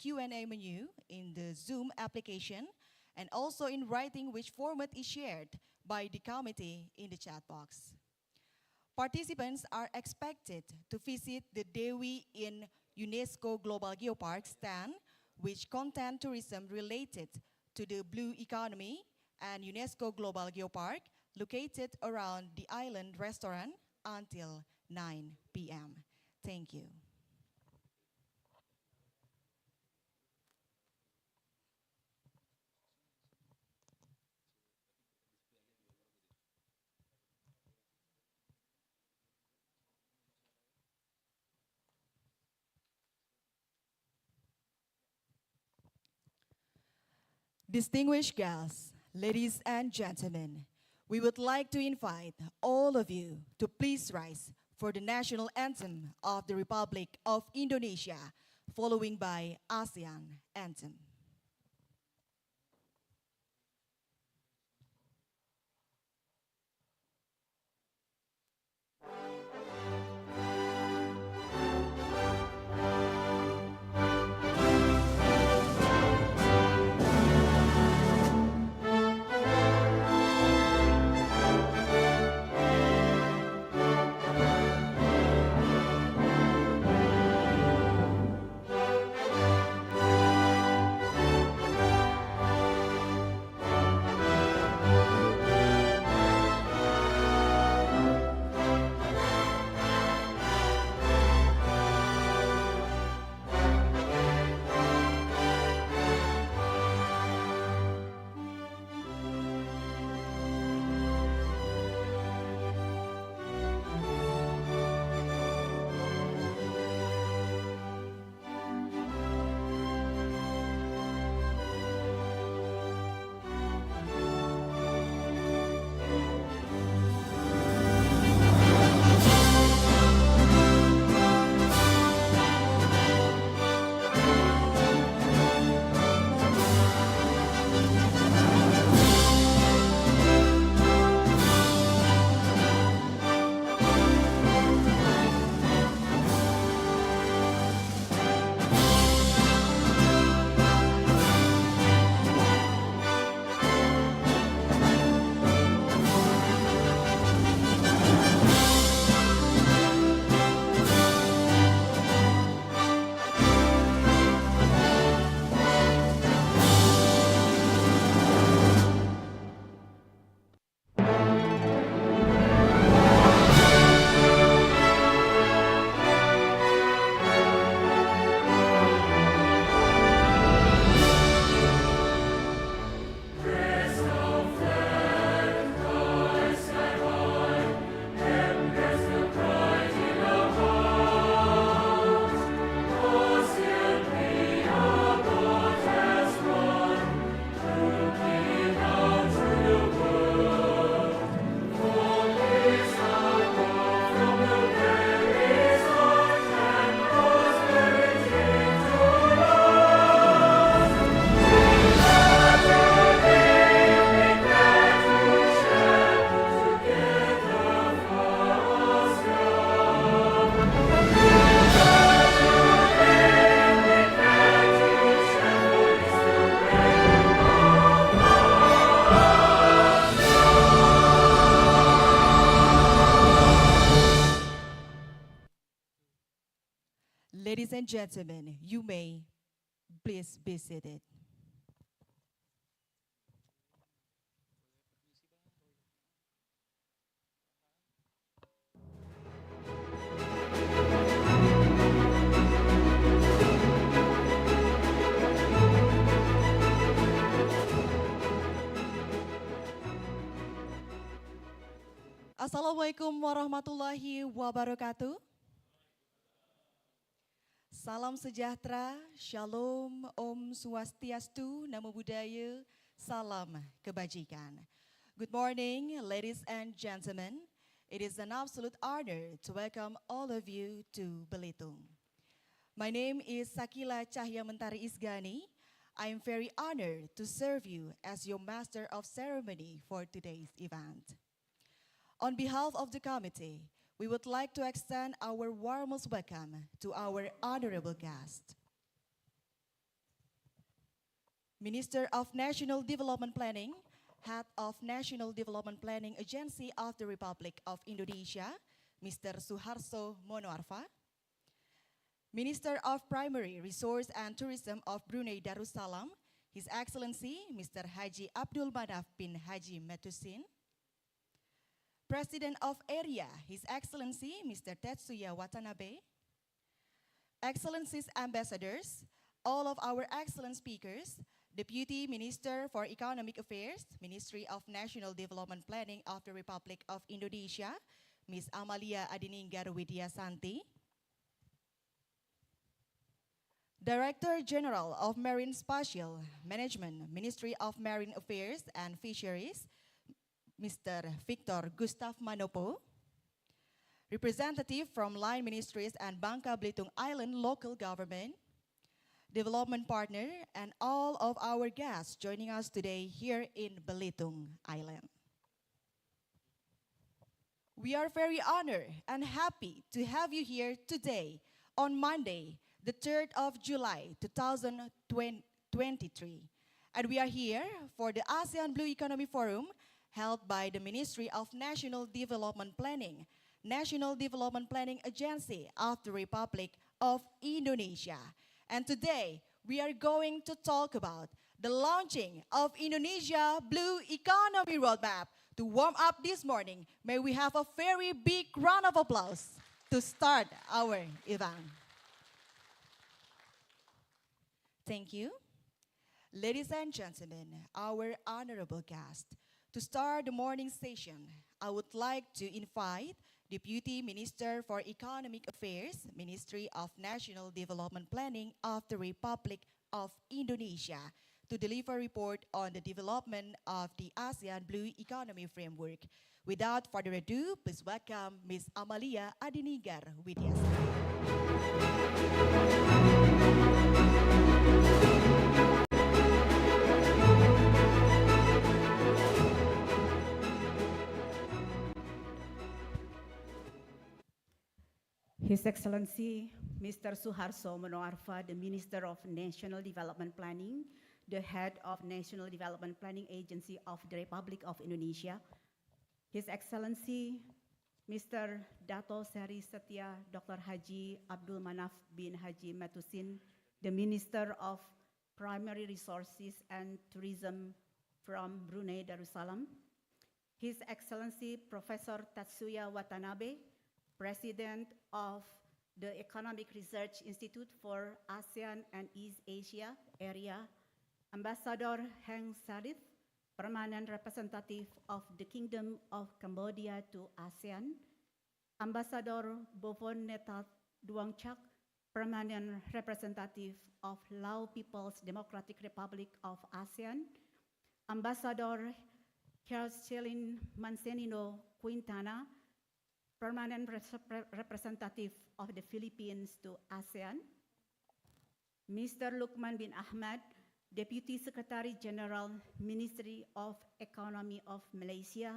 Q&A menu in the Zoom application and also in writing, which format is shared by the committee in the chat box. Participants are expected to visit the Dewi in UNESCO Global Geopark stand, which contain tourism related to the blue economy and UNESCO Global Geopark located around the island restaurant until 9 p.m. Thank you. Distinguished guests, ladies and gentlemen, we would like to invite all of you to please rise for the national anthem of the Republic of Indonesia, following by ASEAN anthem. Ladies and gentlemen, you may please be seated. Assalamualaikum warahmatullahi wabarakatuh. Salam sejahtera, shalom, om swastiastu, namo buddhaya, salam kebajikan. Good morning, ladies and gentlemen. It is an absolute honor to welcome all of you to Belitung. My name is Sakila Cahya Mentari Isgani. I am very honored to serve you as your master of ceremony for today's event. On behalf of the committee, we would like to extend our warmest welcome to our honorable guest. Minister of National Development Planning, Head of National Development Planning Agency of the Republic of Indonesia, Mr. Suharso Monoarfa, Minister of Primary Resource and Tourism of Brunei Darussalam, His Excellency Mr. Haji Abdul Manaf bin Haji Metusin, President of Area, His Excellency Mr. Tetsuya Watanabe, Excellencies Ambassadors, all of our excellent speakers, Deputy Minister for Economic Affairs, Ministry of National Development Planning of the Republic of Indonesia, Ms. Amalia Adininggar Widyasanti, Director General of Marine Spatial Management, Ministry of Marine Affairs and Fisheries, Mr. Victor Gustav Manopo, representative from Line Ministries and Bangka Belitung Island Local Government, development partner, and all of our guests joining us today here in Belitung Island. We are very honored and happy to have you here today on Monday, the 3rd of July, 2023. And we are here for the ASEAN Blue Economy Forum held by the Ministry of National Development Planning, National Development Planning Agency of the Republic of Indonesia. And today, we are going to talk about the launching of Indonesia Blue Economy Roadmap. To warm up this morning, may we have a very big round of applause to start our event. Thank you. Ladies and gentlemen, our honorable guest, to start the morning session, I would like to invite Deputy Minister for Economic Affairs, Ministry of National Development Planning of the Republic of Indonesia, to deliver a report on the development of the ASEAN Blue Economy Framework. Without further ado, please welcome Ms. Amalia Adininggar Widyasanti. His Excellency, Mr. Suharso Monoarfa, the Minister of National Development Planning, the Head of National Development Planning Agency of the Republic of Indonesia, His Excellency, Mr. Dato Seri Setia Dr. Haji Abdul Manaf bin Haji Metusin, the Minister of Primary Resources and Tourism from Brunei Darussalam, His Excellency Professor Tetsuya Watanabe, President of the Economic Research Institute for ASEAN and East Asia Area, Ambassador Heng Sadith, Permanent Representative of the Kingdom of Cambodia to ASEAN, Ambassador Bovon Netat Duangchak, Permanent Representative of Lao People's Democratic Republic of ASEAN, Ambassador Kjelin Mansenino Quintana, Permanent Representative of the Philippines to ASEAN, Mr. Lukman bin Ahmad, Deputy Secretary General, Ministry of Economy of Malaysia,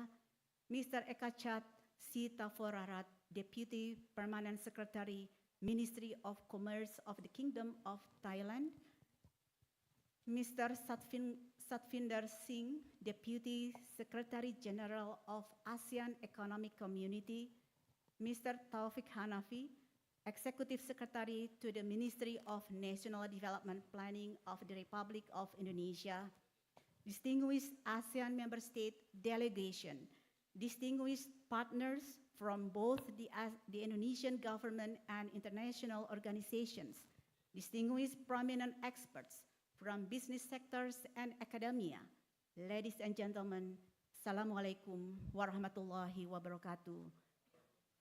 Mr. Ekachat Sitaforarat, Deputy Permanent Secretary, Ministry of Commerce of the Kingdom of Thailand, Mr. Satvinder Singh, Deputy Secretary General of ASEAN Economic Community, Mr. Taufik Hanafi, Executive Secretary to the Ministry of National Development Planning of the Republic of Indonesia, distinguished ASEAN Member State delegation, distinguished partners from both the Indonesian government and international organizations, distinguished prominent experts from business sectors and academia, ladies and gentlemen, Assalamualaikum warahmatullahi wabarakatuh.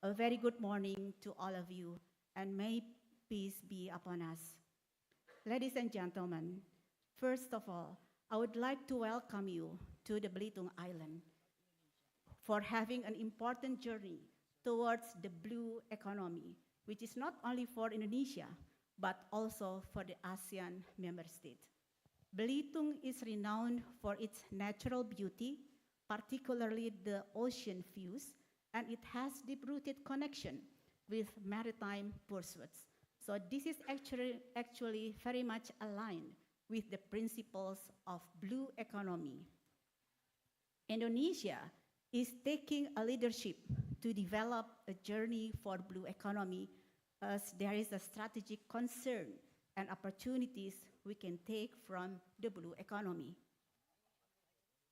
A very good morning to all of you, and may peace be upon us. Ladies and gentlemen, first of all, I would like to welcome you to the Belitung Island for having an important journey towards the blue economy, which is not only for Indonesia, but also for the ASEAN member states. Belitung is renowned for its natural beauty, particularly the ocean views, and it has deep-rooted connection with maritime pursuits. So this is actually very much aligned with the principles of blue economy. Indonesia is taking a leadership to develop a journey for blue economy, as there is a strategic concern and opportunities we can take from the blue economy.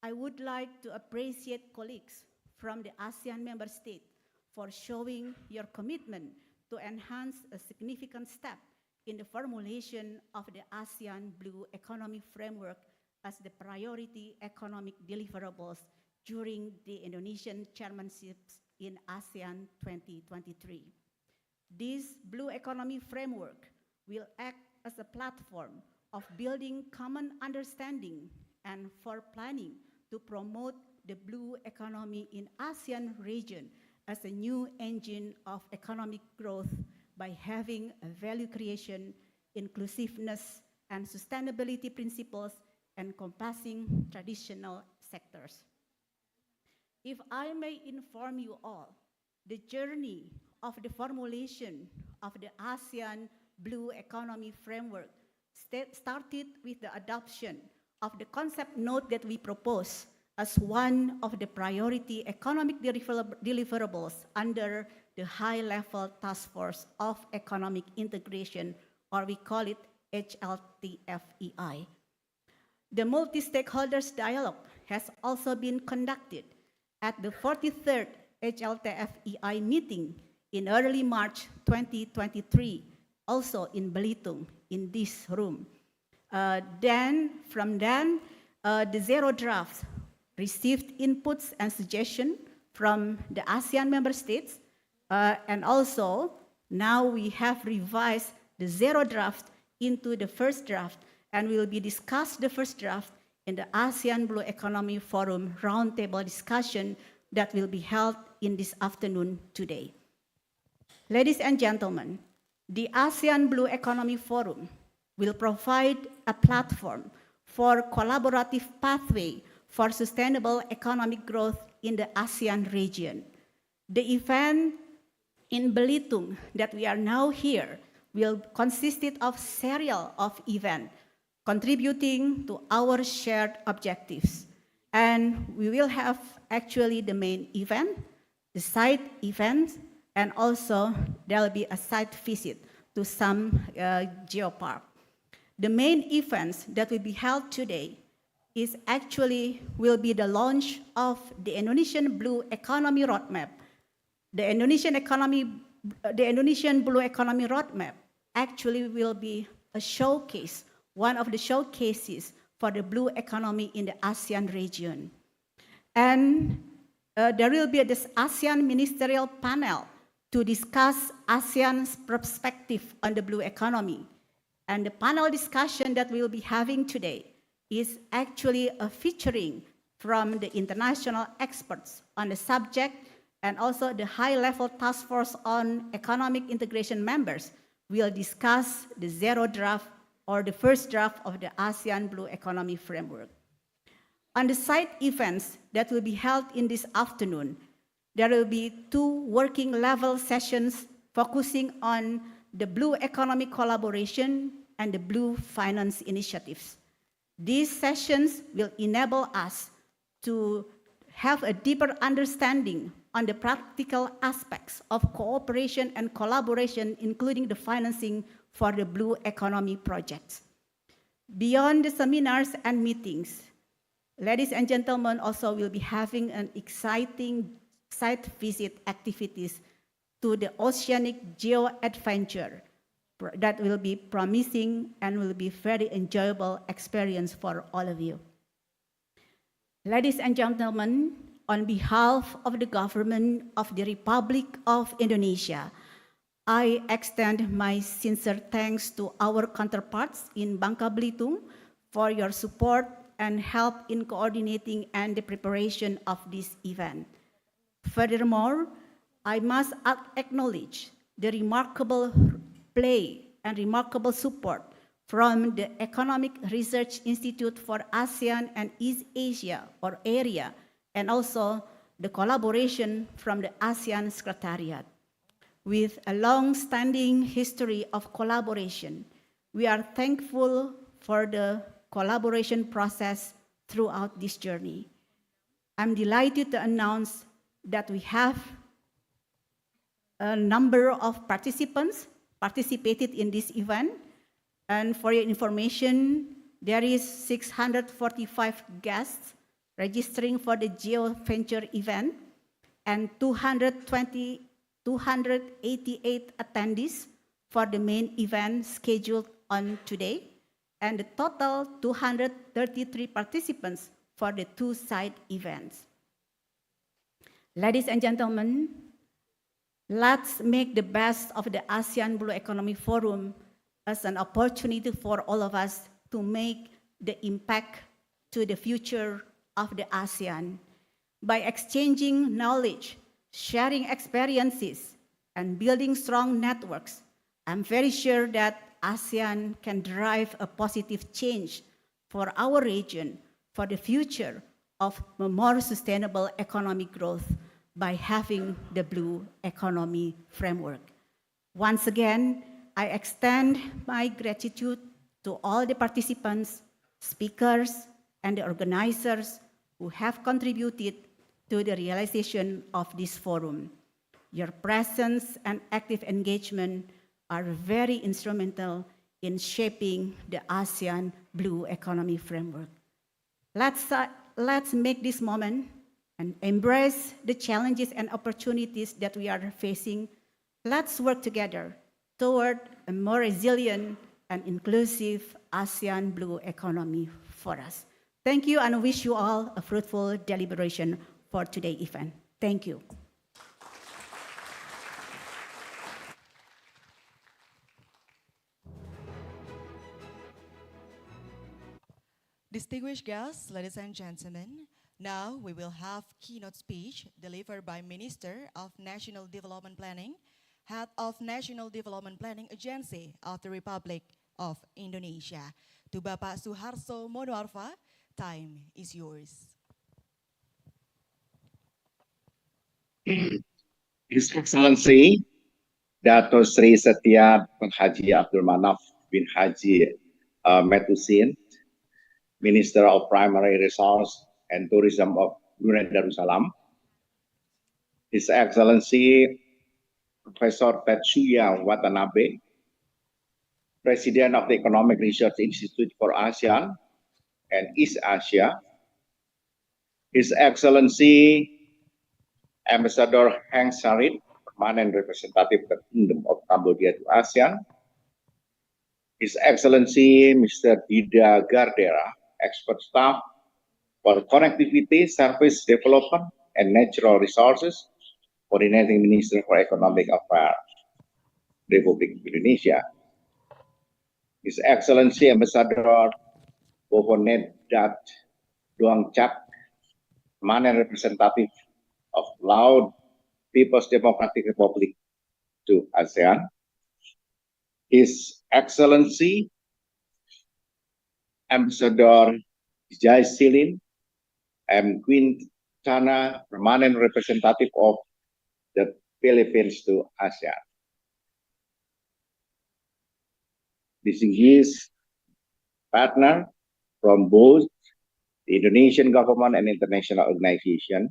I would like to appreciate colleagues from the ASEAN member states for showing your commitment to enhance a significant step in the formulation of the ASEAN Blue Economy Framework as the priority economic deliverables during the Indonesian chairmanships in ASEAN 2023. This Blue Economy Framework will act as a platform of building common understanding and for planning to promote the blue economy in ASEAN region as a new engine of economic growth by having a value creation, inclusiveness, and sustainability principles encompassing traditional sectors. If I may inform you all, the journey of the formulation of the ASEAN Blue Economy Framework started with the adoption of the concept note that we propose as one of the priority economic deliverables under the high-level task force of economic integration, or we call it HLTFEI. The multi-stakeholders dialogue has also been conducted at the 43rd HLTFEI meeting in early March 2023, also in Belitung, in this room. From then, the zero draft received inputs and suggestions from the ASEAN member states, and also now we have revised the zero draft into the first draft, and we will be discuss the first draft in the ASEAN Blue Economy Forum roundtable discussion that will be held in this afternoon today. Ladies and gentlemen, the ASEAN Blue Economy Forum will provide a platform for collaborative pathway for sustainable economic growth in the ASEAN region. The event in Belitung that we are now here will consist of serial of events contributing to our shared objectives. And we will have actually the main event, the side events, and also there will be a site visit to some geopark. The main events that will be held today is actually will be the launch of the Indonesian Blue Economy Roadmap. The Indonesian Blue Economy Roadmap actually will be a showcase, one of the showcases for the blue economy in the ASEAN region. And there will be this ASEAN ministerial panel to discuss ASEAN's perspective on the blue economy. And the panel discussion that we will be having today is actually a featuring from the international experts on the subject, and also the high-level task force on economic integration members will discuss the zero draft or the first draft of the ASEAN Blue Economy Framework. On the side events that will be held in this afternoon, there will be 2 working level sessions focusing on the blue economic collaboration and the blue finance initiatives. These sessions will enable us to have a deeper understanding on the practical aspects of cooperation and collaboration, including the financing for the blue economy projects. Beyond the seminars and meetings, ladies and gentlemen, also will be having an exciting site visit activities to the Oceanic Geo Adventure that will be promising and will be very enjoyable experience for all of you. Ladies and gentlemen, on behalf of the government of the Republic of Indonesia, I extend my sincere thanks to our counterparts in Bangka Belitung for your support and help in coordinating and the preparation of this event. Furthermore, I must acknowledge the remarkable play and remarkable support from the Economic Research Institute for ASEAN and East Asia, or AREA, and also the collaboration from the ASEAN Secretariat. With a long-standing history of collaboration, we are thankful for the collaboration process throughout this journey. I'm delighted to announce that we have a number of participants participated in this event. And for your information, there is 645 guests registering for the GeoVenture event and 288 attendees for the main event scheduled on today, and the total 233 participants for the two side events. Ladies and gentlemen, let's make the best of the ASEAN Blue Economy Forum as an opportunity for all of us to make the impact to the future of the ASEAN by exchanging knowledge, sharing experiences, and building strong networks. I'm very sure that ASEAN can drive a positive change for our region for the future of a more sustainable economic growth by having the Blue Economy Framework. Once again, I extend my gratitude to all the participants, speakers, and the organizers who have contributed to the realization of this forum. Your presence and active engagement are very instrumental in shaping the ASEAN Blue Economy Framework. Let's make this moment and embrace the challenges and opportunities that we are facing. Let's work together toward a more resilient and inclusive ASEAN Blue Economy for us. Thank you, and I wish you all a fruitful deliberation for today's event. Thank you. Distinguished guests, ladies and gentlemen, now we will have keynote speech delivered by Minister of National Development Planning, Head of National Development Planning Agency of the Republic of Indonesia. To Bapak Suharso Monoarfa, time is yours. His Excellency Dato Sri Setia Haji Abdul Manaf bin Haji Metusin, Minister of Primary Resource and Tourism of Brunei Darussalam, His Excellency Professor Tetsuya Watanabe, President of the Economic Research Institute for ASEAN and East Asia, His Excellency Ambassador Heng Sarit, Permanent Representative of the Kingdom of Cambodia to ASEAN, His Excellency Mr. Dida Gardera, Expert Staff for Connectivity, Service Development, and Natural Resources, Coordinating Minister for Economic Affairs, Republic of Indonesia, His Excellency Ambassador Bovonet Dat Duang Chak, Permanent Representative of Laos People's Democratic Republic to ASEAN, His Excellency Ambassador Jai Silin and Queen Chana, Permanent Representative of the Philippines to ASEAN. Distinguished partner from both the Indonesian government and international organization,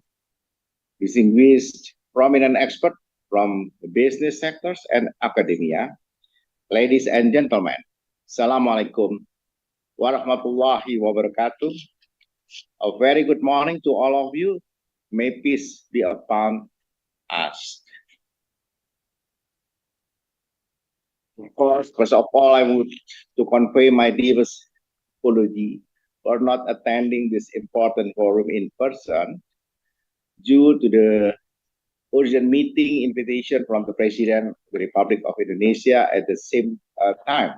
distinguished prominent expert from the business sectors and academia, ladies and gentlemen, Assalamualaikum warahmatullahi wabarakatuh. A very good morning to all of you. May peace be upon us. Of course, first of all, I would to convey my deepest apology for not attending this important forum in person due to the urgent meeting invitation from the President of the Republic of Indonesia at the same time,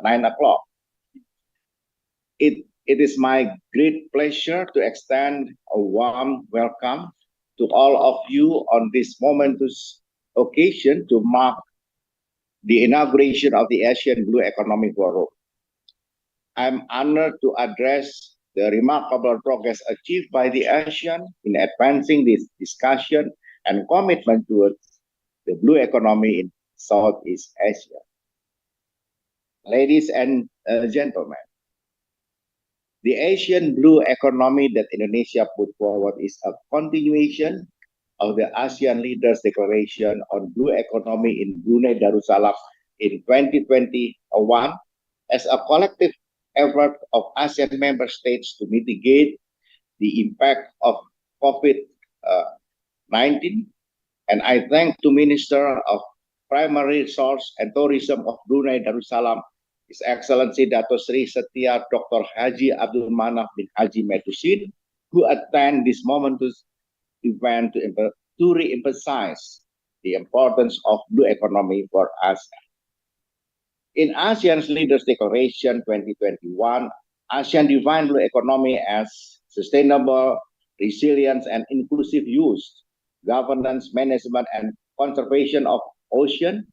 9 o'clock. It is my great pleasure to extend a warm welcome to all of you on this momentous occasion to mark the inauguration of the ASEAN Blue Economic Forum. I'm honored to address the remarkable progress achieved by the ASEAN in advancing this discussion and commitment towards the blue economy in Southeast Asia. Ladies and gentlemen, the Asian blue economy that Indonesia put forward is a continuation of the ASEAN Leaders Declaration on Blue Economy in Brunei Darussalam in 2021 as a collective effort of ASEAN member states to mitigate the impact of COVID-19. And I thank the Minister of Primary Resource and Tourism of Brunei Darussalam, His Excellency Dato Sri Setia Dr. Haji Abdul Manaf bin Haji Medusin, who attend this momentous event to re-emphasize the importance of blue economy for ASEAN. In ASEAN's Leaders Declaration 2021, ASEAN defined blue economy as sustainable, resilient, and inclusive use, governance, management, and conservation of ocean,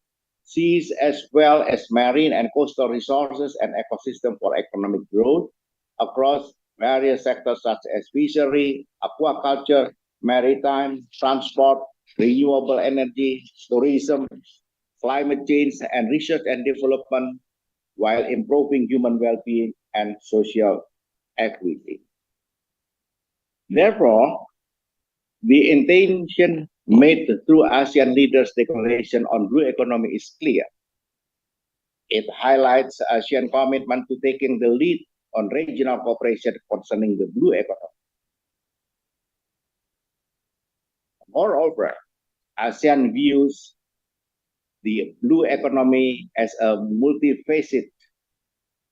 seas, as well as marine and coastal resources and ecosystem for economic growth across various sectors such as fishery, aquaculture, maritime, transport, renewable energy, tourism, climate change, and research and development, while improving human well-being and social equity. Therefore, the intention made through ASEAN Leaders Declaration on Blue Economy is clear. It highlights ASEAN commitment to taking the lead on regional cooperation concerning the blue economy. Moreover, ASEAN views the blue economy as a multifaceted,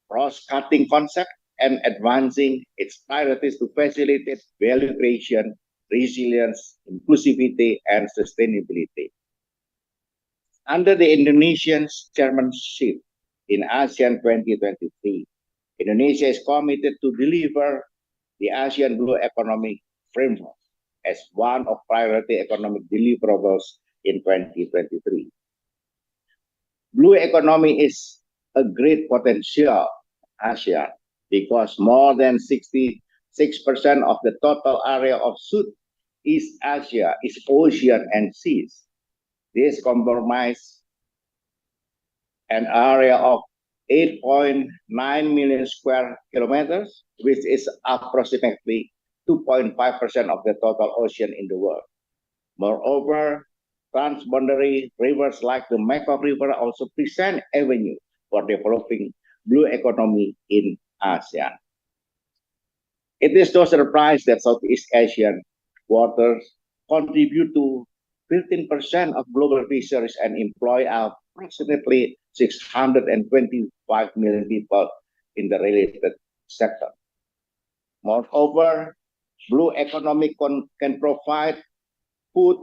cross-cutting concept and advancing its priorities to facilitate value creation, resilience, inclusivity, and sustainability. Under the Indonesian chairmanship in ASEAN 2023, Indonesia is committed to deliver the ASEAN Blue Economic Framework as one of priority economic deliverables in 2023. Blue economy is a great potential ASEAN because more than 66% of the total area of Southeast Asia is ocean and seas. This comprises an area of 8.9 million square kilometers, which is approximately 2.5% of the total ocean in the world. Moreover, transboundary rivers like the Mekong River also present avenue for developing blue economy in ASEAN. It is no surprise that Southeast Asian waters contribute to 15% of global fisheries and employ approximately 625 million people in the related sector. Moreover, blue economy can provide food,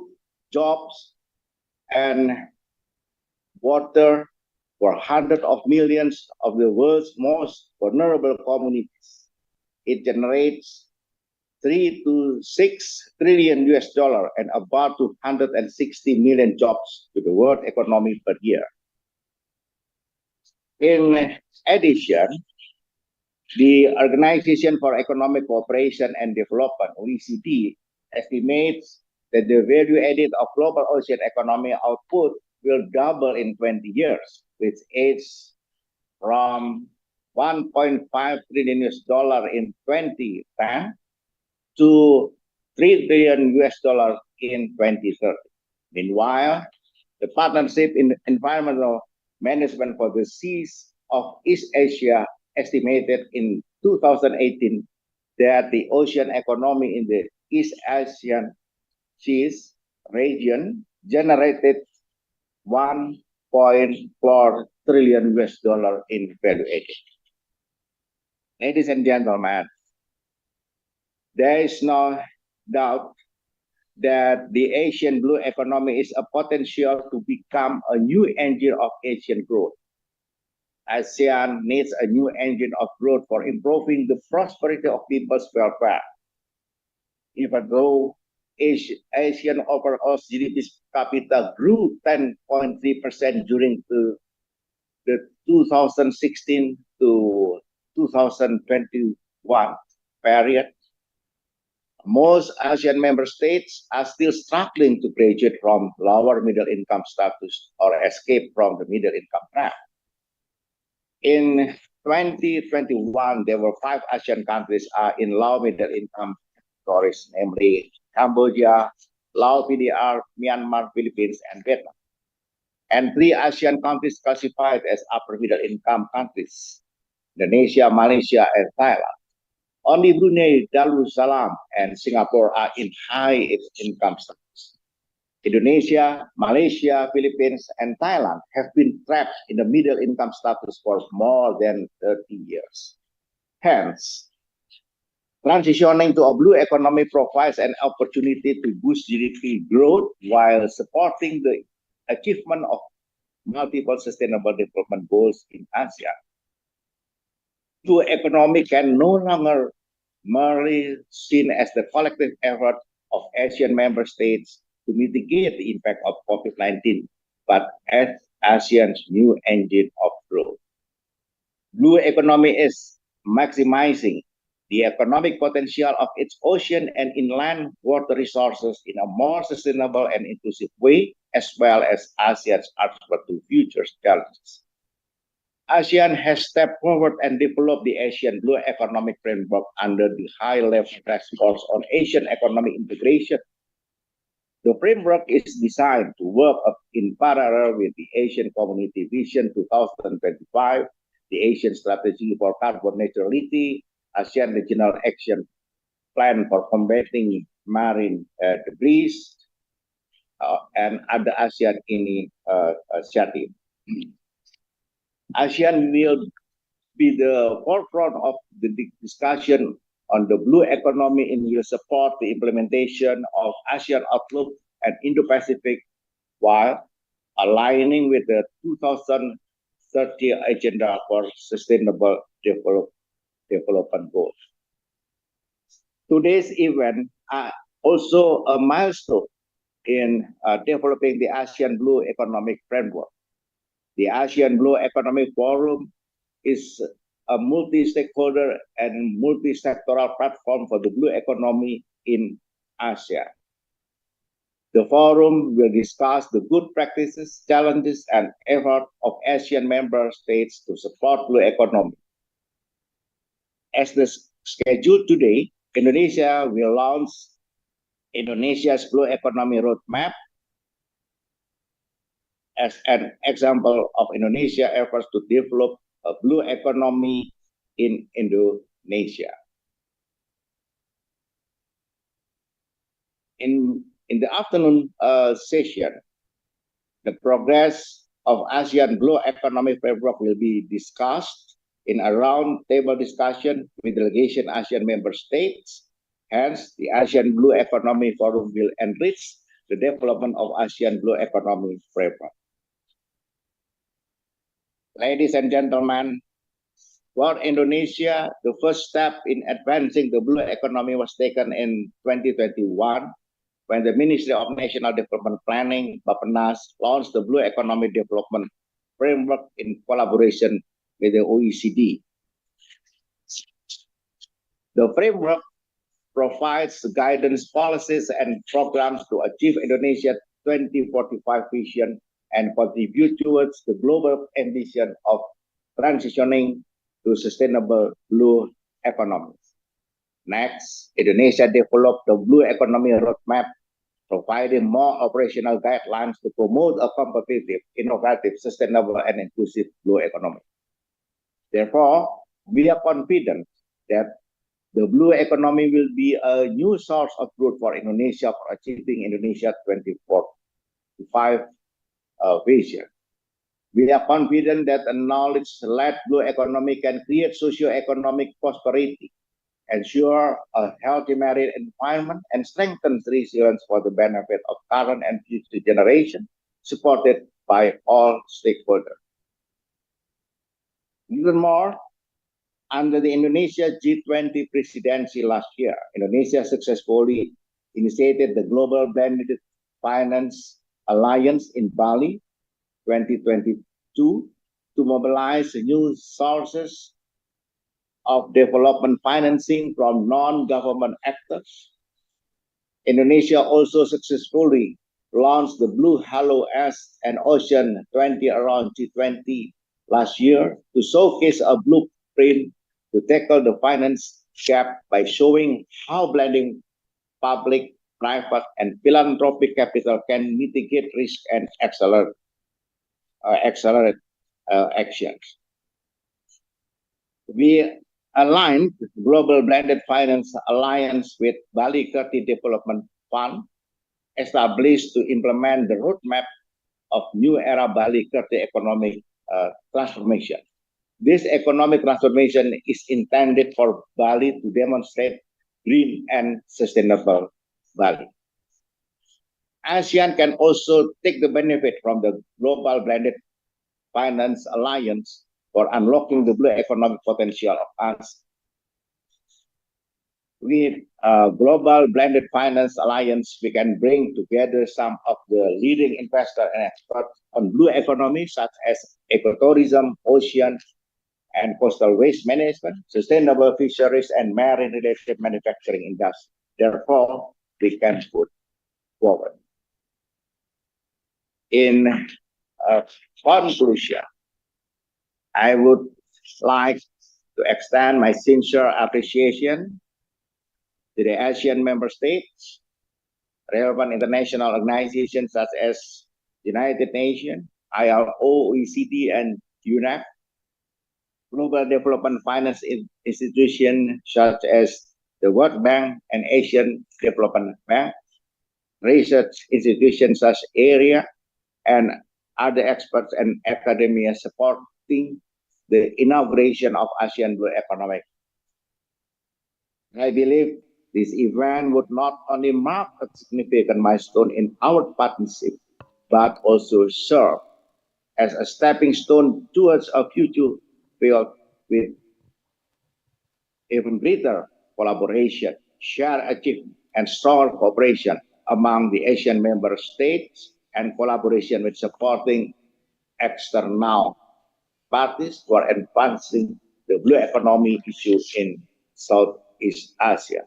jobs, and water for hundreds of millions of the world's most vulnerable communities. It generates 3 to 6 trillion US dollar and about 260 million jobs to the world economy per year. In addition, the Organization for Economic Cooperation and Development, OECD, estimates that the value added of global ocean economy output will double in 20 years, which is from 1.5 trillion US dollar in 2010 to 3 trillion US dollar in 2030. Meanwhile, the Partnership in Environmental Management for the Seas of East Asia estimated in 2018 that the ocean economy in the East Asian Seas region generated 1.4 trillion US dollar in value added. Ladies and gentlemen, there is no doubt that the Asian blue economy is a potential to become a new engine of Asian growth. ASEAN needs a new engine of growth for improving the prosperity of people's welfare. Even though Asian overall GDP per capita grew 10.3% during the 2016 to 2021 period, most ASEAN member states are still struggling to graduate from lower middle income status or escape from the middle income trap. In 2021, there were 5 ASEAN countries in low middle income categories, namely Cambodia, Laos, PDR, Myanmar, Philippines, and Vietnam. And 3 ASEAN countries classified as upper middle income countries, Indonesia, Malaysia, and Thailand. Only Brunei, Darussalam, and Singapore are in high income status. Indonesia, Malaysia, Philippines, and Thailand have been trapped in the middle income status for more than 30 years. Hence, transitioning to a blue economy provides an opportunity to boost GDP growth while supporting the achievement of multiple sustainable development goals in ASEAN. Blue economy can no longer merely seen as the collective effort of ASEAN member states to mitigate the impact of COVID-19, but as ASEAN's new engine of growth. Blue economy is maximizing the economic potential of its ocean and inland water resources in a more sustainable and inclusive way, as well as ASEAN's answer to future challenges. ASEAN has stepped forward and developed the ASEAN Blue Economic Framework under the high-level task force on Asian economic integration. The framework is designed to work in parallel with the Asian Community Vision 2025, the Asian Strategy for Carbon Neutrality, ASEAN Regional Action Plan for Combating Marine Debris, and other ASEAN initiatives. ASEAN will be the forefront of the discussion on the blue economy and will support the implementation of ASEAN Outlook and Indo-Pacific while aligning with the 2030 Agenda for Sustainable Development Goals. Today's event are also a milestone in developing the ASEAN Blue Economic Framework. The ASEAN Blue Economic Forum is a multi-stakeholder and multi-sectoral platform for the blue economy in ASEAN. The forum will discuss the good practices, challenges, and efforts of ASEAN member states to support blue economy. As the schedule today, Indonesia will launch Indonesia's Blue Economy Roadmap as an example of Indonesia efforts to develop a blue economy in Indonesia. In the afternoon session, the progress of ASEAN Blue Economy Framework will be discussed in a round-table discussion with delegation ASEAN member states. Hence, the ASEAN Blue Economy Forum will enrich the development of ASEAN Blue Economy Framework. Ladies and gentlemen, for Indonesia, the first step in advancing the blue economy was taken in 2021 when the Ministry of National Development Planning, Bappenas, launched the Blue Economy Development Framework in collaboration with the OECD. The framework provides guidance, policies, and programs to achieve Indonesia's 2045 vision and contribute towards the global ambition of transitioning to sustainable blue economies. Next, Indonesia developed the Blue Economy Roadmap, providing more operational guidelines to promote a competitive, innovative, sustainable, and inclusive blue economy. Therefore, we are confident that the blue economy will be a new source of growth for Indonesia for achieving Indonesia 2045 vision. We are confident that a knowledge-led blue economy can create socio-economic prosperity, ensure a healthy marine environment, and strengthen resilience for the benefit of current and future generations, supported by all stakeholders. Even more, under the Indonesia G20 presidency last year, Indonesia successfully initiated the Global Blended Finance Alliance in Bali 2022 to mobilize new sources of development financing from non-government actors. Indonesia also successfully launched the Blue Halo S and Ocean 20 Around G20 last year to showcase a blueprint to tackle the finance gap by showing how blending public, private, and philanthropic capital can mitigate risk and accelerate actions. We aligned Global Blended Finance Alliance with Bali Kerti Development Fund, established to implement the roadmap of new era Bali Kerti economic transformation. This economic transformation is intended for Bali to demonstrate green and sustainable Bali. ASEAN can also take the benefit from the Global Blended Finance Alliance for unlocking the blue economic potential of us. With Global Blended Finance Alliance, we can bring together some of the leading investors and experts on blue economy, such as ecotourism, ocean and coastal waste management, sustainable fisheries, and marine-related manufacturing industry. Therefore, we can put forward. In conclusion, I would like to extend my sincere appreciation to the ASEAN member states, relevant international organizations such as United Nations, ILO, OECD, and UNEP, global development finance institutions such as the World Bank and Asian Development Bank, research institutions such as AREA, and other experts and academia supporting the inauguration of ASEAN Blue Economic. I believe this event would not only mark a significant milestone in our partnership, but also serve as a stepping stone towards a future filled with even greater collaboration, shared achievement, and strong cooperation among the Asian member states and collaboration with supporting external parties who are advancing the blue economy issues in Southeast Asia.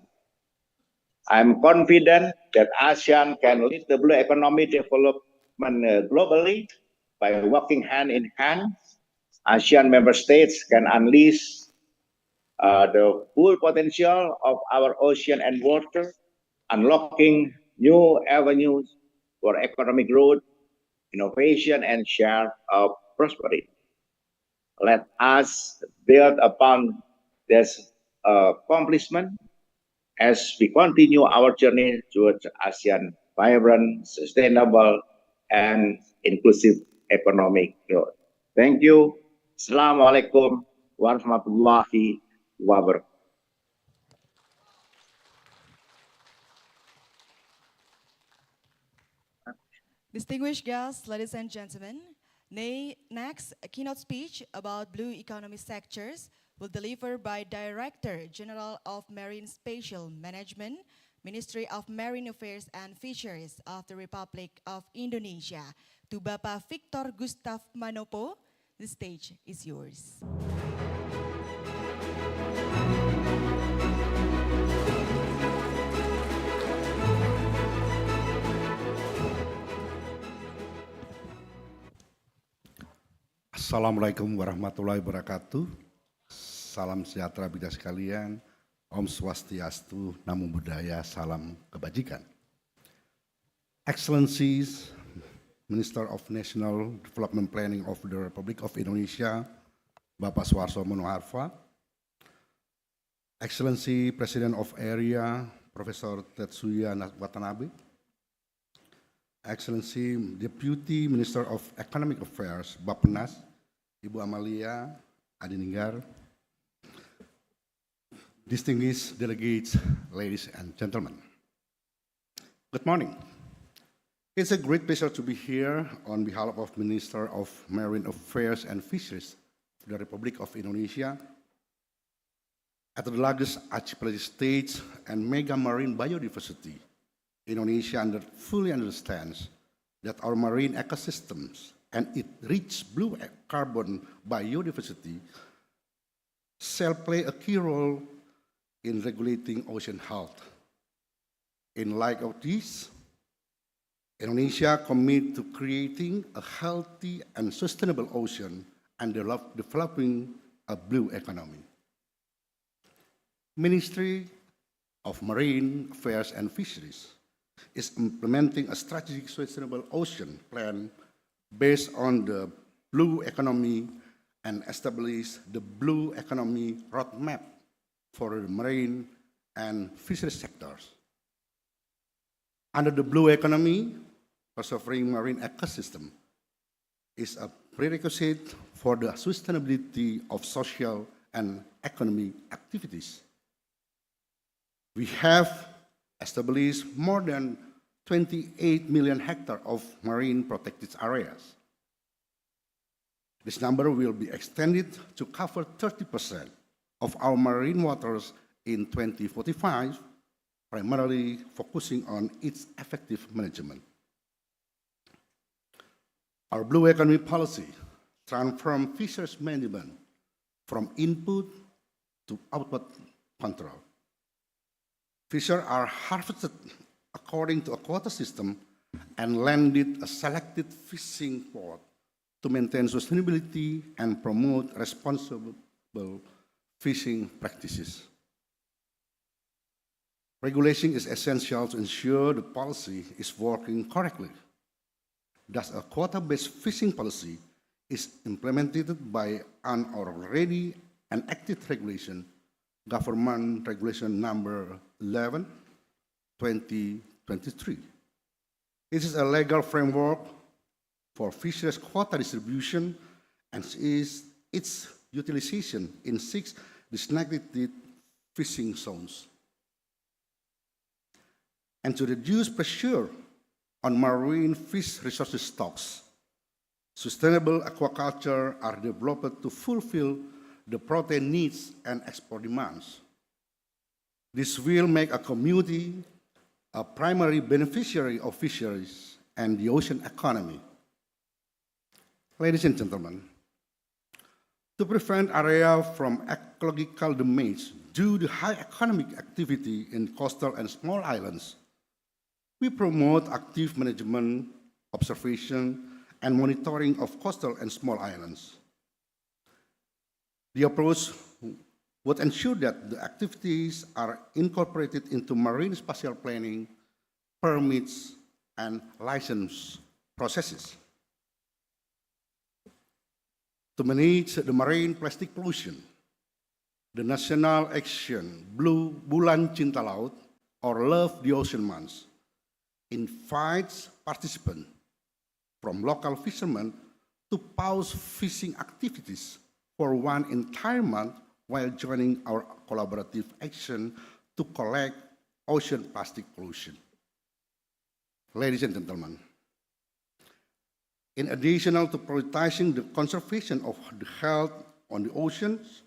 I'm confident that ASEAN can lead the blue economy development globally by working hand in hand. ASEAN member states can unleash the full potential of our ocean and water, unlocking new avenues for economic growth, innovation, and shared prosperity. Let us build upon this accomplishment as we continue our journey towards ASEAN vibrant, sustainable, and inclusive economic growth. Thank you. Assalamualaikum warahmatullahi wabarakatuh. Distinguished guests, ladies and gentlemen, next, a keynote speech about blue economy sectors will deliver by Director General of Marine Spatial Management, Ministry of Marine Affairs and Fisheries of the Republic of Indonesia. To Bapak Victor Gustav Manopo, the stage is yours. Assalamualaikum warahmatullahi wabarakatuh. Salam sejahtera bida sekalian. Om Swastiastu, Namo Buddhaya, salam kebajikan. Excellencies, Minister of National Development Planning of the Republic of Indonesia, Bapak Suharto Monoarfa, Excellency President of AREA, Professor Tetsuya Watanabe, Excellency Deputy Minister of Economic Affairs, Bappenas, Ibu Amalia Adininggar, distinguished delegates, ladies and gentlemen. Good morning. It's a great pleasure to be here on behalf of Minister of Marine Affairs and Fisheries of the Republic of Indonesia. At the largest archipelagic state and mega marine biodiversity, Indonesia fully understands that our marine ecosystems and its rich blue carbon biodiversity shall play a key role in regulating ocean health. In light of this, Indonesia commits to creating a healthy and sustainable ocean and developing a blue economy. Ministry of Marine Affairs and Fisheries is implementing a strategic sustainable ocean plan based on the blue economy and establish the blue economy roadmap for the marine and fisheries sectors. Under the blue economy, preserving marine ecosystem is a prerequisite for the sustainability of social and economic activities. We have established more than 28 million hectares of marine protected areas. This number will be extended to cover 30% of our marine waters in 2045, primarily focusing on its effective management. Our blue economy policy transforms fisheries management from input to output control. Fishes are harvested according to a quota system and landed a selected fishing port to maintain sustainability and promote responsible fishing practices. Regulation is essential to ensure the policy is working correctly. Thus, a quota-based fishing policy is implemented by an already enacted regulation, Government Regulation Number 11, 2023. It is a legal framework for fisheries quota distribution and its utilization in 6 designated fishing zones. And to reduce pressure on marine fish resources stocks, sustainable aquaculture are developed to fulfill the protein needs and export demands. This will make a community a primary beneficiary of fisheries and the ocean economy. Ladies and gentlemen, to prevent area from ecological damage due to high economic activity in coastal and small islands, we promote active management, observation, and monitoring of coastal and small islands. The approach would ensure that the activities are incorporated into marine spatial planning, permits, and license processes. To manage the marine plastic pollution, the National Action Bulan Cinta Laut, or Love the Ocean Month, invites participants from local fishermen to pause fishing activities for one entire month while joining our collaborative action to collect ocean plastic pollution. Ladies and gentlemen, in addition to prioritizing the conservation of the health on the oceans,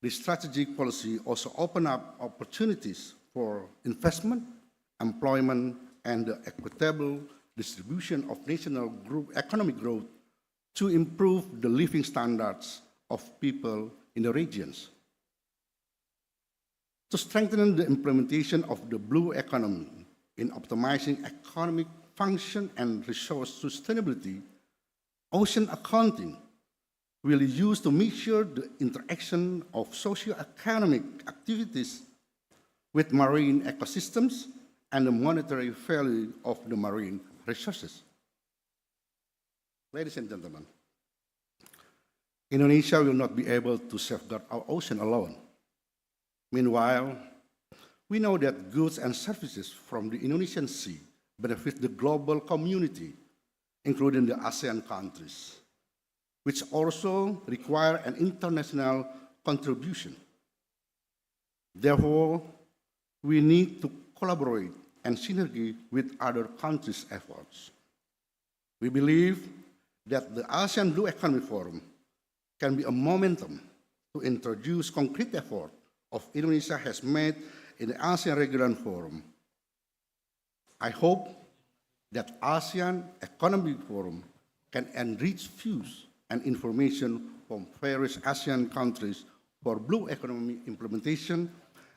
the strategic policy also opens up opportunities for investment, employment, and the equitable distribution of national economic growth to improve the living standards of people in the regions. To strengthen the implementation of the blue economy in optimizing economic function and resource sustainability, ocean accounting will be used to measure the interaction of socio-economic activities with marine ecosystems and the monetary value of the marine resources. Ladies and gentlemen, Indonesia will not be able to safeguard our ocean alone. Meanwhile, we know that goods and services from the Indonesian Sea benefit the global community, including the ASEAN countries, which also require an international contribution. Therefore, we need to collaborate and synergy with other countries' efforts. We believe that the ASEAN Blue Economy Forum can be a momentum to introduce concrete effort of Indonesia has made in the ASEAN Regional Forum. I hope that ASEAN Economic Forum can enrich views and information from various ASEAN countries for blue economy implementation,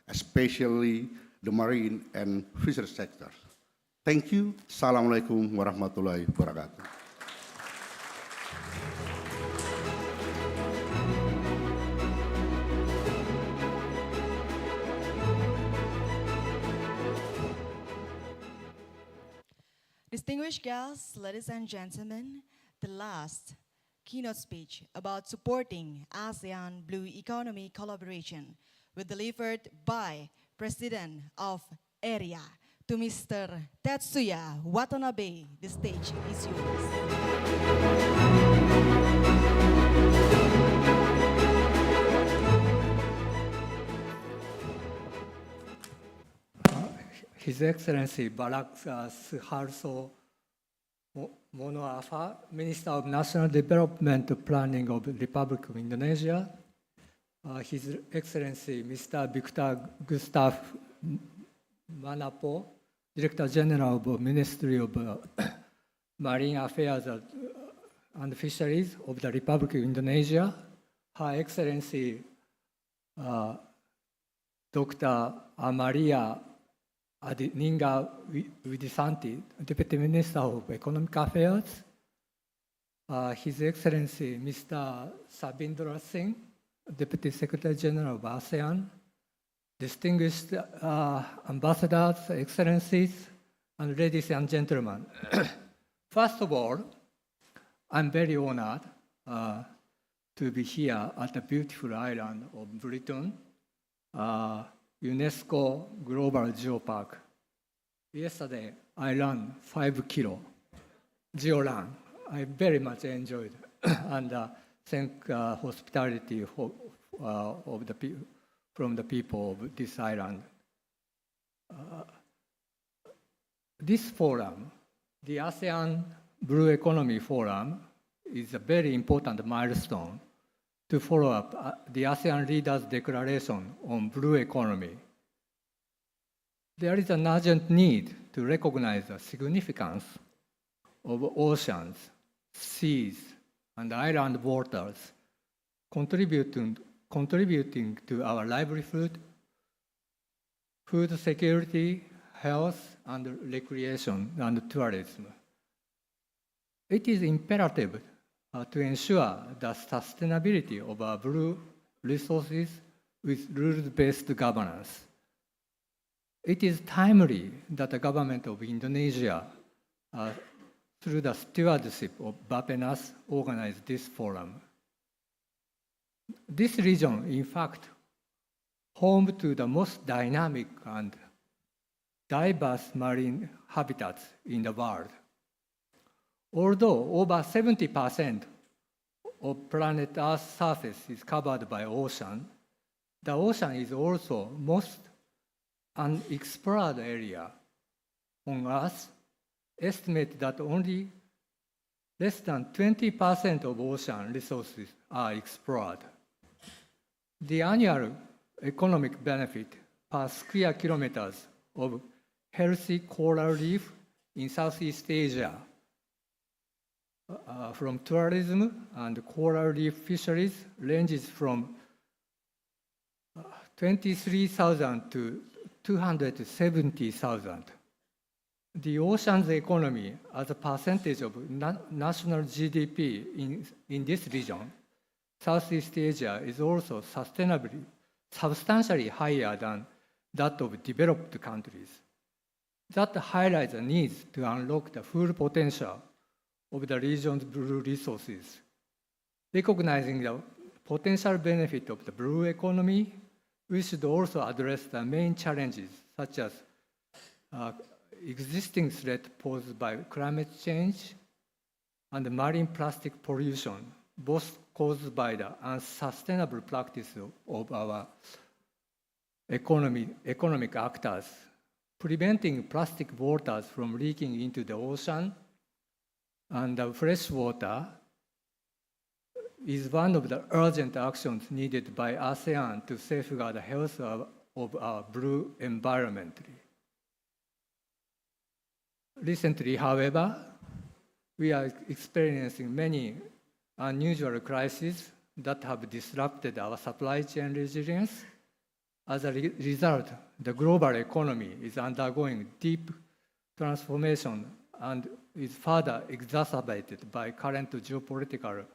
especially the marine and fisheries sectors. Thank you. Assalamualaikum warahmatullahi wabarakatuh. Distinguished guests, ladies and gentlemen, the last keynote speech about supporting ASEAN Blue Economy collaboration was delivered by President of AREA to Mr. Tetsuya Watanabe. The stage is yours. His Excellency Barak Suharto Monoarfa, Minister of National Development Planning of the Republic of Indonesia, His Excellency Mr. Victor Gustav Manapo, Director General of Ministry of Marine Affairs and Fisheries of the Republic of Indonesia, Her Excellency Dr. Amalia Adinga Widisanti, Deputy Minister of Economic Affairs, His Excellency Mr. Sabindra Singh, Deputy Secretary General of ASEAN, distinguished ambassadors, excellencies, and ladies and gentlemen. First of all, I'm very honored to be here at the beautiful island of Britain, UNESCO Global Geopark. Yesterday, I ran 5 kilo geo run. I very much enjoyed and thank hospitality from the people of this island. This forum, the ASEAN Blue Economy Forum, is a very important milestone to follow up the ASEAN Leaders' Declaration on Blue Economy. There is an urgent need to recognize the significance of oceans, seas, and island waters contributing to our livelihood, food security, health, and recreation and tourism. It is imperative to ensure the sustainability of our blue resources with rules-based governance. It is timely that the government of Indonesia, through the stewardship of Bappenas, organized this forum. This region, in fact, home to the most dynamic and diverse marine habitats in the world. Although over 70% of planet Earth's surface is covered by ocean, the ocean is also most unexplored area on Earth. Estimate that only less than 20% of ocean resources are explored. The annual economic benefit per square kilometers of healthy coral reef in Southeast Asia from tourism and coral reef fisheries ranges from 23,000 to 270,000. The ocean's economy as a percentage of national GDP in this region, Southeast Asia, is also substantially higher than that of developed countries. That highlights the need to unlock the full potential of the region's blue resources. Recognizing the potential benefit of the blue economy, we should also address the main challenges, such as existing threat posed by climate change and marine plastic pollution, both caused by the unsustainable practice of our economic actors. Preventing plastic waters from leaking into the ocean and the fresh water is one of the urgent actions needed by ASEAN to safeguard the health of our blue environment. Recently, however, we are experiencing many unusual crises that have disrupted our supply chain resilience. As a result, the global economy is undergoing deep transformation and is further exacerbated by current geopolitical,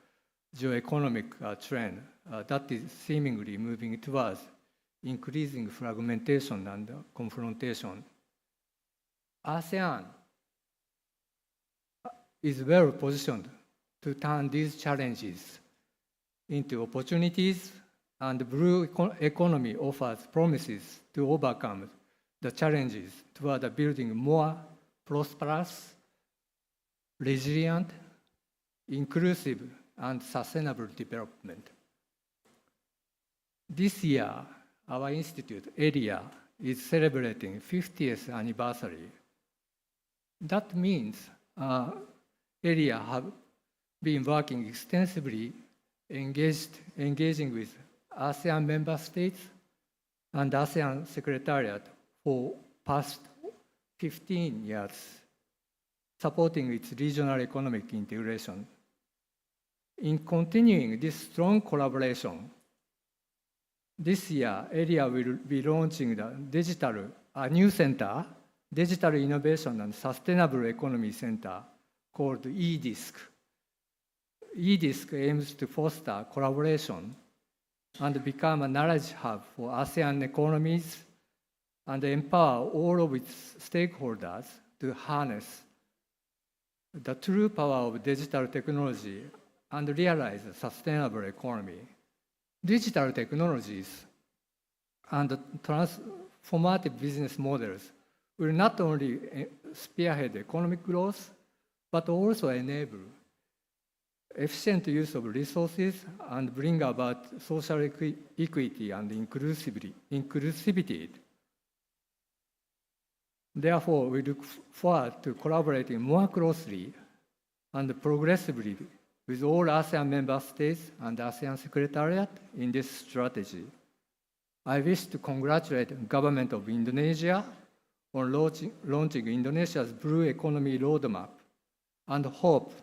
geoeconomic trend that is seemingly moving towards increasing fragmentation and confrontation. ASEAN is well positioned to turn these challenges into opportunities, and the blue economy offers promises to overcome the challenges toward building more prosperous, resilient, inclusive, and sustainable development. This year, our institute, AREA, is celebrating 50th anniversary. That means AREA have been working extensively, engaging with ASEAN member states and ASEAN Secretariat for past 15 years, supporting its regional economic integration. In continuing this strong collaboration, this year, AREA will be launching a new center, Digital Innovation and Sustainable Economy Center, called eDISC. eDISC aims to foster collaboration and become a knowledge hub for ASEAN economies and empower all of its stakeholders to harness the true power of digital technology and realize a sustainable economy. Digital technologies and transformative business models will not only spearhead economic growth, but also enable efficient use of resources and bring about social equity and inclusivity. Therefore, we look forward to collaborating more closely and progressively with all ASEAN member states and ASEAN Secretariat in this strategy. I wish to congratulate the government of Indonesia on launching Indonesia's Blue Economy Roadmap and hope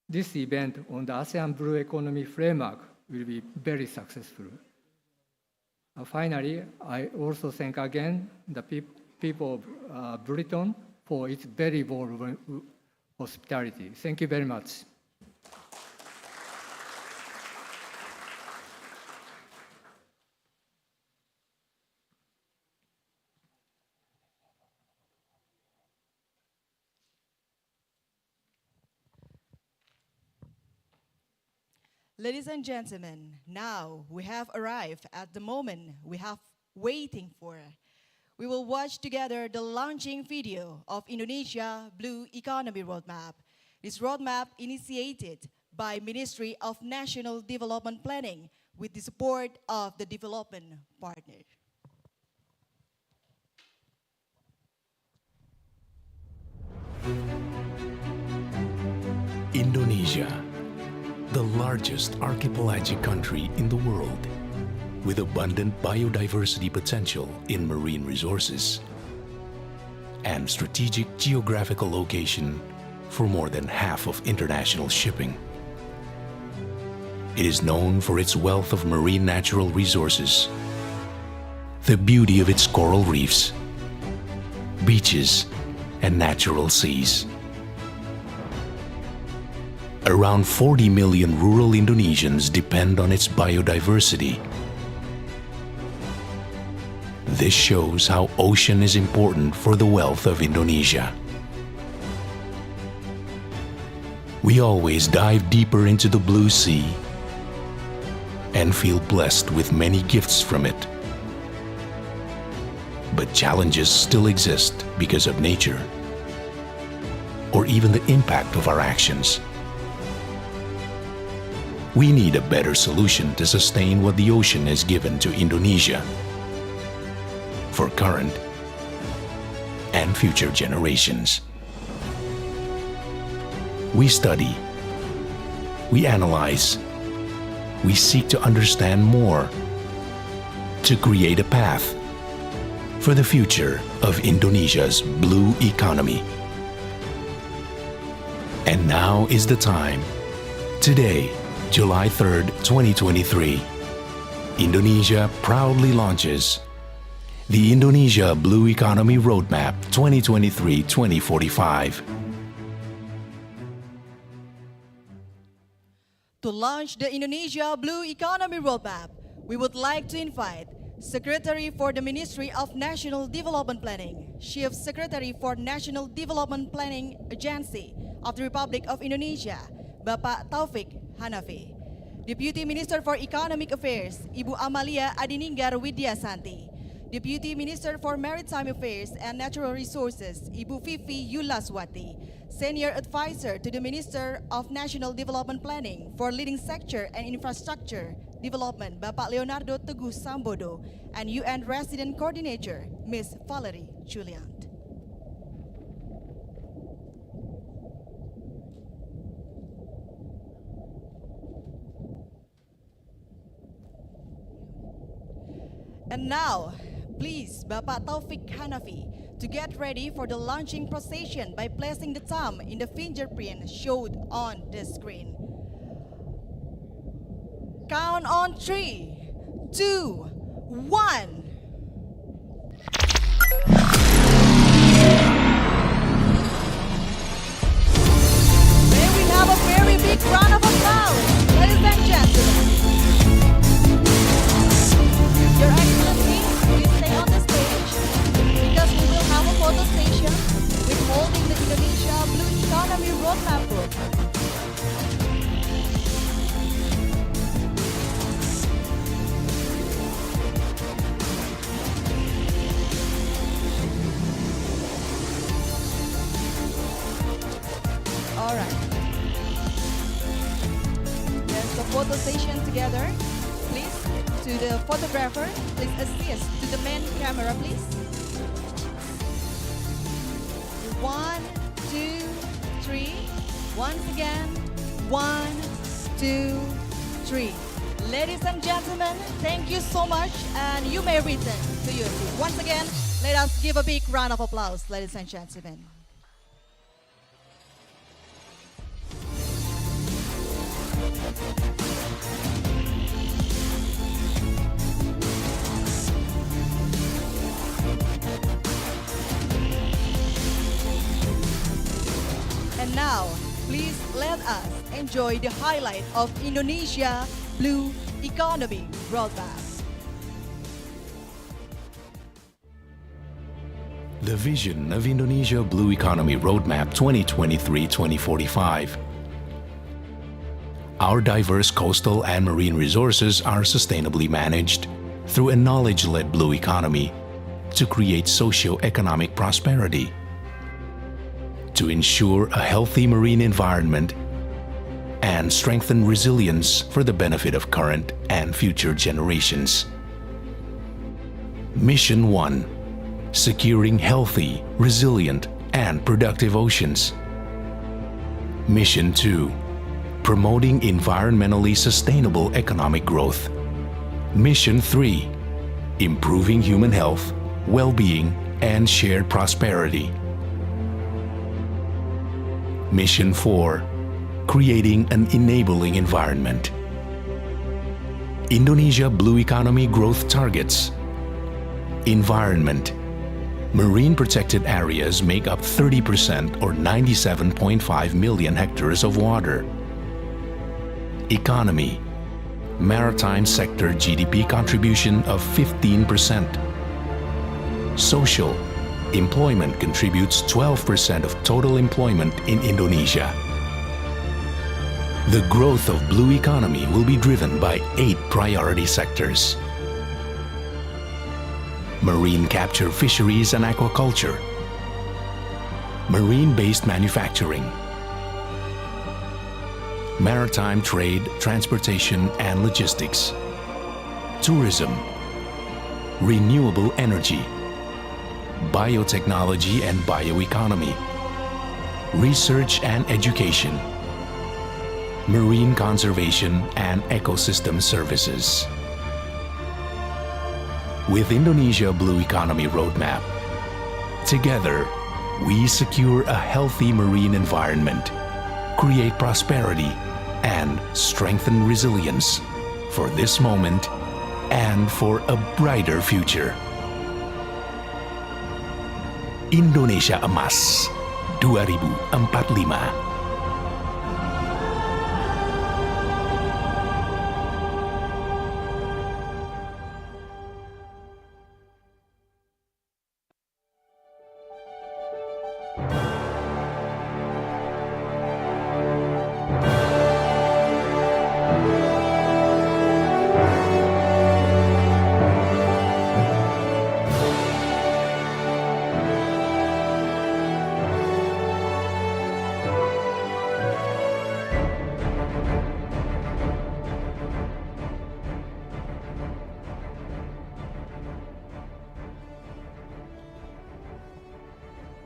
this event on the ASEAN Blue Economy Framework will be very successful. Finally, I also thank again the people of Britain for its very warm hospitality. Thank you very much. Ladies and gentlemen, now we have arrived at the moment we have waiting for. We will watch together the launching video of Indonesia Blue Economy Roadmap. This roadmap initiated by Ministry of National Development Planning with the support of the development partner. Indonesia, the largest archipelagic country in the world, with abundant biodiversity potential in marine resources and strategic geographical location for more than half of international shipping. It is known for its wealth of marine natural resources, the beauty of its coral reefs, beaches, and natural seas. Around 40 million rural Indonesians depend on its biodiversity. This shows how ocean is important for the wealth of Indonesia. We always dive deeper into the blue sea and feel blessed with many gifts from it. But challenges still exist because of nature, or even the impact of our actions. We need a better solution to sustain what the ocean has given to Indonesia for current and future generations. We study, we analyze, we seek to understand more to create a path for the future of Indonesia's blue economy. And now is the time. Today, July 3rd, 2023, Indonesia proudly launches the Indonesia Blue Economy Roadmap 2023-2045. To launch the Indonesia Blue Economy Roadmap, we would like to invite Secretary for the Ministry of National Development Planning, Chief Secretary for National Development Planning Agency, of the Republic of Indonesia, Bapak Taufik Hanafi. Deputy Minister for Economic Affairs, Ibu Amalia Adininggar Widyasanti. Deputy Minister for Maritime Affairs and Natural Resources, Ibu Fifi Yulaswati. Senior Advisor to the Minister of National Development Planning for Leading Sector and Infrastructure Development, Bapak Leonardo Teguh Sambodo, and UN Resident Coordinator, Ms. Valerie Julian. And now, please, Bapak Taufik Hanafi, to get ready for the launching procession by placing the thumb in the fingerprint showed on the screen. Count on 3, 2, 1. May we have a very big round of applause, ladies and gentlemen. Your Excellency, please stay on the stage because we will have a photo station with holding the Indonesia Blue Economy Roadmap book. All right. There's the photo station together. Please, to the photographer, please assist to the main camera, please. 1, 2, 3. Once again, 1, 2, 3. Ladies and gentlemen, thank you so much, and you may return to your seat. Once again, let us give a big round of applause, ladies and gentlemen. And now, please let us enjoy the highlight of Indonesia Blue Economy Roadmap. The vision of Indonesia Blue Economy Roadmap 2023-2045. Our diverse coastal and marine resources are sustainably managed through a knowledge-led blue economy to create socio-economic prosperity, to ensure a healthy marine environment and strengthen resilience for the benefit of current and future generations. Mission 1: Securing healthy, resilient, and productive oceans. Mission 2: Promoting environmentally sustainable economic growth. Mission 3: Improving human health, well-being, and shared prosperity. Mission 4: Creating an enabling environment. Indonesia Blue Economy Growth Targets. Environment. Marine protected areas make up 30% or 97.5 million hectares of water. Economy. Maritime sector GDP contribution of 15%. Social. Employment contributes 12% of total employment in Indonesia. The growth of blue economy will be driven by 8 priority sectors. Marine capture fisheries and aquaculture. Marine-based manufacturing. Maritime trade, transportation, and logistics. Tourism. Renewable energy. Biotechnology and bioeconomy. Research and education. Marine conservation and ecosystem services. With Indonesia Blue Economy Roadmap, together we secure a healthy marine environment, create prosperity, and strengthen resilience for this moment and for a brighter future. Indonesia Emas 2045.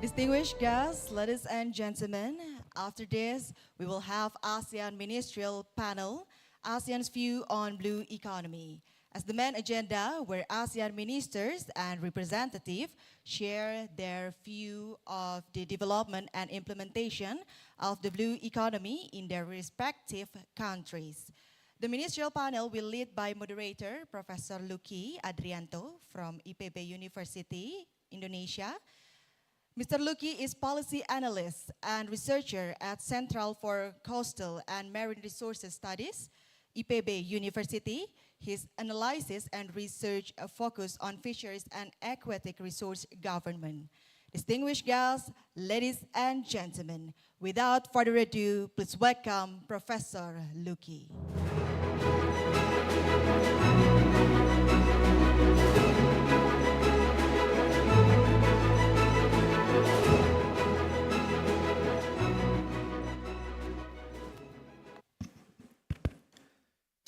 Distinguished guests, ladies and gentlemen, after this, we will have ASEAN Ministerial Panel, ASEAN's View on Blue Economy, as the main agenda where ASEAN ministers and representatives share their view of the development and implementation of the blue economy in their respective countries. The ministerial panel will lead by moderator Professor Lucky Adrianto from IPB University, Indonesia. Mr. Lucky is policy analyst and researcher at Central for Coastal and Marine Resources Studies, IPB University. His analysis and research focus on fisheries and aquatic resource government. Distinguished guests, ladies and gentlemen, without further ado, please welcome Professor Lucky.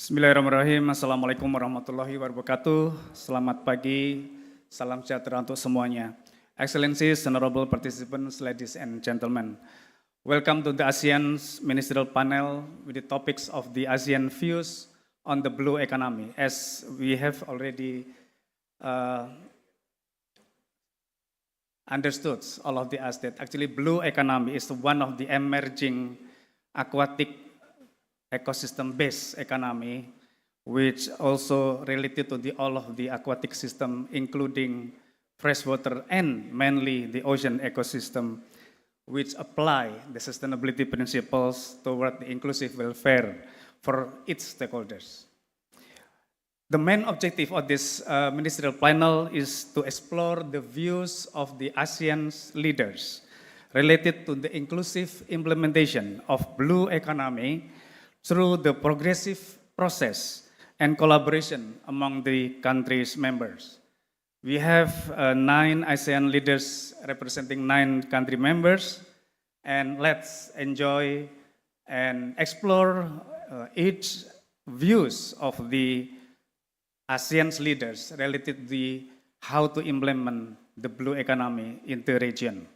Bismillahirrahmanirrahim. Assalamualaikum warahmatullahi wabarakatuh. Selamat pagi, salam sejahtera untuk semuanya. Excellencies, honorable participants, ladies and gentlemen. Welcome to the ASEAN Ministerial Panel with the topics of the ASEAN views on the blue economy. As we have already understood, all of us, that actually blue economy is one of the emerging aquatic ecosystem-based economy, which also related to all of the aquatic system, including freshwater and mainly the ocean ecosystem, which apply the sustainability principles toward the inclusive welfare for its stakeholders. The main objective of this ministerial panel is to explore the views of the ASEAN's leaders related to the inclusive implementation of blue economy through the progressive process and collaboration among the country's members. We have 9 ASEAN leaders representing 9 country members, and let's enjoy and explore each views of the ASEAN's leaders related to how to implement the blue economy in the region.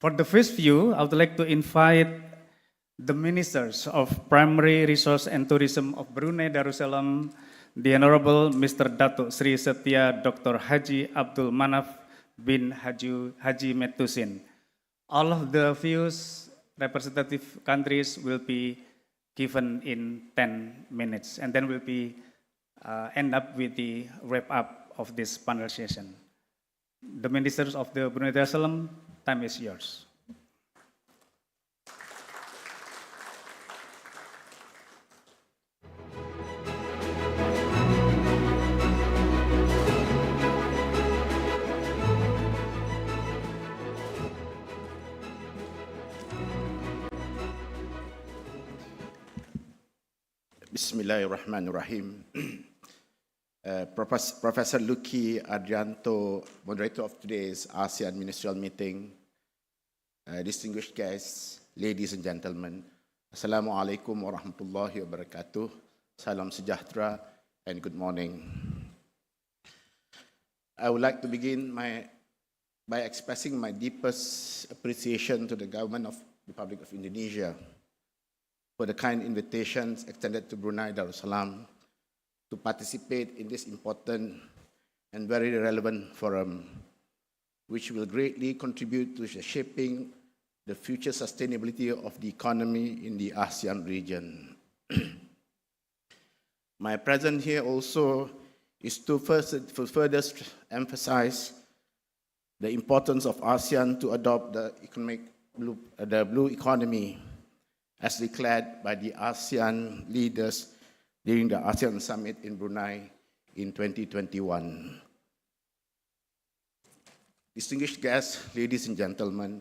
For the first view, I would like to invite the Ministers of Primary Resource and Tourism of Brunei Darussalam, the Honorable Mr. Datuk Sri Setia Dr. Haji Abdul Manaf bin Haji Metusin. All of the views representative countries will be given in 10 minutes, and then we'll be end up with the wrap up of this panel session. The Ministers of the Brunei Darussalam, time is yours. Bismillahirrahmanirrahim. Professor Lucky Adrianto, moderator of today's ASEAN Ministerial Meeting, distinguished guests, ladies and gentlemen, Assalamualaikum warahmatullahi wabarakatuh, salam sejahtera, and good morning. I would like to begin by expressing my deepest appreciation to the government of the Republic of Indonesia for the kind invitations extended to Brunei Darussalam to participate in this important and very relevant forum, which will greatly contribute to shaping the future sustainability of the economy in the ASEAN region. My presence here also is to further emphasize the importance of ASEAN to adopt the blue economy as declared by the ASEAN leaders during the ASEAN Summit in Brunei in 2021. Distinguished guests, ladies and gentlemen,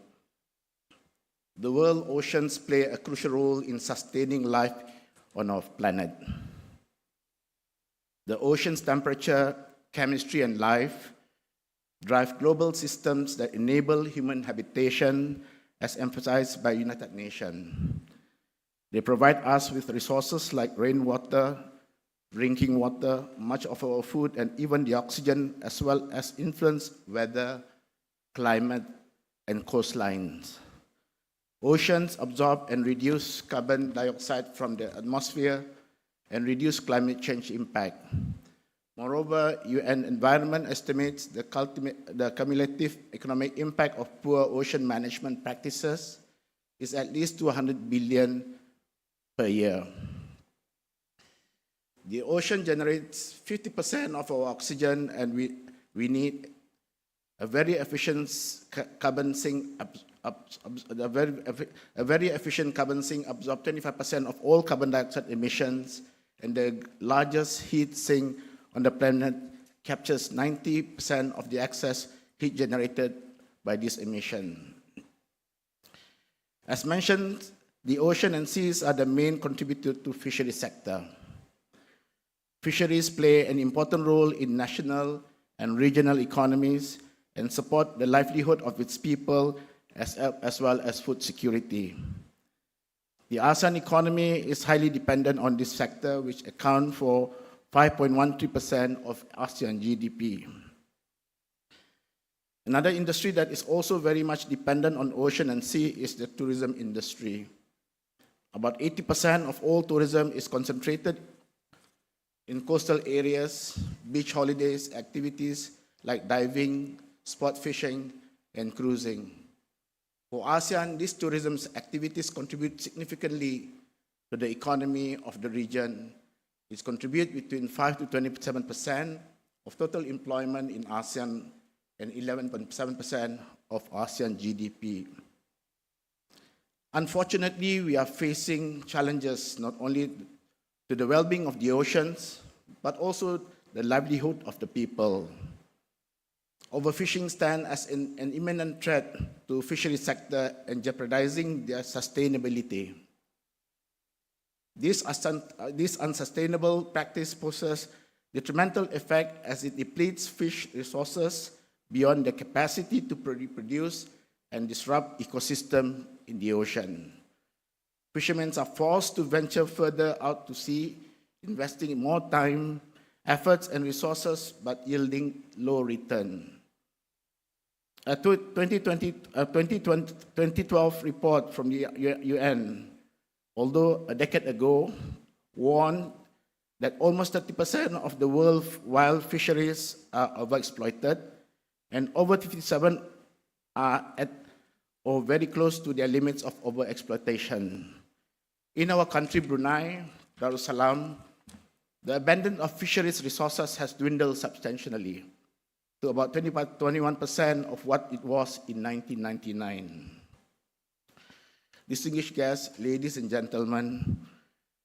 the world oceans play a crucial role in sustaining life on our planet. The ocean's temperature, chemistry, and life drive global systems that enable human habitation, as emphasized by United Nations. They provide us with resources like rainwater, drinking water, much of our food, and even the oxygen, as well as influence weather, climate, and coastlines. Oceans absorb and reduce carbon dioxide from the atmosphere and reduce climate change impact. Moreover, UN Environment estimates the cumulative economic impact of poor ocean management practices is at least 200 billion per year. The ocean generates 50% of our oxygen, and we need a very efficient carbon sink absorb 25% of all carbon dioxide emissions, and the largest heat sink on the planet captures 90% of the excess heat generated by this emission. As mentioned, the ocean and seas are the main contributor to fishery sector. Fisheries play an important role in national and regional economies and support the livelihood of its people as well as food security. The ASEAN economy is highly dependent on this sector, which accounts for 5.13% of ASEAN GDP. Another industry that is also very much dependent on ocean and sea is the tourism industry. About 80% of all tourism is concentrated in coastal areas, beach holidays, activities like diving, sport fishing, and cruising. For ASEAN, these tourism activities contribute significantly to the economy of the region. It contributes between 5 to 27% of total employment in ASEAN and 11.7% of ASEAN GDP. Unfortunately, we are facing challenges not only to the well-being of the oceans, but also the livelihood of the people. Overfishing stands as an imminent threat to fishery sector and jeopardizing their sustainability. This unsustainable practice poses detrimental effect as it depletes fish resources beyond their capacity to reproduce and disrupt ecosystem in the ocean. Fishermen are forced to venture further out to sea, investing more time, efforts, and resources, but yielding low return. A 2012 report from the UN, although a decade ago, warned that almost 30% of the world's wild fisheries are overexploited, and over 57 are at or very close to their limits of overexploitation. In our country, Brunei, Darussalam, the abundance of fisheries resources has dwindled substantially to about 21% of what it was in 1999. Distinguished guests, ladies and gentlemen,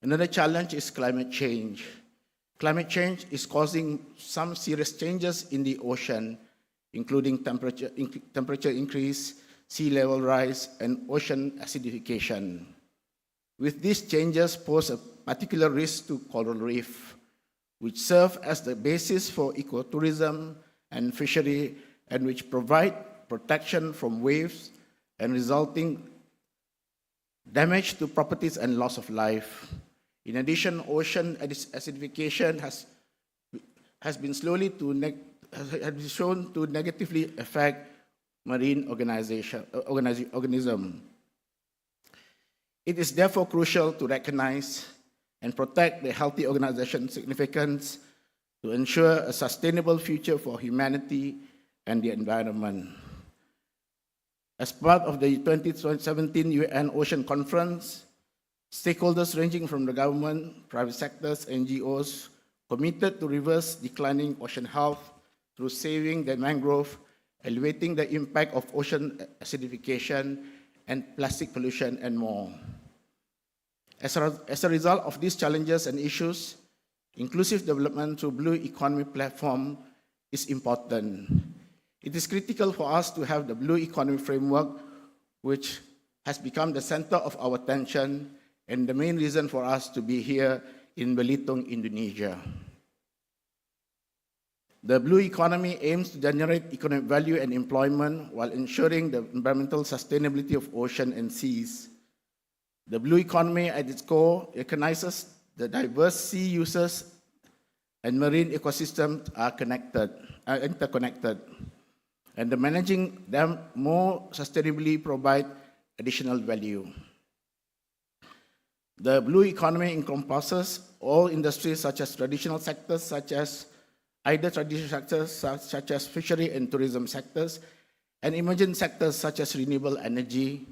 another challenge is climate change. Climate change is causing some serious changes in the ocean, including temperature increase, sea level rise, and ocean acidification. With these changes pose a particular risk to coral reef, which serve as the basis for ecotourism and fishery, and which provide protection from waves and resulting damage to properties and loss of life. In addition, ocean acidification has been shown to negatively affect marine organism. It is therefore crucial to recognize and protect the healthy organization significance to ensure a sustainable future for humanity and the environment. As part of the 2017 UN Ocean Conference, stakeholders ranging from the government, private sectors, NGOs committed to reverse declining ocean health through saving the mangrove, elevating the impact of ocean acidification and plastic pollution, and more. As a result of these challenges and issues, inclusive development through Blue Economy platform is important. It is critical for us to have the Blue Economy framework, which has become the center of our attention and the main reason for us to be here in Belitung, Indonesia. The Blue Economy aims to generate economic value and employment while ensuring the environmental sustainability of ocean and seas. The Blue Economy at its core recognizes the diverse sea uses and marine ecosystems are interconnected. and the managing them more sustainably provide additional value. The blue economy encompasses all industries such as traditional sectors, such as fishery and tourism sectors, and emerging sectors such as renewable energy,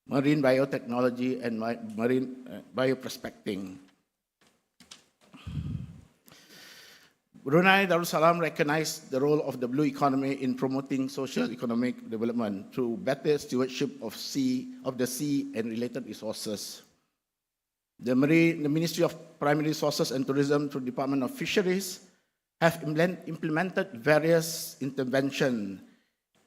marine biotechnology, and marine bioprospecting. Brunei Darussalam recognized the role of the blue economy in promoting social economic development through better stewardship of the sea and related resources. The Ministry of Primary Resources and Tourism through Department of Fisheries have implemented various interventions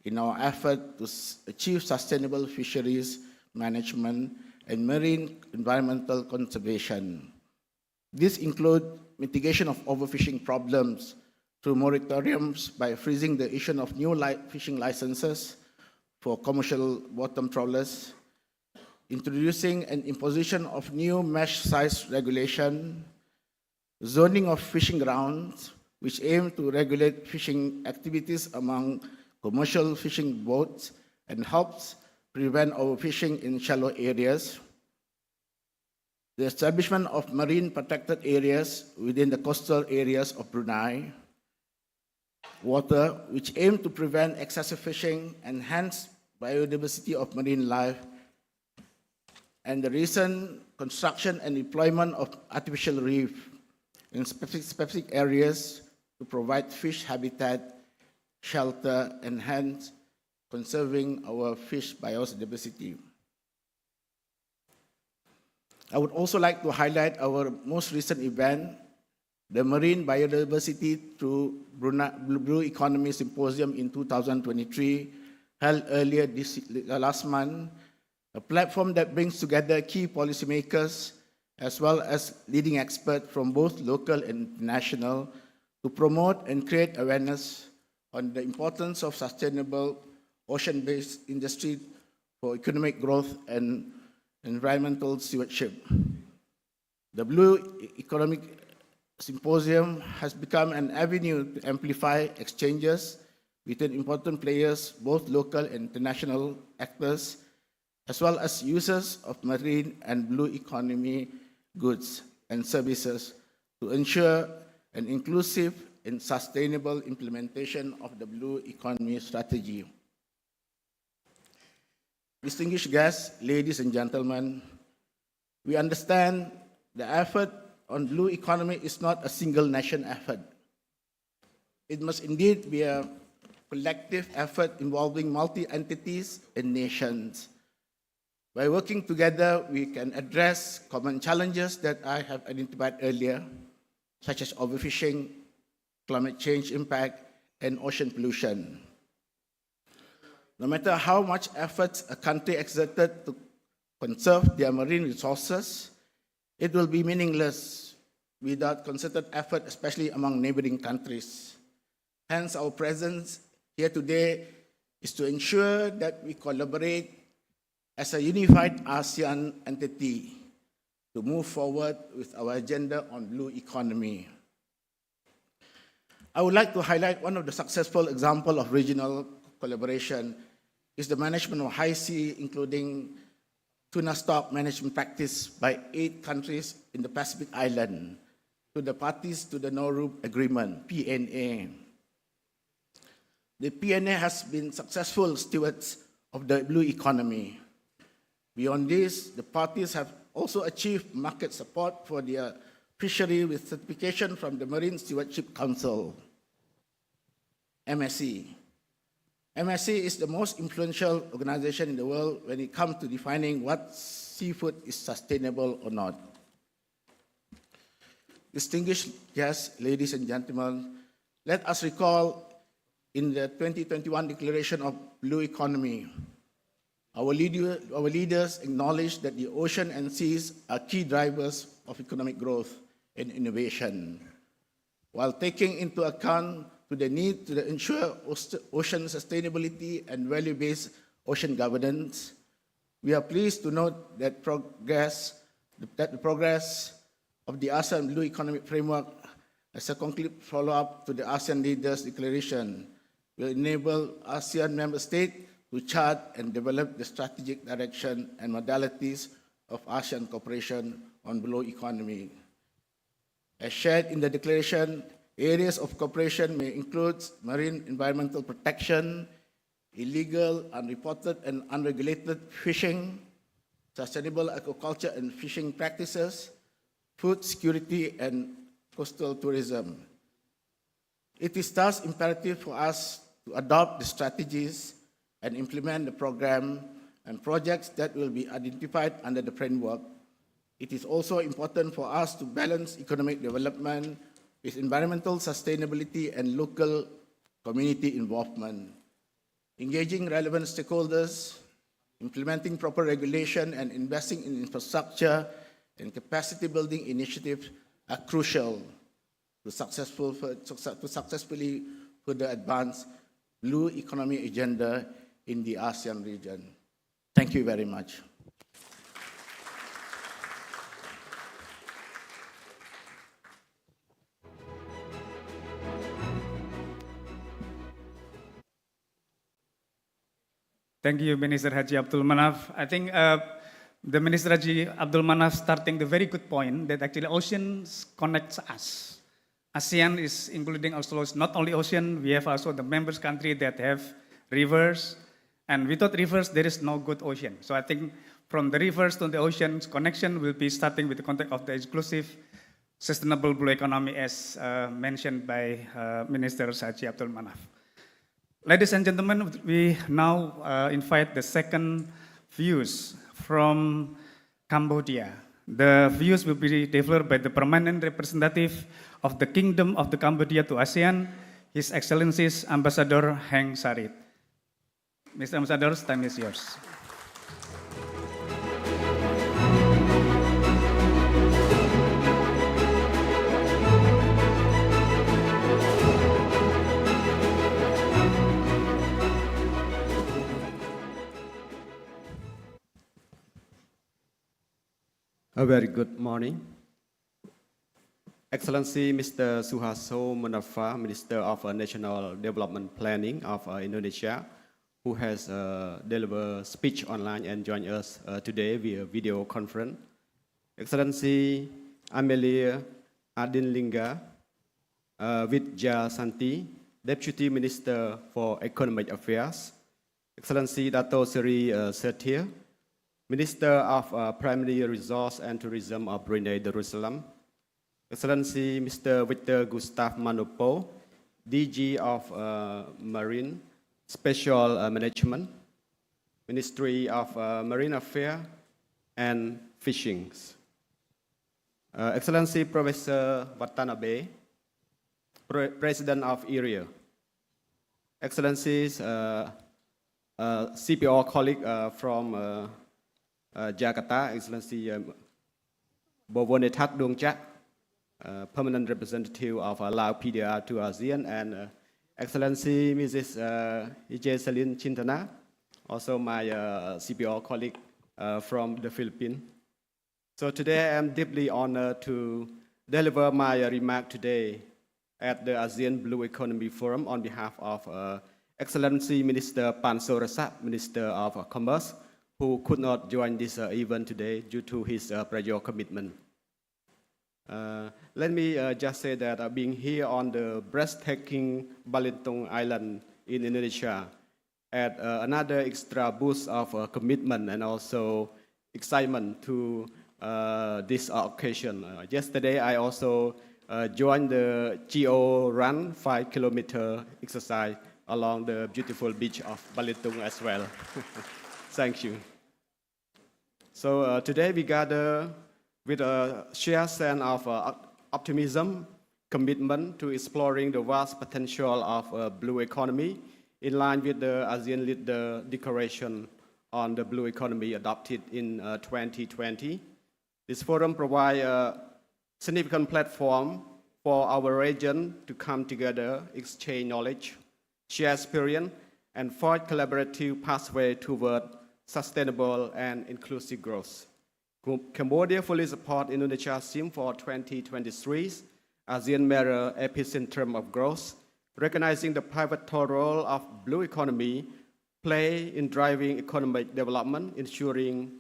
in our effort to achieve sustainable fisheries management and marine environmental conservation. These include mitigation of overfishing problems through moratoriums by freezing the issue of new fishing licenses for commercial bottom trawlers, introducing an imposition of new mesh size regulation, zoning of fishing grounds, which aim to regulate fishing activities among commercial fishing boats and helps prevent overfishing in shallow areas, the establishment of marine protected areas within the coastal areas of Brunei water, which aim to prevent excessive fishing, enhance biodiversity of marine life, and the recent construction and deployment of artificial reef in specific areas to provide fish habitat, shelter, and hence conserving our fish biodiversity. I would also like to highlight our most recent event, the Marine Biodiversity through Blue Economy Symposium in 2023, held earlier last month, a platform that brings together key policymakers as well as leading experts from both local and international to promote and create awareness on the importance of sustainable ocean-based industry for economic growth and environmental stewardship. The Blue Economic Symposium has become an avenue to amplify exchanges between important players, both local and international actors, as well as users of marine and blue economy goods and services to ensure an inclusive and sustainable implementation of the blue economy strategy. Distinguished guests, ladies and gentlemen, we understand the effort on blue economy is not a single nation effort. It must indeed be a collective effort involving multi-entities and nations. By working together, we can address common challenges that I have identified earlier, such as overfishing, climate change impact, and ocean pollution. No matter how much effort a country exerted to conserve their marine resources, it will be meaningless without concerted effort, especially among neighboring countries. Hence, our presence here today is to ensure that we collaborate as a unified ASEAN entity to move forward with our agenda on blue economy. I would like to highlight one of the successful examples of regional collaboration is the management of high sea, including tuna stock management practice by 8 countries in the Pacific Island to the parties to the Nauru Agreement, PNA. The PNA has been successful stewards of the blue economy. Beyond this, the parties have also achieved market support for their fishery with certification from the Marine Stewardship Council, MSC. MSC is the most influential organization in the world when it comes to defining what seafood is sustainable or not. Distinguished guests, ladies and gentlemen, let us recall in the 2021 Declaration of Blue Economy, our leaders acknowledged that the ocean and seas are key drivers of economic growth and innovation, while taking into account the need to ensure ocean sustainability and value-based ocean governance. We are pleased to note that the progress of the ASEAN Blue Economic Framework as a concrete follow-up to the ASEAN Leaders Declaration, will enable ASEAN member states to chart and develop the strategic direction and modalities of ASEAN cooperation on blue economy. As shared in the declaration, areas of cooperation may include marine environmental protection, illegal, unreported, and unregulated fishing, sustainable aquaculture and fishing practices, food security, and coastal tourism. It is thus imperative for us to adopt the strategies and implement the program and projects that will be identified under the framework. It is also important for us to balance economic development with environmental sustainability and local community involvement. Engaging relevant stakeholders, implementing proper regulation, and investing in infrastructure and capacity building initiatives are crucial to successfully further advance blue economy agenda in the ASEAN region. Thank you very much. Thank you, Minister Haji Abdul Manaf. I think the Minister Haji Abdul Manaf starting the very good point that actually oceans connects us. ASEAN is including also not only ocean, we have also the members country that have rivers, and without rivers there is no good ocean. So I think from the rivers to the oceans connection will be starting with the context of the exclusive sustainable blue economy as mentioned by Minister Haji Abdul Manaf. Ladies and gentlemen, we now invite the second views from Cambodia. The views will be delivered by the permanent representative of the Kingdom of the Cambodia to ASEAN, His Excellencies Ambassador Heng Sarit. Mr. Ambassador, time is yours. A very good morning. Excellency Mr. Suharto Monoarfa, Minister of National Development Planning of Indonesia, who has delivered speech online and joined us today via video conference. Excellency Amelia Adinlinga Widjasanti, Deputy Minister for Economic Affairs. Excellency Dato Seri Setia, Minister of Primary Resource and Tourism of Brunei Darussalam. Excellency Mr. Victor Gustav Manopo, DG of Marine Special Management, Ministry of Marine Affairs and Fishing. Excellency Professor Watanabe, President of IRIA. Excellencies, CPO colleague from Jakarta, Excellency Bovonetat Dongchak, Permanent Representative of Lao PDR to ASEAN, and Excellency Mrs. Ije Selin Chintana, also my CPO colleague from the Philippines. So today I am deeply honored to deliver my remark today at the ASEAN Blue Economy Forum on behalf of Excellency Minister Pan Sorasak, Minister of Commerce, who could not join this event today due to his prior commitment. Let me just say that being here on the breathtaking Belitung Island in Indonesia add another extra boost of commitment and also excitement to this occasion. Yesterday, I also joined the GO Run 5-kilometer exercise along the beautiful beach of Belitung as well. Thank you. So today we gather with a shared sense of optimism, commitment to exploring the vast potential of blue economy in line with the ASEAN Leader Declaration on the blue economy adopted in 2020. This forum provides a significant platform for our region to come together, exchange knowledge, share experience, and forge collaborative pathway toward sustainable and inclusive growth. Cambodia fully supports Indonesia's theme for 2023's ASEAN Mirror Epicentrum of Growth, recognizing the pivotal role of blue economy play in driving economic development, ensuring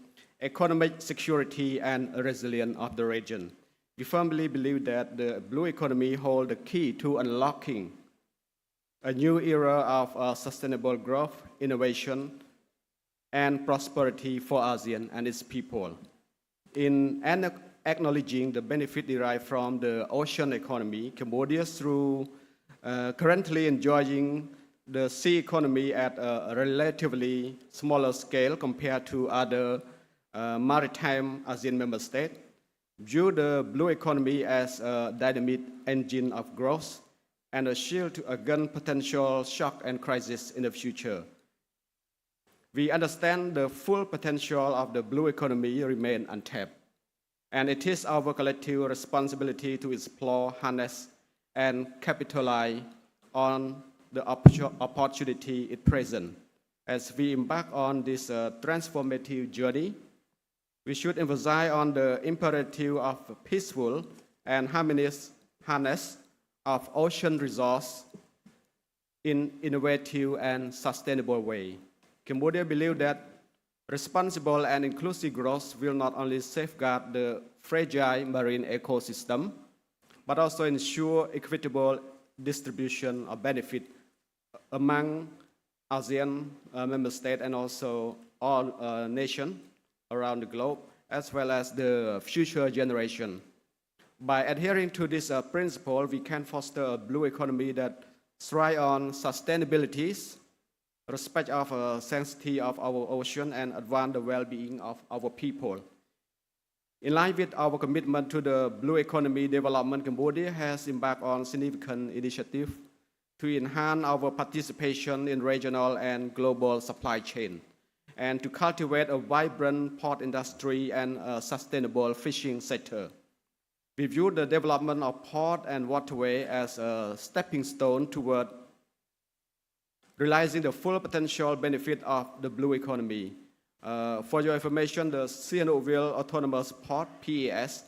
economic security and resilience of the region. We firmly believe that the blue economy holds the key to unlocking a new era of sustainable growth, innovation, and prosperity for ASEAN and its people. In acknowledging the benefit derived from the ocean economy, Cambodia, through currently enjoying the sea economy at a relatively smaller scale compared to other maritime ASEAN member states, view the blue economy as a dynamic engine of growth and a shield against potential shock and crisis in the future. We understand the full potential of the blue economy remain untapped, and it is our collective responsibility to explore, harness, and capitalize on the opportunity it presents. As we embark on this transformative journey, we should emphasize on the imperative of peaceful and harmonious harness of ocean resources in innovative and sustainable way. Cambodia believes that responsible and inclusive growth will not only safeguard the fragile marine ecosystem, but also ensure equitable distribution of benefit among ASEAN member states and also all nations around the globe, as well as the future generation. By adhering to this principle, we can foster a blue economy that thrives on sustainability, respect of sanctity of our ocean, and advance the well-being of our people. In line with our commitment to the blue economy development, Cambodia has embarked on significant initiatives to enhance our participation in regional and global supply chain, and to cultivate a vibrant port industry and a sustainable fishing sector. We view the development of port and waterway as a stepping stone toward realizing the full potential benefit of the blue economy. For your information, the Sihanoukville Autonomous Port, PAS,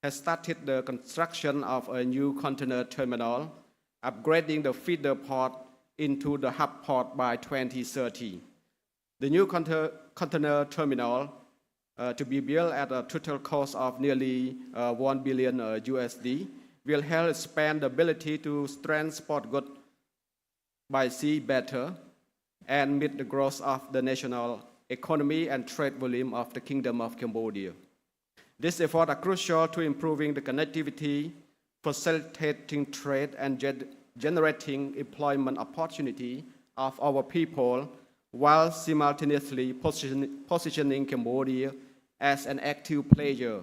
has started the construction of a new container terminal, upgrading the feeder port into the hub port by 2030. The new container terminal to be built at a total cost of nearly $1 billion USD will help expand the ability to transport goods by sea better and meet the growth of the national economy and trade volume of the Kingdom of Cambodia. These efforts are crucial to improving the connectivity, facilitating trade, and generating employment opportunity of our people, while simultaneously positioning Cambodia as an active player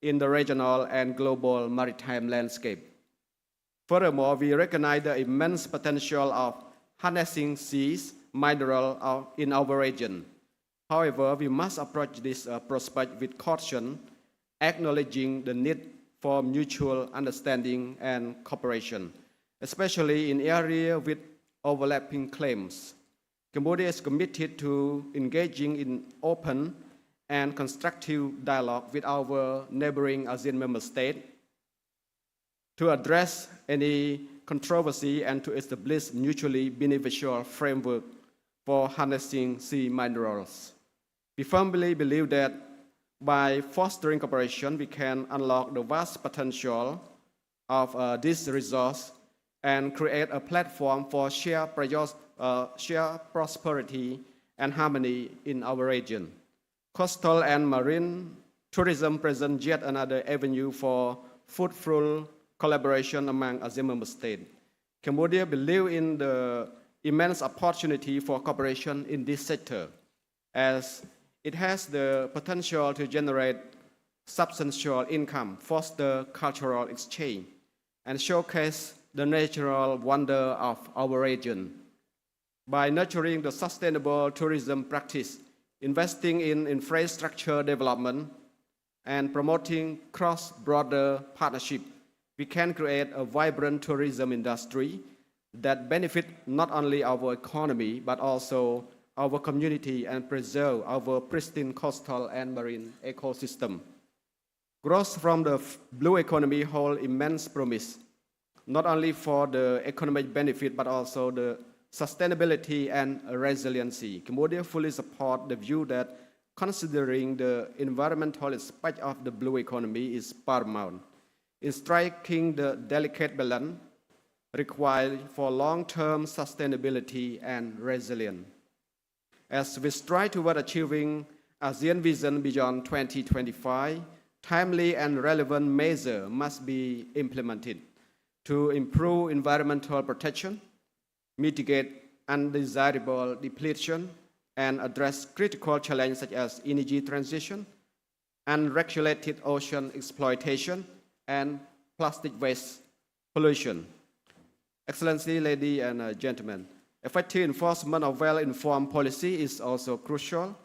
in the regional and global maritime landscape. Furthermore, we recognize the immense potential of harnessing seas minerals in our region. However, we must approach this prospect with caution, acknowledging the need for mutual understanding and cooperation, especially in areas with overlapping claims. Cambodia is committed to engaging in open and constructive dialogue with our neighboring ASEAN member states to address any controversy and to establish mutually beneficial framework for harnessing sea minerals. We firmly believe that by fostering cooperation, we can unlock the vast potential of this resource and create a platform for shared prosperity and harmony in our region. Coastal and marine tourism present yet another avenue for fruitful collaboration among ASEAN member states. Cambodia believes in the immense opportunity for cooperation in this sector, as it has the potential to generate substantial income, foster cultural exchange, and showcase the natural wonder of our region. By nurturing the sustainable tourism practice, investing in infrastructure development, and promoting cross-border partnership, we can create a vibrant tourism industry that benefit not only our economy, but also our community and preserve our pristine coastal and marine ecosystem. Growth from the blue economy holds immense promise. not only for the economic benefit, but also the sustainability and resiliency. Cambodia fully supports the view that considering the environmental aspect of the blue economy is paramount in striking the delicate balance required for long-term sustainability and resilience. As we strive toward achieving ASEAN Vision Beyond 2025, timely and relevant measures must be implemented to improve environmental protection, mitigate undesirable depletion, and address critical challenges such as energy transition, unregulated ocean exploitation, and plastic waste pollution. Excellency, ladies and gentlemen, effective enforcement of well-informed policy is also crucial,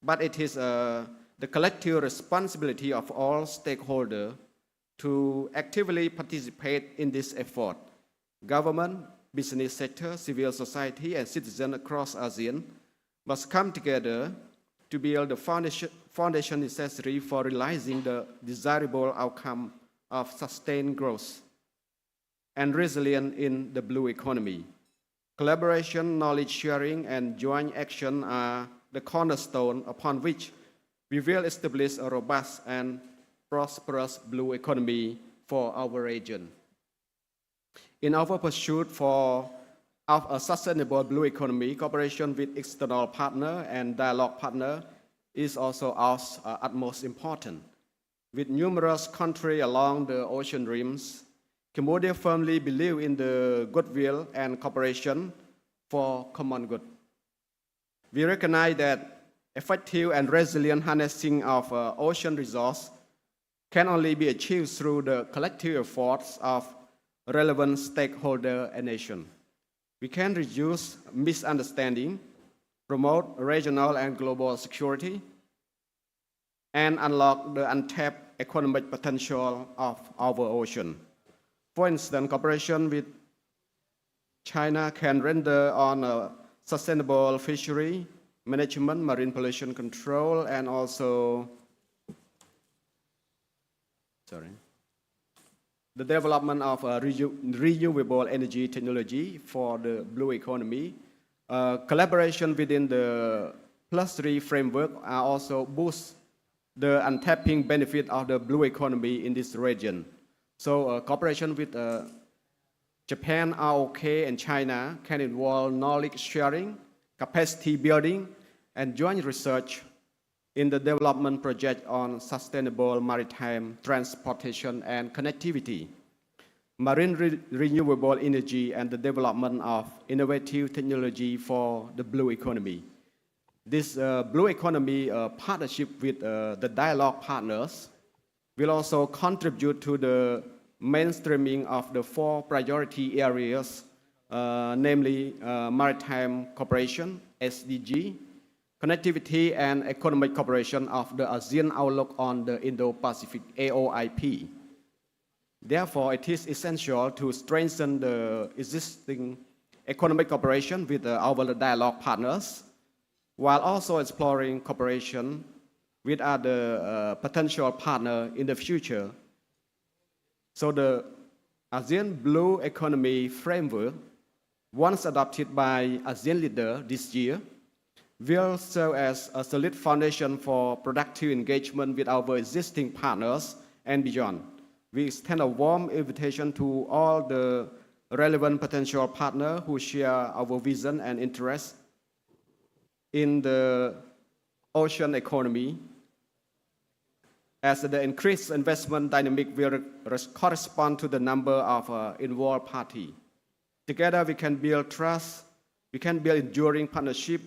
but it is the collective responsibility of all stakeholders to actively participate in this effort. Government, business sector, civil society, and citizens across ASEAN must come together to build the foundation necessary for realizing the desirable outcome of sustained growth and resilience in the blue economy. Collaboration, knowledge sharing, and joint action are the cornerstone upon which we will establish a robust and prosperous blue economy for our region. In our pursuit of a sustainable blue economy, cooperation with external partners and dialogue partners is also of utmost importance. With numerous countries along the ocean rims, Cambodia firmly believes in the goodwill and cooperation for common good. We recognize that effective and resilient harnessing of ocean resources can only be achieved through the collective efforts of relevant stakeholders and nations. We can reduce misunderstanding, promote regional and global security, and unlock the untapped economic potential of our ocean. For instance, cooperation with China can render on a sustainable fishery management, marine pollution control, and also the development of renewable energy technology for the blue economy. Collaboration within the +3 framework also boosts the untapping benefit of the blue economy in this region. So cooperation with Japan, ROK, and China can involve knowledge sharing, capacity building, and joint research in the development project on sustainable maritime transportation and connectivity, marine renewable energy, and the development of innovative technology for the blue economy. This blue economy partnership with the dialogue partners will also contribute to the mainstreaming of the 4 priority areas, namely maritime cooperation, SDG, connectivity and economic cooperation of the ASEAN Outlook on the Indo-Pacific, AOIP. Therefore, it is essential to strengthen the existing economic cooperation with our dialogue partners, while also exploring cooperation with other potential partners in the future. So the ASEAN Blue Economy Framework, once adopted by ASEAN leaders this year, will serve as a solid foundation for productive engagement with our existing partners and beyond. We extend a warm invitation to all the relevant potential partners who share our vision and interest in the ocean economy, as the increased investment dynamic will correspond to the number of involved parties. Together we can build trust, we can build enduring partnership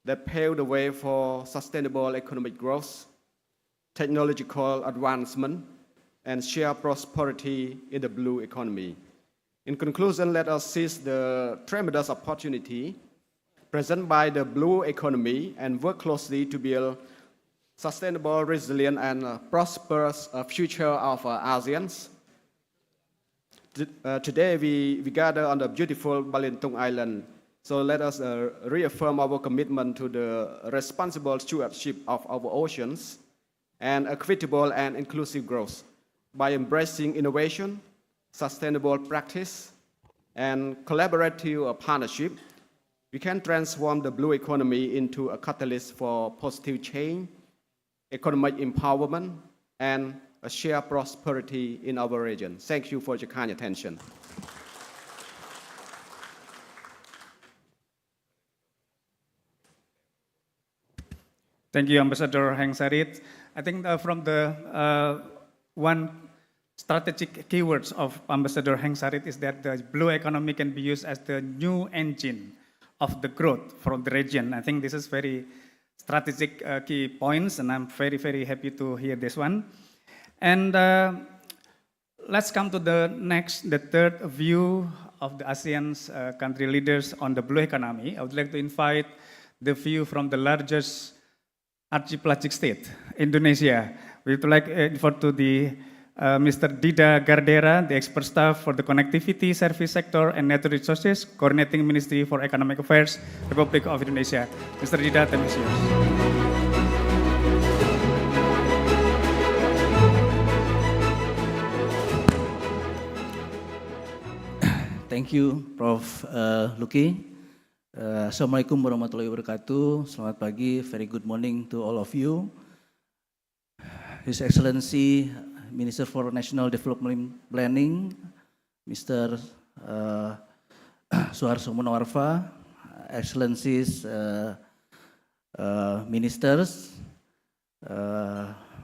that pave the way for sustainable economic growth, technological advancement, and shared prosperity in the blue economy. In conclusion, let us seize the tremendous opportunity presented by the blue economy and work closely to build sustainable, resilient, and prosperous future of ASEAN. Today we gather on the beautiful Balitung Island. So let us reaffirm our commitment to the responsible stewardship of our oceans and equitable and inclusive growth by embracing innovation, sustainable practice, and collaborative partnership, we can transform the blue economy into a catalyst for positive change, economic empowerment, and a shared prosperity in our region. Thank you for your kind attention. Thank you, Ambassador Heng Sarit. I think from the one strategic keywords of Ambassador Heng Sarit is that the blue economy can be used as the new engine of the growth for the region. I think this is very strategic key points, and I'm very, very happy to hear this one. And let's come to the third view of the ASEAN's country leaders on the blue economy. I would like to invite the view from the largest archipelagic state, Indonesia. We would like to invite to the Mr. Dida Gardera, the expert staff for the connectivity service sector and natural resources, coordinating Ministry for Economic Affairs, Republic of Indonesia. Mr. Dida, the is yours. Thank you, Prof. Luki. Assalamualaikum warahmatullahi wabarakatuh. Selamat pagi, very good morning to all of you. His Excellency, Minister for National Development Planning, Mr. Suharso Monoarfa, Excellencies, Ministers,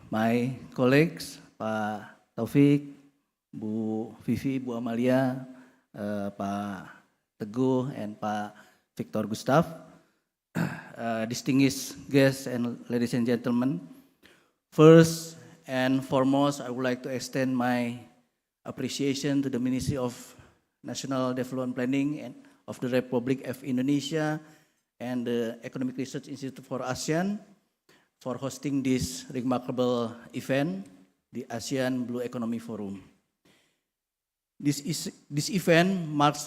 my colleagues, Pak Taufik, Bu Vivi, Bu Amalia, Pak Teguh, and Pak Victor Gustav, distinguished guests and ladies and gentlemen. First and foremost, I would like to extend my appreciation to the Ministry of National Development Planning and of the Republic of Indonesia and the Economic Research Institute for ASEAN for hosting this remarkable event, the ASEAN Blue Economy Forum. This event marks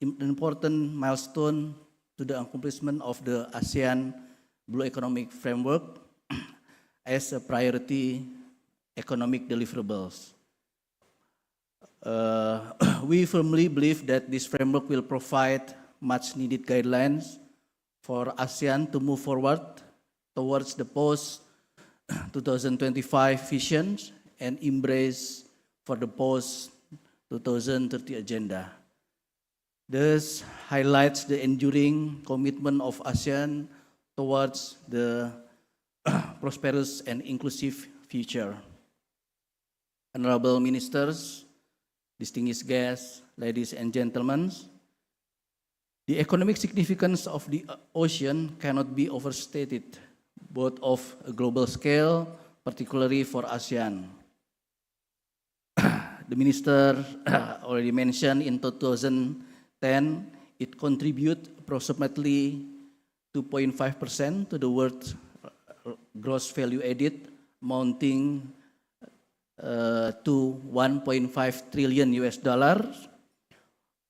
an important milestone to the accomplishment of the ASEAN Blue Economic Framework as a priority economic deliverables. We firmly believe that this framework will provide much needed guidelines for ASEAN to move forward towards the post-2025 visions and embrace for the post-2030 agenda. This highlights the enduring commitment of ASEAN towards the prosperous and inclusive future. Honorable Ministers, distinguished guests, ladies and gentlemen, the economic significance of the ocean cannot be overstated, both of a global scale, particularly for ASEAN. The Minister already mentioned in 2010, it contributes approximately 2.5% to the world's gross value added, amounting to $1.5 trillion,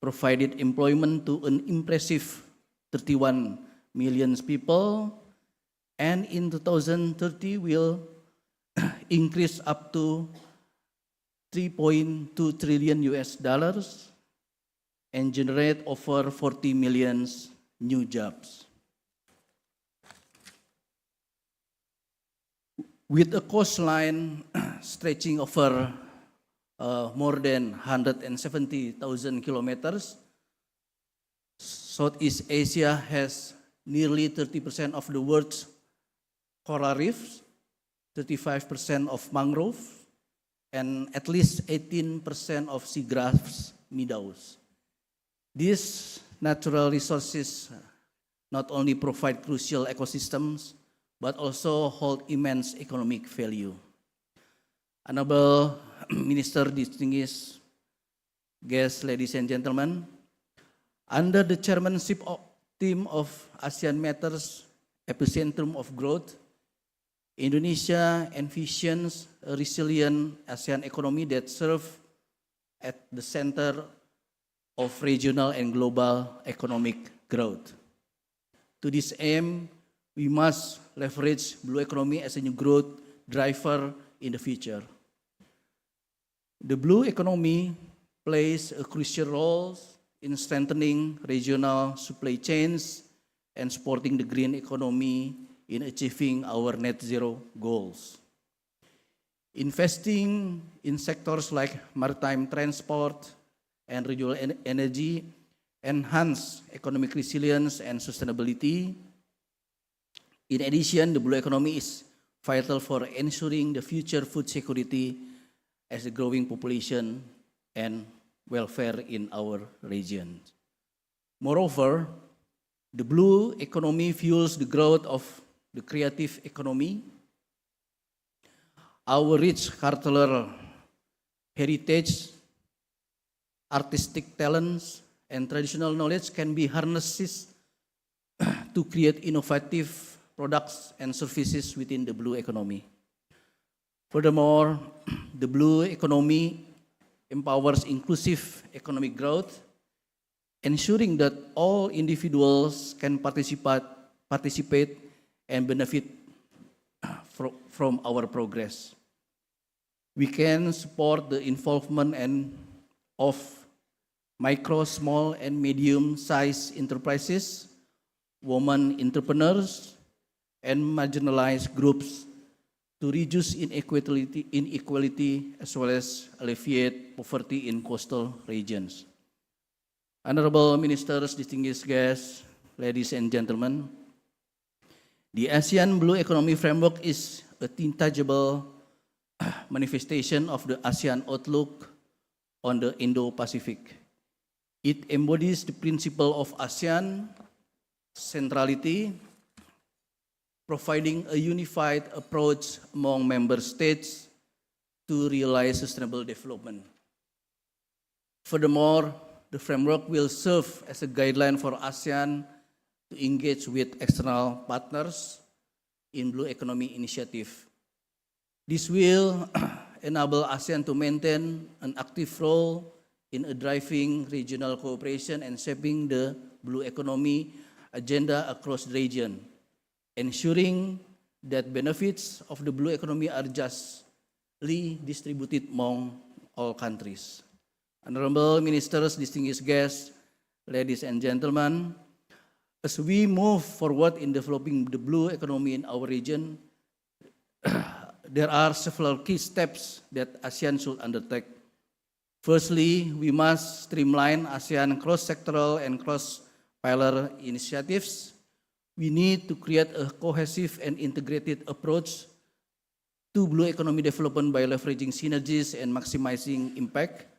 provided employment to an impressive 31 million people, and in 2030 will increase up to $3.2 trillion and generate over 40 million new jobs. With a coastline stretching over more than 170,000 kilometers, Southeast Asia has nearly 30% of the world's coral reefs, 35% of mangrove, and at least 18% of seagrass meadows. These natural resources not only provide crucial ecosystems, but also hold immense economic value. Honorable Minister, distinguished guests, ladies and gentlemen, under the chairmanship team of ASEAN Matters, epicentrum of growth, Indonesia envisions a resilient ASEAN economy that serves at the center of regional and global economic growth. To this aim, we must leverage blue economy as a new growth driver in the future. The blue economy plays a crucial role in strengthening regional supply chains and supporting the green economy in achieving our net zero goals. Investing in sectors like maritime transport and renewable energy enhance economic resilience and sustainability. In addition, the blue economy is vital for ensuring the future food security as a growing population and welfare in our region. Moreover, the blue economy fuels the growth of the creative economy. Our rich cultural heritage, artistic talents, and traditional knowledge can be harnessed to create innovative products and services within the blue economy. Furthermore, the blue economy empowers inclusive economic growth, ensuring that all individuals can participate and benefit from our progress. We can support the involvement of micro, small, and medium-sized enterprises, women entrepreneurs, and marginalized groups to reduce inequality as well as alleviate poverty in coastal regions. Honorable Ministers, distinguished guests, ladies and gentlemen, the ASEAN Blue Economy Framework is a tangible manifestation of the ASEAN outlook on the Indo-Pacific. It embodies the principle of ASEAN centrality, providing a unified approach among member states to realize sustainable development. Furthermore, the framework will serve as a guideline for ASEAN to engage with external partners in Blue Economy Initiative. This will enable ASEAN to maintain an active role in driving regional cooperation and shaping the Blue Economy agenda across the region, ensuring that benefits of the Blue Economy are justly distributed among all countries. Honorable Ministers, distinguished guests, ladies and gentlemen, as we move forward in developing the blue economy in our region, there are several key steps that ASEAN should undertake. Firstly, we must streamline ASEAN cross-sectoral and cross-pillar initiatives. We need to create a cohesive and integrated approach to blue economy development by leveraging synergies and maximizing impact.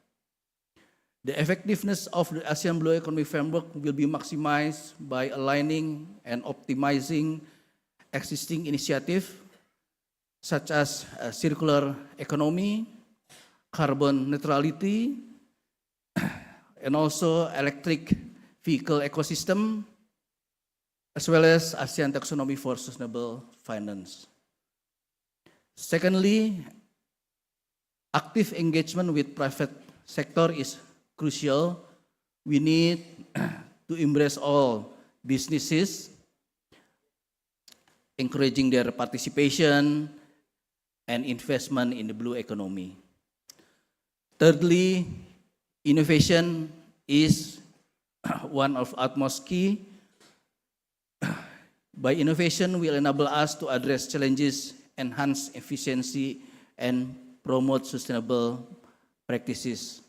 The effectiveness of the ASEAN Blue Economy Framework will be maximized by aligning and optimizing existing initiatives such as circular economy, carbon neutrality, and also electric vehicle ecosystem, as well as ASEAN Taxonomy for Sustainable Finance. Secondly, active engagement with private sector is crucial. We need to embrace all businesses, encouraging their participation and investment in the blue economy. Thirdly, innovation is one of utmost key. By innovation will enable us to address challenges, enhance efficiency, and promote sustainable practices.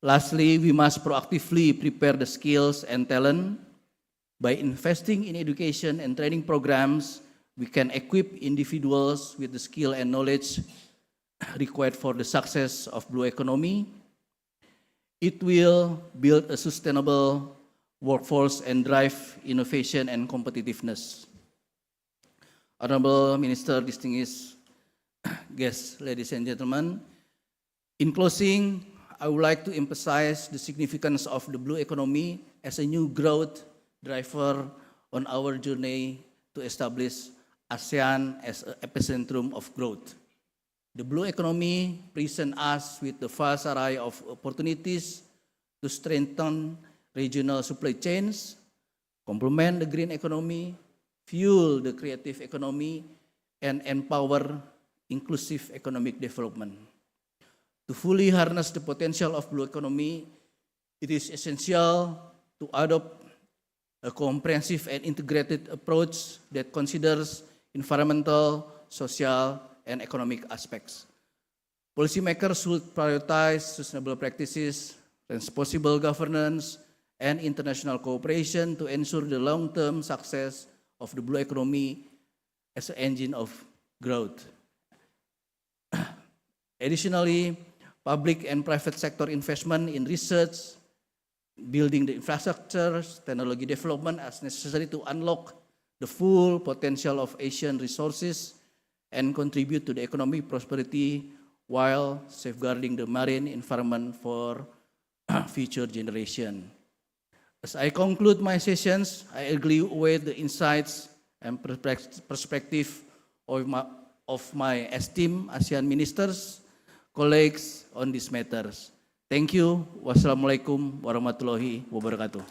Lastly, we must proactively prepare the skills and talent. By investing in education and training programs, we can equip individuals with the skill and knowledge required for the success of blue economy. It will build a sustainable workforce and drive innovation and competitiveness. Honorable Minister, distinguished guests, ladies and gentlemen, in closing, I would like to emphasize the significance of the blue economy as a new growth driver on our journey to establish ASEAN as an epicentrum of growth. The blue economy presents us with the vast array of opportunities to strengthen regional supply chains, complement the green economy, fuel the creative economy, and empower inclusive economic development. To fully harness the potential of blue economy, it is essential to adopt a comprehensive and integrated approach that considers environmental, social, and economic aspects. Policymakers should prioritize sustainable practices, responsible governance, and international cooperation to ensure the long-term success of the blue economy as an engine of growth. Additionally, public and private sector investment in research, building the infrastructure, technology development as necessary to unlock the full potential of Asian resources and contribute to the economic prosperity while safeguarding the marine environment for future generation. As I conclude my sessions, I agree with the insights and perspective of my esteemed ASEAN ministers, colleagues on these matters. Thank you. Wassalamualaikum warahmatullahi wabarakatuh.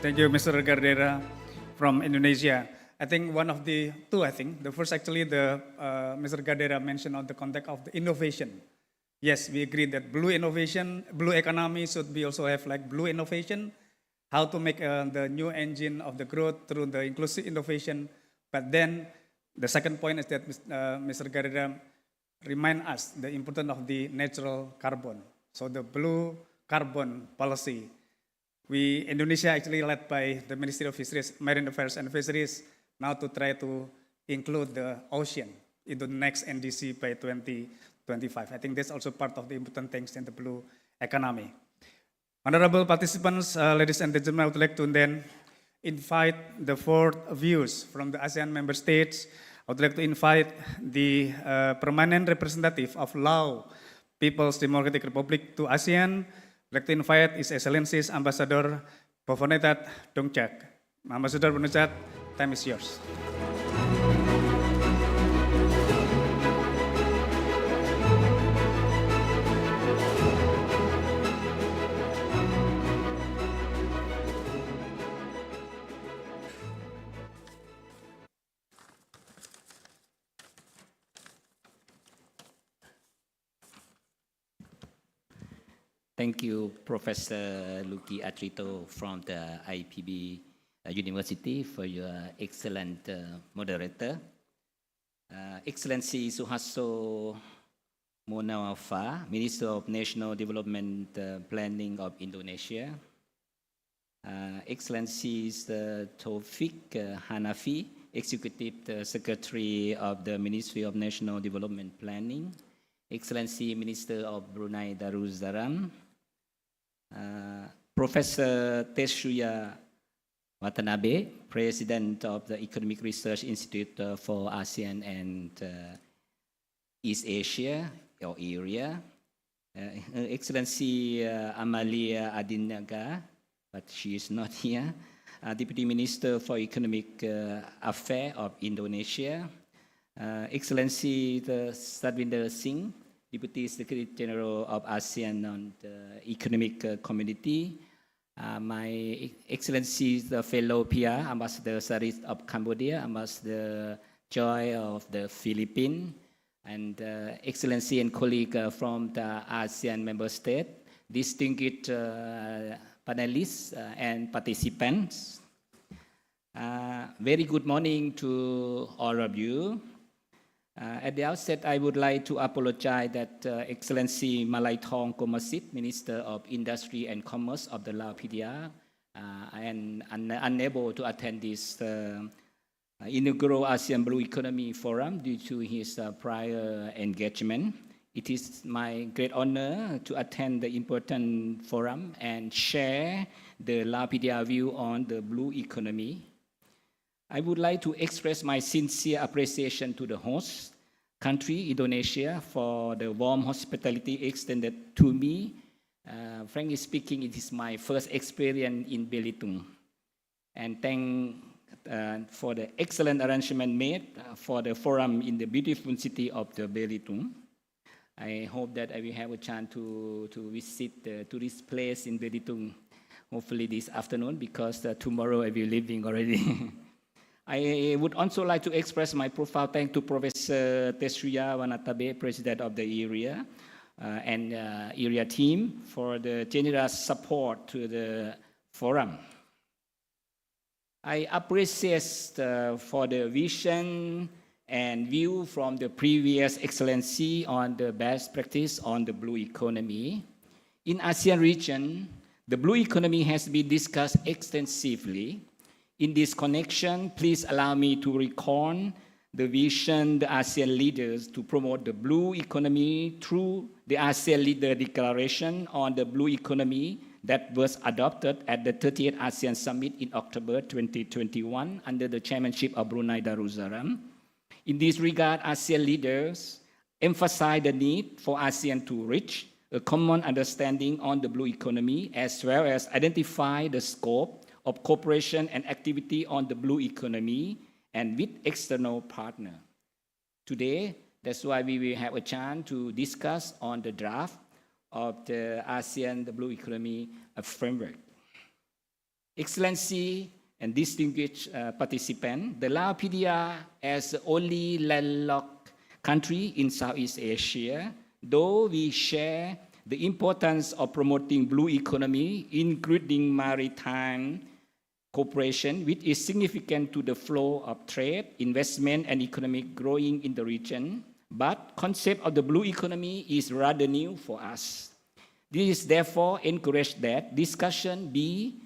Thank you, Mr. Gardera from Indonesia. I think one of the two, the first actually Mr. Gardera mentioned on the context of the innovation. Yes, we agree that blue innovation, blue economy should be also have like blue innovation, how to make the new engine of the growth through the inclusive innovation. But then the second point is that Mr. Gardera remind us the importance of the natural carbon. So the blue carbon policy. Indonesia actually led by the Ministry of Fisheries, Marine Affairs and Fisheries now to try to include the ocean into the next NDC by 2025. I think that's also part of the important things in the blue economy. Honorable participants, ladies and gentlemen, I would like to then invite the fourth views from the ASEAN member states. I would like to invite the permanent representative of Laos People's Democratic Republic to ASEAN. I'd like to invite His Excellencies Ambassador Bovonethat Dongchak. Ambassador Bovonethat, time is yours. Thank you, Professor Luki Atrito from the IPB University for your excellent moderator. Excellency Suharto Monoarfa, Minister of National Development Planning of Indonesia. Excellencies Taufik Hanafi, Executive Secretary of the Ministry of National Development Planning. Excellency Minister of Brunei Darussalam. Professor Tetsuya Watanabe, President of the Economic Research Institute for ASEAN and East Asia or area. Excellency Amalia Adinaga, but she is not here. Deputy Minister for Economic Affairs of Indonesia. Excellency Sadwinder Singh, Deputy Secretary General of ASEAN on the Economic Community. My Excellency, the fellow PR, Ambassador Sarit of Cambodia, Ambassador Joy of the Philippines, and Excellency and colleague from the ASEAN member state, distinguished panelists and participants. Very good morning to all of you. At the outset, I would like to apologize that Excellency Malaithong Komasit, Minister of Industry and Commerce of the Lao PDR, and unable to attend this inaugural ASEAN Blue Economy Forum due to his prior engagement. It is my great honor to attend the important forum and share the Lao PDR view on the blue economy. I would like to express my sincere appreciation to the host country, Indonesia, for the warm hospitality extended to me. Frankly speaking, it is my first experience in Belitung. And thank for the excellent arrangement made for the forum in the beautiful city of the Belitung. I hope that I will have a chance to visit the tourist place in Belitung, hopefully this afternoon, because tomorrow I will be leaving already. I would also like to express my profound thanks to Professor Tesria Wanatabe, President of the area, and area team for the generous support to the forum. I appreciate for the vision and view from the previous excellency on the best practice on the blue economy. In ASEAN region, the blue economy has been discussed extensively. In this connection, please allow me to recall the vision the ASEAN leaders to promote the blue economy through the ASEAN Leader Declaration on the blue economy that was adopted at the 30th ASEAN Summit in October 2021 under the chairmanship of Brunei Darussalam. In this regard, ASEAN leaders emphasize the need for ASEAN to reach a common understanding on the blue economy, as well as identify the scope of cooperation and activity on the blue economy and with external partners. Today, that's why we will have a chance to discuss on the draft of the ASEAN the Blue Economy Framework. Excellency and distinguished participants, the Laos as the only landlocked country in Southeast Asia, though we share the importance of promoting blue economy, including maritime cooperation, which is significant to the flow of trade, investment, and economic growing in the region, but concept of the blue economy is rather new for us. This therefore encourage that discussion be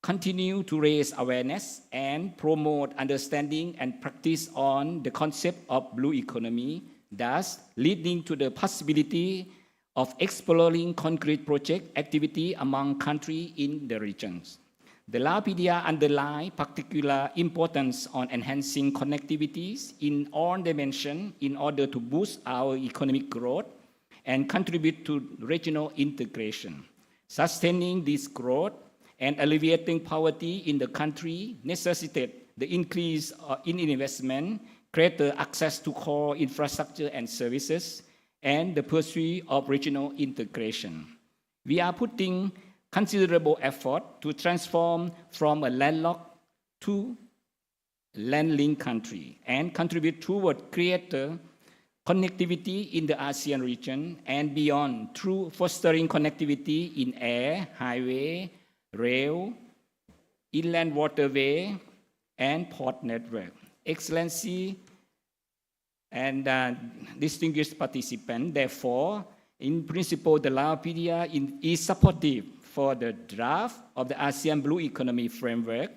continue to raise awareness and promote understanding and practice on the concept of blue economy, thus leading to the possibility of exploring concrete project activity among countries in the regions. The Laos underline particular importance on enhancing connectivities in all dimensions in order to boost our economic growth and contribute to regional integration. Sustaining this growth and alleviating poverty in the country necessitate the increase in investment, greater access to core infrastructure and services, and the pursuit of regional integration. We are putting considerable effort to transform from a landlocked to land-linked country and contribute toward greater connectivity in the ASEAN region and beyond through fostering connectivity in air, highway, rail, inland waterway, and port network. Excellency and distinguished participants, therefore, in principle, the Laos is supportive for the draft of the ASEAN Blue Economy Framework.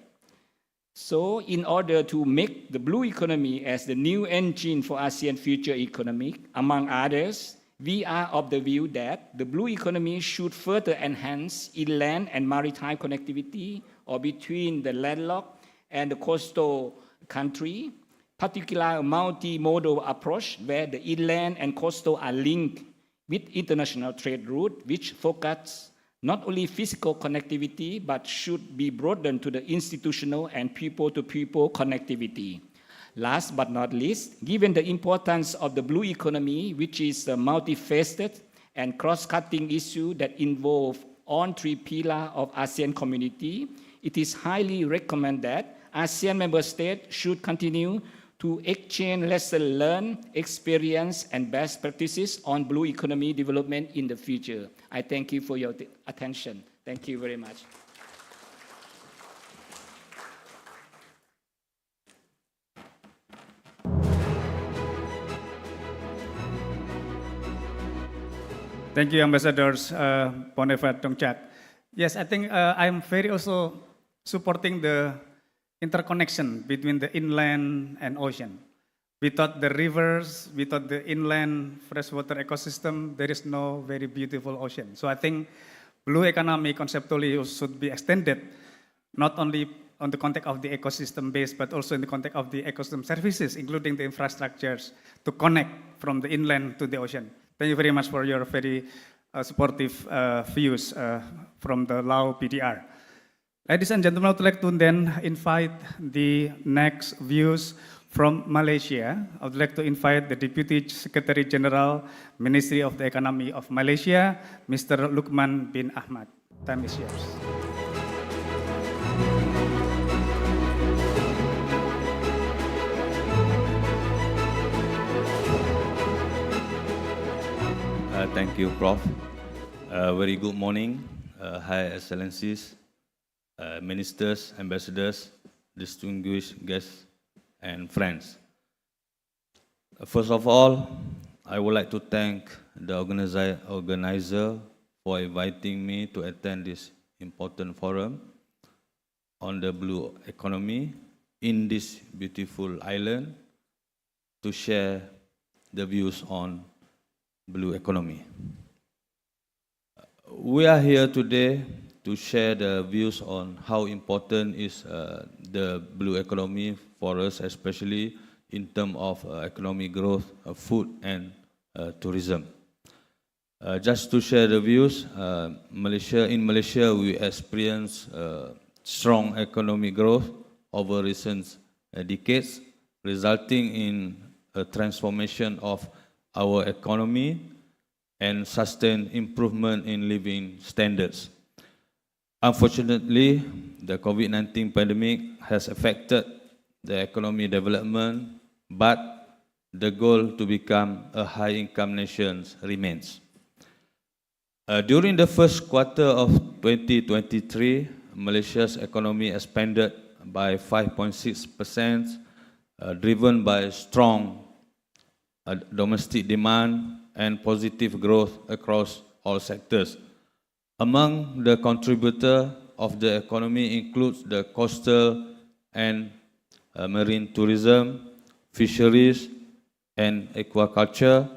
So in order to make the blue economy as the new engine for ASEAN future economic, among others, we are of the view that the blue economy should further enhance inland and maritime connectivity or between the landlocked and the coastal country, particularly a multimodal approach where the inland and coastal are linked with international trade route, which focus not only physical connectivity, but should be broadened to the institutional and people-to-people connectivity. Last but not least, given the importance of the blue economy, which is a multifaceted and cross-cutting issue that involves all three pillars of ASEAN community, it is highly recommended that ASEAN member states should continue to exchange lessons learned, experience, and best practices on blue economy development in the future. I thank you for your attention. Thank you very much. Thank you, Ambassadors Boniface Dongchak. Yes, I think I'm very also supporting the interconnection between the inland and ocean. Without the rivers, without the inland freshwater ecosystem, there is no very beautiful ocean. So I think blue economy conceptually should be extended, not only on the context of the ecosystem base, but also in the context of the ecosystem services, including the infrastructures to connect from the inland to the ocean. Thank you very much for your very supportive views from the Lao PDR. Ladies and gentlemen, I would like to then invite the next views from Malaysia. I would like to invite the Deputy Secretary General, Ministry of the Economy of Malaysia, Mr. Lukman bin Ahmad. Time is yours. Thank you, Prof. Very good morning, High Excellencies, Ministers, Ambassadors, distinguished guests, and friends. First of all, I would like to thank the organizer for inviting me to attend this important forum on the blue economy in this beautiful island to share the views on blue economy. We are here today to share the views on how important is the blue economy for us, especially in terms of economic growth, food and tourism. Just to share the views, in Malaysia we experience strong economic growth over recent decades, resulting in a transformation of our economy and sustained improvement in living standards. Unfortunately, the COVID-19 pandemic has affected the economic development, but the goal to become a high-income nation remains. During the first quarter of 2023, Malaysia's economy expanded by 5.6%, driven by strong domestic demand and positive growth across all sectors. Among the contributors of the economy includes the coastal and marine tourism, fisheries and aquaculture,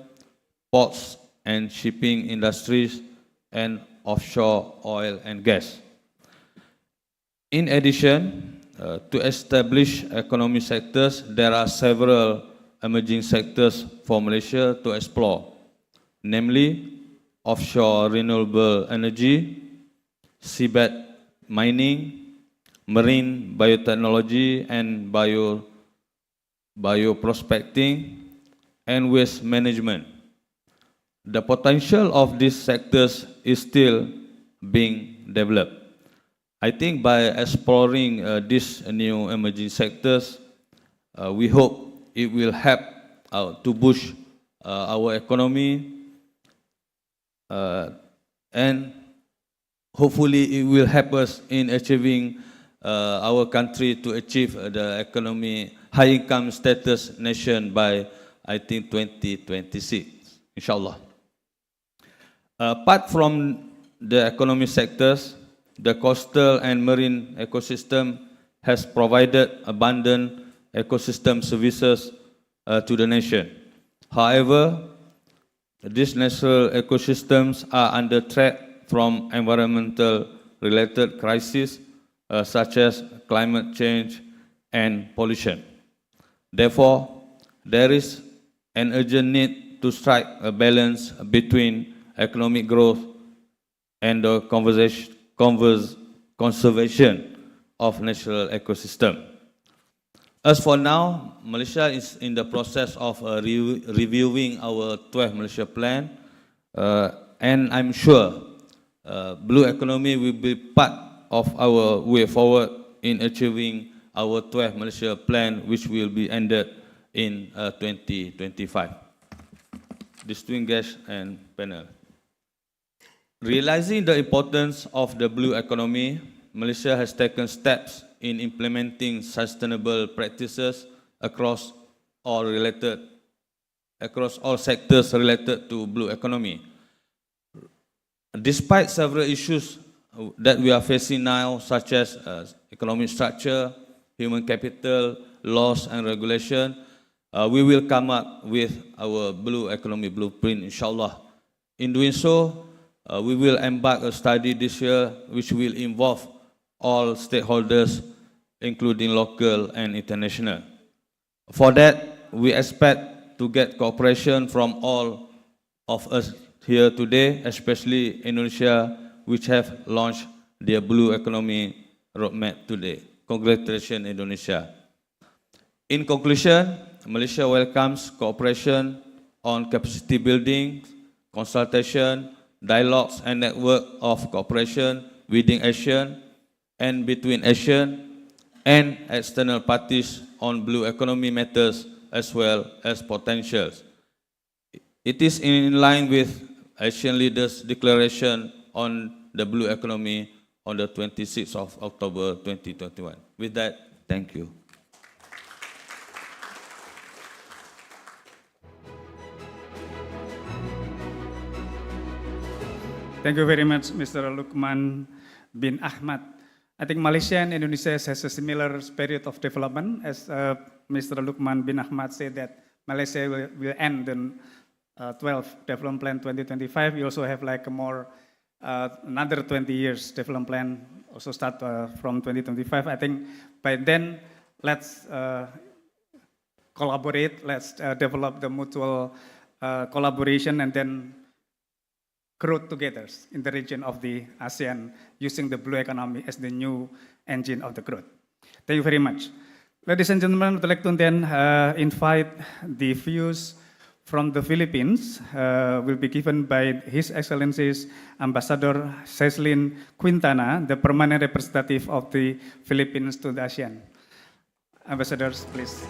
ports and shipping industries, and offshore oil and gas. In addition, to establish economic sectors, there are several emerging sectors for Malaysia to explore, namely offshore renewable energy, seabed mining, marine biotechnology and bioprospecting, and waste management. The potential of these sectors is still being developed. I think by exploring these new emerging sectors, we hope it will help to boost our economy, and hopefully it will help us in achieving our country to achieve the economy high income status nation by, I think, 2026, inshallah. Apart from the economic sectors, the coastal and marine ecosystem has provided abundant ecosystem services to the nation. However, these natural ecosystems are under threat from environmental related crises such as climate change and pollution. Therefore, there is an urgent need to strike a balance between economic growth and the conservation of natural ecosystem. As for now, Malaysia is in the process of reviewing our 12 Malaysia plan, and I'm sure blue economy will be part of our way forward in achieving our 12 Malaysia plan, which will be ended in 2025. Distinguished guests and panel. Realizing the importance of the blue economy, Malaysia has taken steps in implementing sustainable practices across all sectors related to blue economy. Despite several issues that we are facing now, such as economic structure, human capital, laws and regulation, we will come up with our blue economy blueprint, inshallah. In doing so, we will embark a study this year which will involve all stakeholders, including local and international. For that, we expect to get cooperation from all of us here today, especially Indonesia, which have launched their blue economy roadmap today. Congratulations, Indonesia. In conclusion, Malaysia welcomes cooperation on capacity building, consultation, dialogues and network of cooperation within ASEAN and between ASEAN and external parties on blue economy matters as well as potentials. It is in line with Asian Leaders Declaration on the Blue Economy on the 26th of October 2021. With that, thank you. Thank you very much, Mr. Lukman bin Ahmad. I think Malaysia and Indonesia has a similar spirit of development. As Mr. Lukman bin Ahmad said that Malaysia will end the 12th Development Plan 2025. We also have like a more another 20 years development plan also start from 2025. I think by then let's collaborate, let's develop the mutual collaboration and then growth together in the region of the ASEAN using the blue economy as the new engine of the growth. Thank you very much. Ladies and gentlemen, I'd like to then invite the views from the Philippines will be given by His Excellencies Ambassador Ceslin Quintana, the permanent representative of the Philippines to the ASEAN. Ambassadors, please.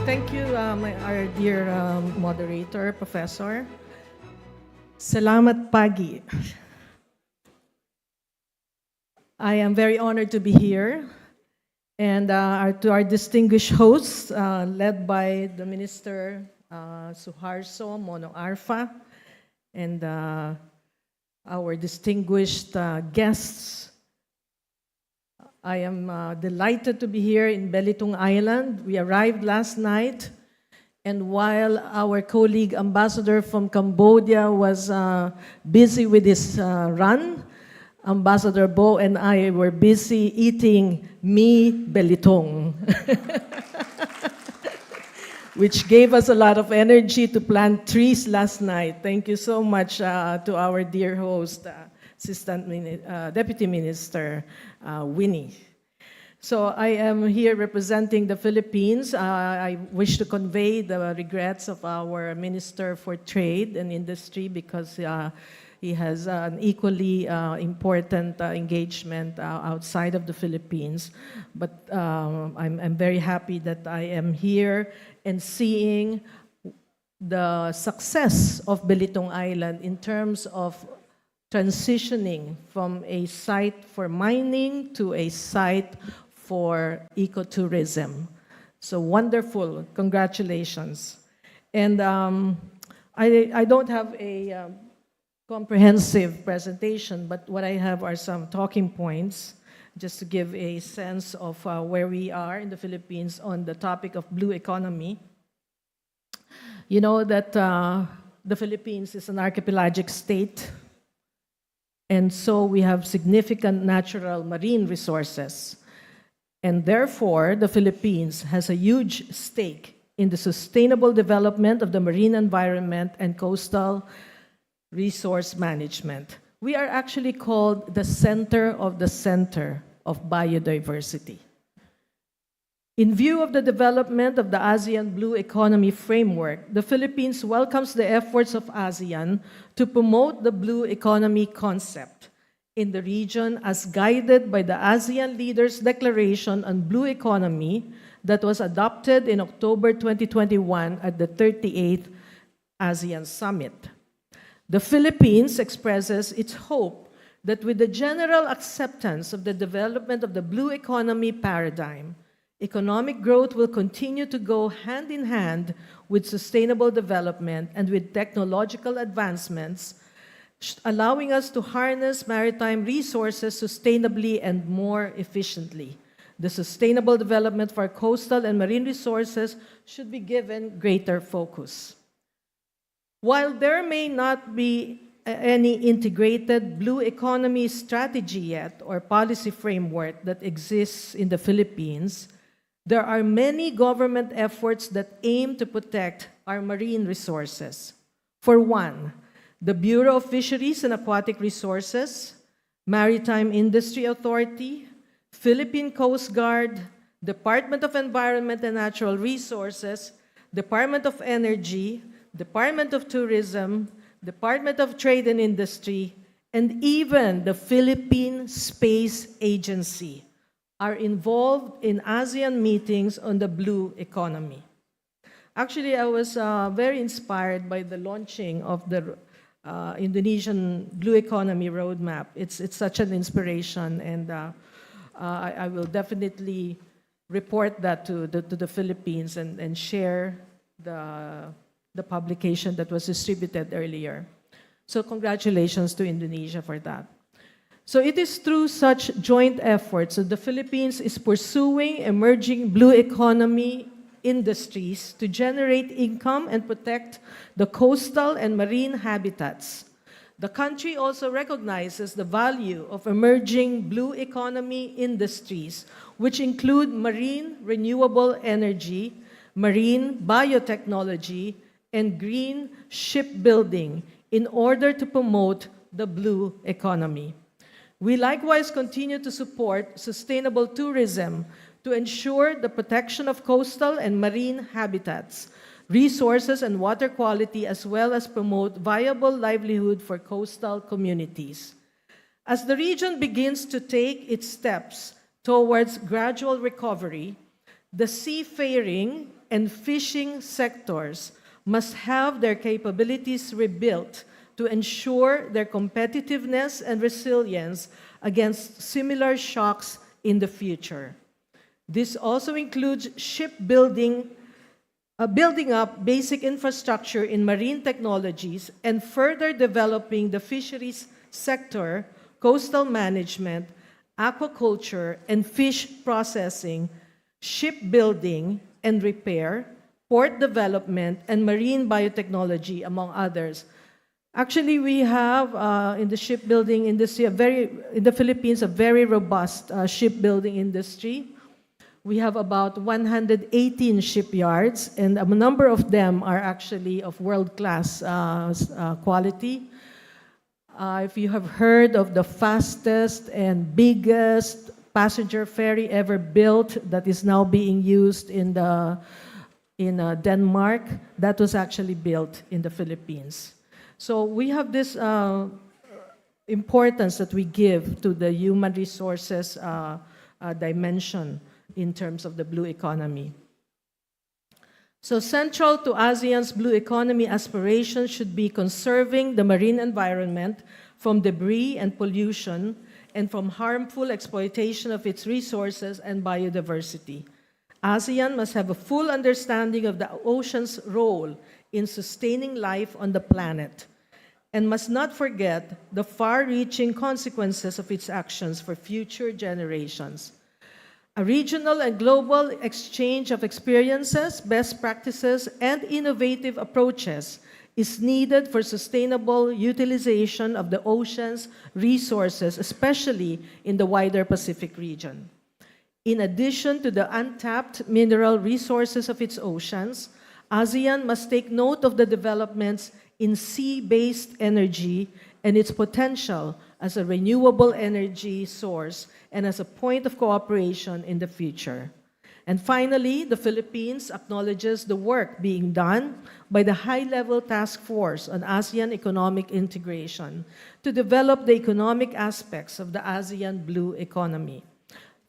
Thank you, our dear moderator, Professor. Salamat pagi. I am very honored to be here. And to our distinguished hosts, led by the Minister Suharto Mono Arfa, and our distinguished guests, I am delighted to be here in Belitung Island. We arrived last night, and while our colleague ambassador from Cambodia was busy with his run, Ambassador Bo and I were busy eating mee belitong, which gave us a lot of energy to plant trees last night. Thank you so much to our dear host, Deputy Minister Winnie. So I am here representing the Philippines. I wish to convey the regrets of our Minister for Trade and Industry because he has an equally important engagement outside of the Philippines. But I'm very happy that I am here and seeing the success of Belitung Island in terms of transitioning from a site for mining to a site for ecotourism. So wonderful, congratulations. And I don't have a comprehensive presentation, but what I have are some talking points just to give a sense of where we are in the Philippines on the topic of blue economy. You know that the Philippines is an archipelagic state, and so we have significant natural marine resources. And therefore, the Philippines has a huge stake in the sustainable development of the marine environment and coastal resource management. We are actually called the center of biodiversity. In view of the development of the ASEAN Blue Economy Framework, the Philippines welcomes the efforts of ASEAN to promote the blue economy concept in the region as guided by the ASEAN Leaders Declaration on Blue Economy that was adopted in October 2021 at the 38th ASEAN Summit. The Philippines expresses its hope that with the general acceptance of the development of the blue economy paradigm, economic growth will continue to go hand in hand with sustainable development and with technological advancements, allowing us to harness maritime resources sustainably and more efficiently. The sustainable development for coastal and marine resources should be given greater focus. While there may not be any integrated blue economy strategy yet or policy framework that exists in the Philippines, there are many government efforts that aim to protect our marine resources. For one, the Bureau of Fisheries and Aquatic Resources, Maritime Industry Authority, Philippine Coast Guard, Department of Environment and Natural Resources, Department of Energy, Department of Tourism, Department of Trade and Industry, and even the Philippine Space Agency are involved in ASEAN meetings on the blue economy. Actually, I was very inspired by the launching of the Indonesian Blue Economy Roadmap. It's such an inspiration, and I will definitely report that to the Philippines and share the publication that was distributed earlier. So congratulations to Indonesia for that. So it is through such joint efforts that the Philippines is pursuing emerging blue economy industries to generate income and protect the coastal and marine habitats. The country also recognizes the value of emerging blue economy industries, which include marine renewable energy, marine biotechnology, and green shipbuilding in order to promote the blue economy. We likewise continue to support sustainable tourism to ensure the protection of coastal and marine habitats, resources, and water quality, as well as promote viable livelihood for coastal communities. As the region begins to take its steps towards gradual recovery, the seafaring and fishing sectors must have their capabilities rebuilt to ensure their competitiveness and resilience against similar shocks in the future. This also includes shipbuilding, building up basic infrastructure in marine technologies, and further developing the fisheries sector, coastal management, aquaculture, and fish processing, shipbuilding and repair, port development, and marine biotechnology, among others. Actually, we have in the shipbuilding industry, in the Philippines, a very robust shipbuilding industry. We have about 118 shipyards, and a number of them are actually of world-class quality. If you have heard of the fastest and biggest passenger ferry ever built that is now being used in Denmark, that was actually built in the Philippines. So we have this importance that we give to the human resources dimension in terms of the blue economy. So central to ASEAN's blue economy aspirations should be conserving the marine environment from debris and pollution and from harmful exploitation of its resources and biodiversity. ASEAN must have a full understanding of the ocean's role in sustaining life on the planet and must not forget the far-reaching consequences of its actions for future generations. A regional and global exchange of experiences, best practices, and innovative approaches is needed for sustainable utilization of the ocean's resources, especially in the wider Pacific region. In addition to the untapped mineral resources of its oceans, ASEAN must take note of the developments in sea-based energy and its potential as a renewable energy source and as a point of cooperation in the future. And finally, the Philippines acknowledges the work being done by the high-level task force on ASEAN economic integration to develop the economic aspects of the ASEAN Blue Economy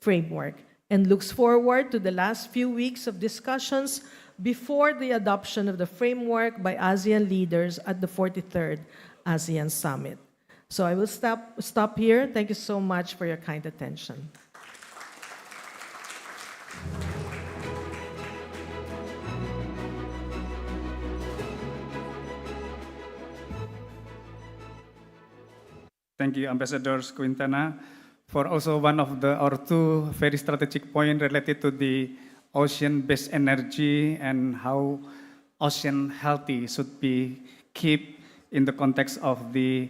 framework and looks forward to the last few weeks of discussions before the adoption of the framework by ASEAN leaders at the 43rd ASEAN Summit. So I will stop here. Thank you so much for your kind attention. Thank you, Ambassador Quintana, for also one of our two very strategic points related to the ocean-based energy and how ocean healthy should be kept in the context of the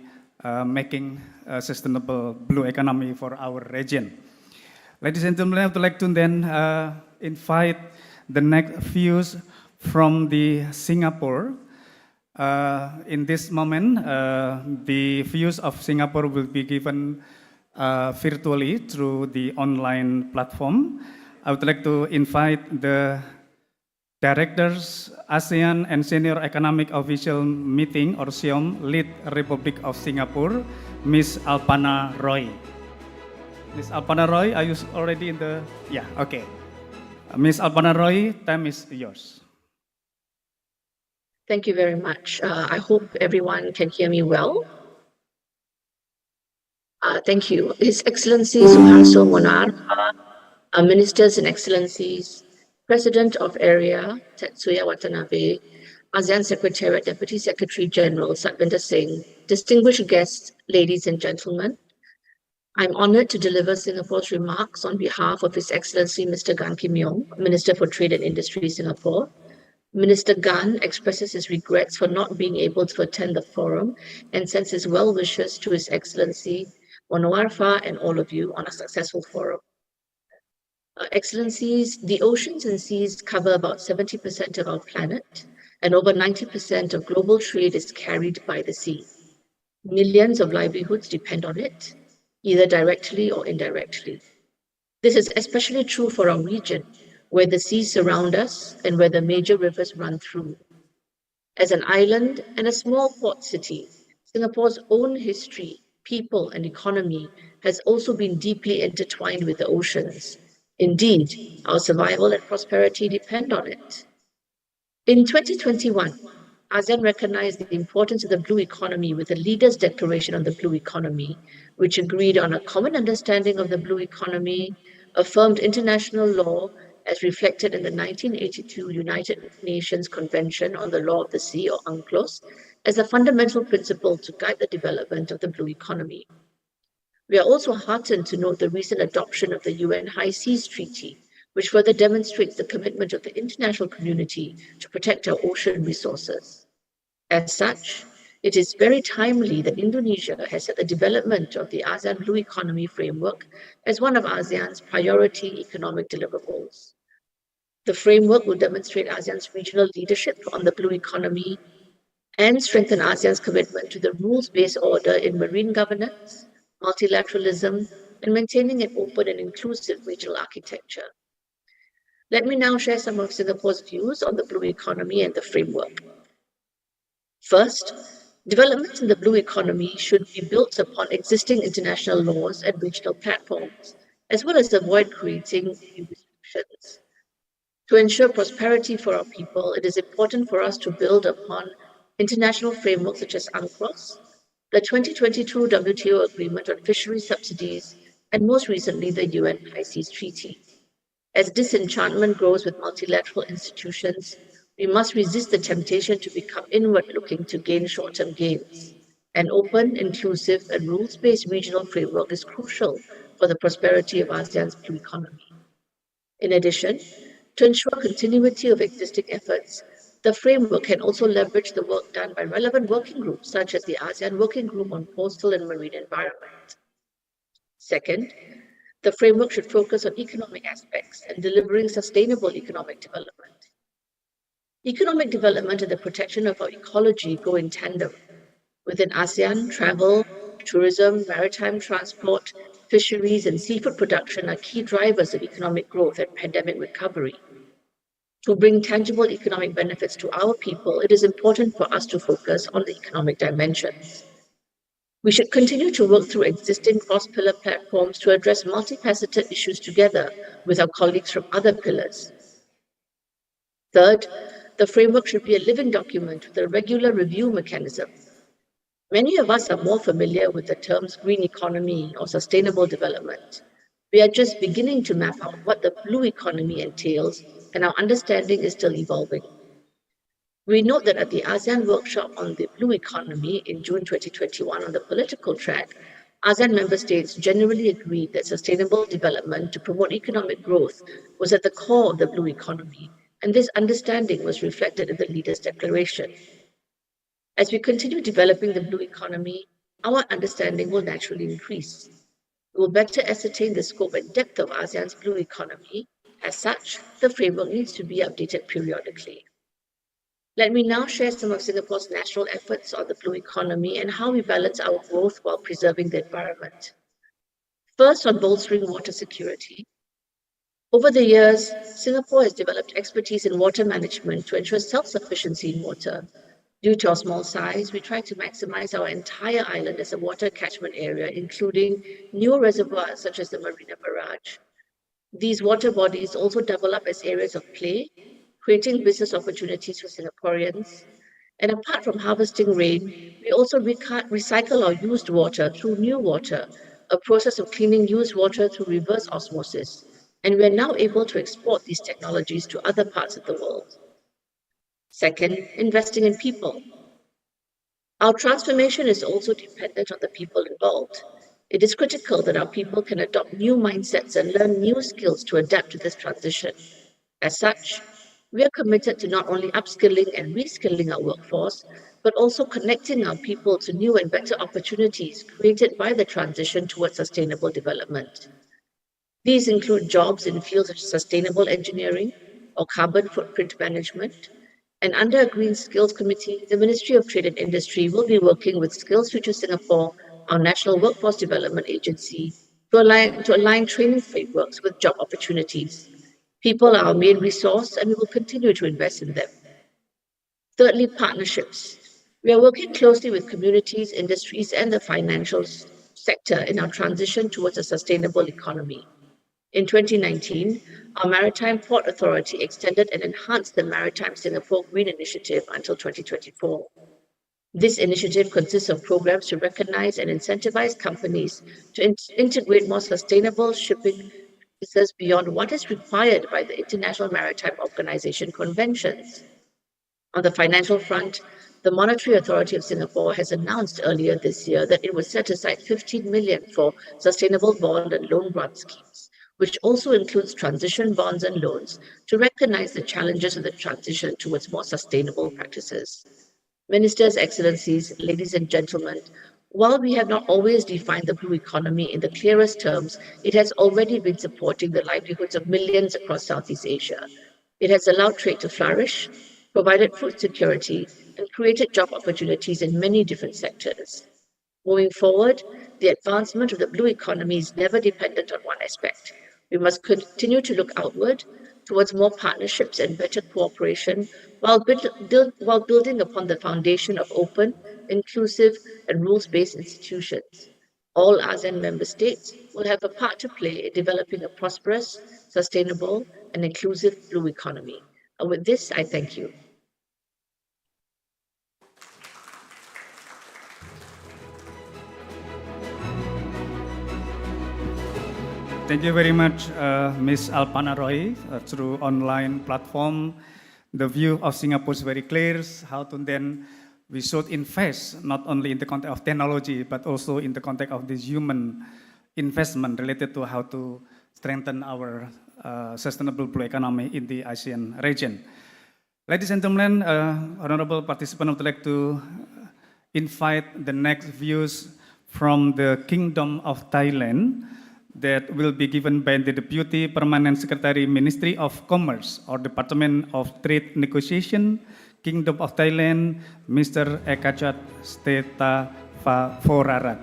making a sustainable blue economy for our region. Ladies and gentlemen, I would like to then invite the next views from the Singapore. In this moment, the views of Singapore will be given virtually through the online platform. I would like to invite the Directors, ASEAN and Senior Economic Official Meeting, or SEOM, Lead Republic of Singapore, Ms. Alpana Roy. Ms. Alpana Roy, are you already in the, yeah, okay. Ms. Alpana Roy, time is yours. Thank you very much. I hope everyone can hear me well. Thank you. His Excellency Suharto Monoarfa, Ministers and Excellencies, President of Area Tetsuya Watanabe, ASEAN Secretariat Deputy Secretary General Satvinder Singh, distinguished guests, ladies and gentlemen, I'm honored to deliver Singapore's remarks on behalf of His Excellency Mr. Gan Kim Yong, Minister for Trade and Industry, Singapore. Minister Gan expresses his regrets for not being able to attend the forum and sends his well wishes to His Excellency Monoarfa and all of you on a successful forum. Excellencies, the oceans and seas cover about 70% of our planet, and over 90% of global trade is carried by the sea. Millions of livelihoods depend on it, either directly or indirectly. This is especially true for our region, where the seas surround us and where the major rivers run through. As an island and a small port city, Singapore's own history, people, and economy has also been deeply intertwined with the oceans. Indeed, our survival and prosperity depend on it. In 2021, ASEAN recognized the importance of the blue economy with the Leaders' Declaration on the Blue Economy, which agreed on a common understanding of the blue economy, affirmed international law as reflected in the 1982 United Nations Convention on the Law of the Sea, or UNCLOS, as a fundamental principle to guide the development of the blue economy. We are also heartened to note the recent adoption of the UN High Seas Treaty, which further demonstrates the commitment of the international community to protect our ocean resources. As such, it is very timely that Indonesia has set the development of the ASEAN Blue Economy Framework as one of ASEAN's priority economic deliverables. The framework will demonstrate ASEAN's regional leadership on the blue economy and strengthen ASEAN's commitment to the rules-based order in marine governance, multilateralism, and maintaining an open and inclusive regional architecture. Let me now share some of Singapore's views on the blue economy and the framework. First, developments in the blue economy should be built upon existing international laws and regional platforms, as well as avoid creating new restrictions. To ensure prosperity for our people, it is important for us to build upon international frameworks such as UNCLOS, the 2022 WTO Agreement on Fisheries Subsidies, and most recently the UN High Seas Treaty. As disenchantment grows with multilateral institutions, we must resist the temptation to become inward-looking to gain short-term gains. An open, inclusive, and rules-based regional framework is crucial for the prosperity of ASEAN's blue economy. In addition, to ensure continuity of existing efforts, the framework can also leverage the work done by relevant working groups such as the ASEAN Working Group on Coastal and Marine Environment. Second, the framework should focus on economic aspects and delivering sustainable economic development. Economic development and the protection of our ecology go in tandem. Within ASEAN, travel, tourism, maritime transport, fisheries, and seafood production are key drivers of economic growth and pandemic recovery. To bring tangible economic benefits to our people, it is important for us to focus on the economic dimensions. We should continue to work through existing cross-pillar platforms to address multifaceted issues together with our colleagues from other pillars. Third, the framework should be a living document with a regular review mechanism. Many of us are more familiar with the terms green economy or sustainable development. We are just beginning to map out what the blue economy entails, and our understanding is still evolving. We note that at the ASEAN workshop on the blue economy in June 2021 on the political track, ASEAN member states generally agreed that sustainable development to promote economic growth was at the core of the blue economy, and this understanding was reflected in the Leaders' Declaration. As we continue developing the blue economy, our understanding will naturally increase. We will better ascertain the scope and depth of ASEAN's blue economy. As such, the framework needs to be updated periodically. Let me now share some of Singapore's national efforts on the blue economy and how we balance our growth while preserving the environment. First, on bolstering water security. Over the years, Singapore has developed expertise in water management to ensure self-sufficiency in water. Due to our small size, we try to maximize our entire island as a water catchment area, including newer reservoirs such as the Marina Barrage. These water bodies also develop as areas of play, creating business opportunities for Singaporeans. And apart from harvesting rain, we also recycle our used water through new water, a process of cleaning used water through reverse osmosis. And we are now able to export these technologies to other parts of the world. Second, investing in people. Our transformation is also dependent on the people involved. It is critical that our people can adopt new mindsets and learn new skills to adapt to this transition. As such, we are committed to not only upskilling and reskilling our workforce, but also connecting our people to new and better opportunities created by the transition towards sustainable development. These include jobs in fields of sustainable engineering or carbon footprint management. And under a Green Skills Committee, the Ministry of Trade and Industry will be working with Skills Future Singapore, our national workforce development agency, to align training frameworks with job opportunities. People are our main resource, and we will continue to invest in them. Thirdly, partnerships. We are working closely with communities, industries, and the financial sector in our transition towards a sustainable economy. In 2019, our Maritime Port Authority extended and enhanced the Maritime Singapore Green Initiative until 2024. This initiative consists of programs to recognize and incentivize companies to integrate more sustainable shipping practices beyond what is required by the International Maritime Organization conventions. On the financial front, the Monetary Authority of Singapore has announced earlier this year that it would set aside 15 million for sustainable bond and loan grant schemes, which also includes transition bonds and loans to recognize the challenges of the transition towards more sustainable practices. Ministers, Excellencies, ladies and gentlemen, while we have not always defined the blue economy in the clearest terms, it has already been supporting the livelihoods of millions across Southeast Asia. It has allowed trade to flourish, provided food security, and created job opportunities in many different sectors. Moving forward, the advancement of the blue economy is never dependent on one aspect. We must continue to look outward towards more partnerships and better cooperation while building upon the foundation of open, inclusive, and rules-based institutions. All ASEAN member states will have a part to play in developing a prosperous, sustainable, and inclusive blue economy. And with this, I thank you. Thank you very much, Ms. Alpana Roy. Through online platform, the view of Singapore is very clear, how to then we should invest not only in the context of technology, but also in the context of this human investment related to how to strengthen our sustainable blue economy in the ASEAN region. Ladies and gentlemen, honorable participants, I would like to invite the next views from the Kingdom of Thailand that will be given by the Deputy Permanent Secretary, Ministry of Commerce or Department of Trade Negotiation, Kingdom of Thailand, Mr. Ekachat Steta Forarat.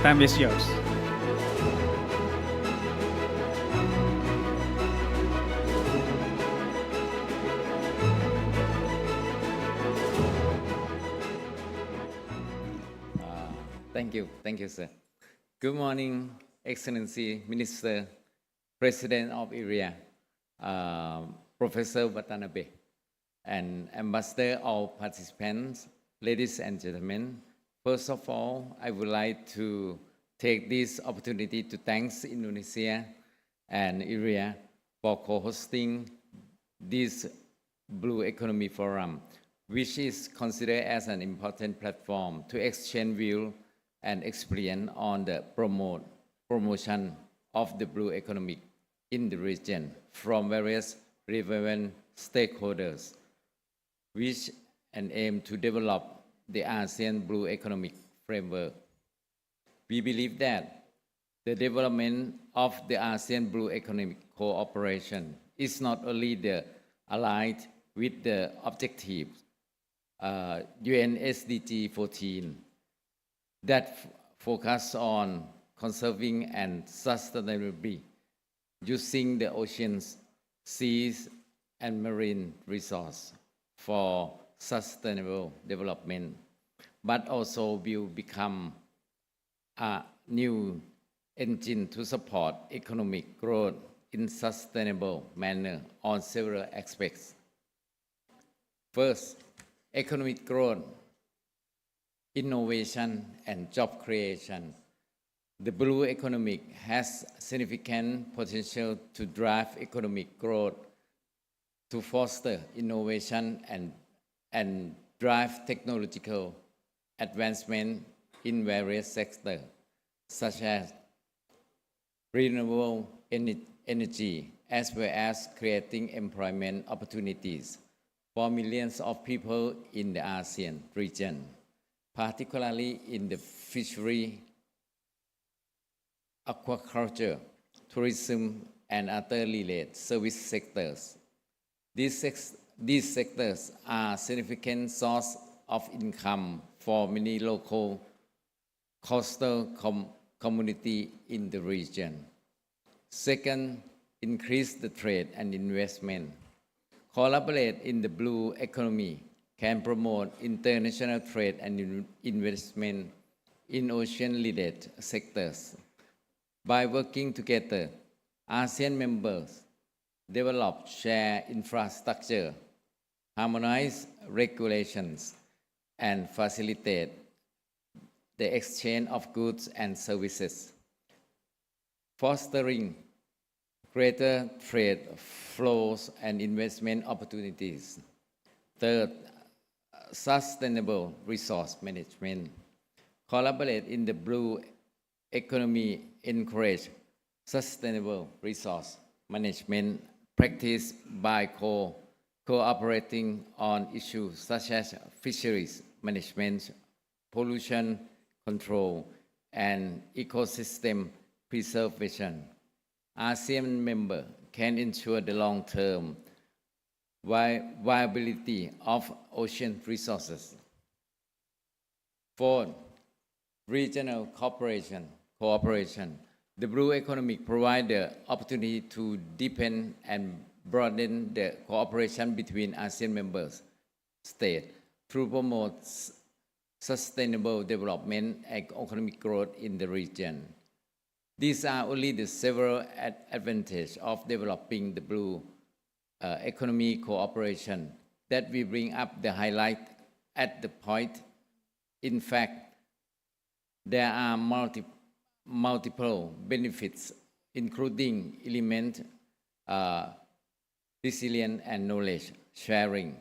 Time is yours. Thank you, sir. Good morning, Excellency, Minister, President of Area, Professor Watanabe, and Ambassador, all participants, ladies and gentlemen. First of all, I would like to take this opportunity to thank Indonesia and Area for co-hosting this Blue Economy Forum, which is considered as an important platform to exchange views and experience on the promotion of the blue economy in the region from various relevant stakeholders, which an aim to develop the ASEAN Blue Economic Framework. We believe that the development of the ASEAN Blue Economic Cooperation is not only aligned with the objectives UN SDG 14 that focus on conserving and sustainably using the oceans, seas, and marine resources for sustainable development, but also will become a new engine to support economic growth in sustainable manner on several aspects. First, economic growth, innovation, and job creation. The blue economy has significant potential to drive economic growth, to foster innovation and drive technological advancement in various sectors, such as renewable energy, as well as creating employment opportunities for millions of people in the ASEAN region, particularly in the fishery, aquaculture, tourism, and other related service sectors. These sectors are significant source of income for many local coastal community in the region. Second, increase the trade and investment. Collaborate in the blue economy can promote international trade and investment in ocean-related sectors. By working together, ASEAN members develop shared infrastructure, harmonize regulations, and facilitate the exchange of goods and services, fostering greater trade flows and investment opportunities. Third, sustainable resource management. Collaborate in the blue economy encourage sustainable resource management practice by cooperating on issues such as fisheries management, pollution control, and ecosystem preservation. ASEAN member can ensure the long-term viability of ocean resources. Fourth, regional cooperation. The blue economy provides the opportunity to deepen and broaden the cooperation between ASEAN members states to promote sustainable development and economic growth in the region. These are only the several advantages of developing the blue economy cooperation that we bring up the highlight at the point. In fact, there are multiple benefits, including element resilience and knowledge sharing.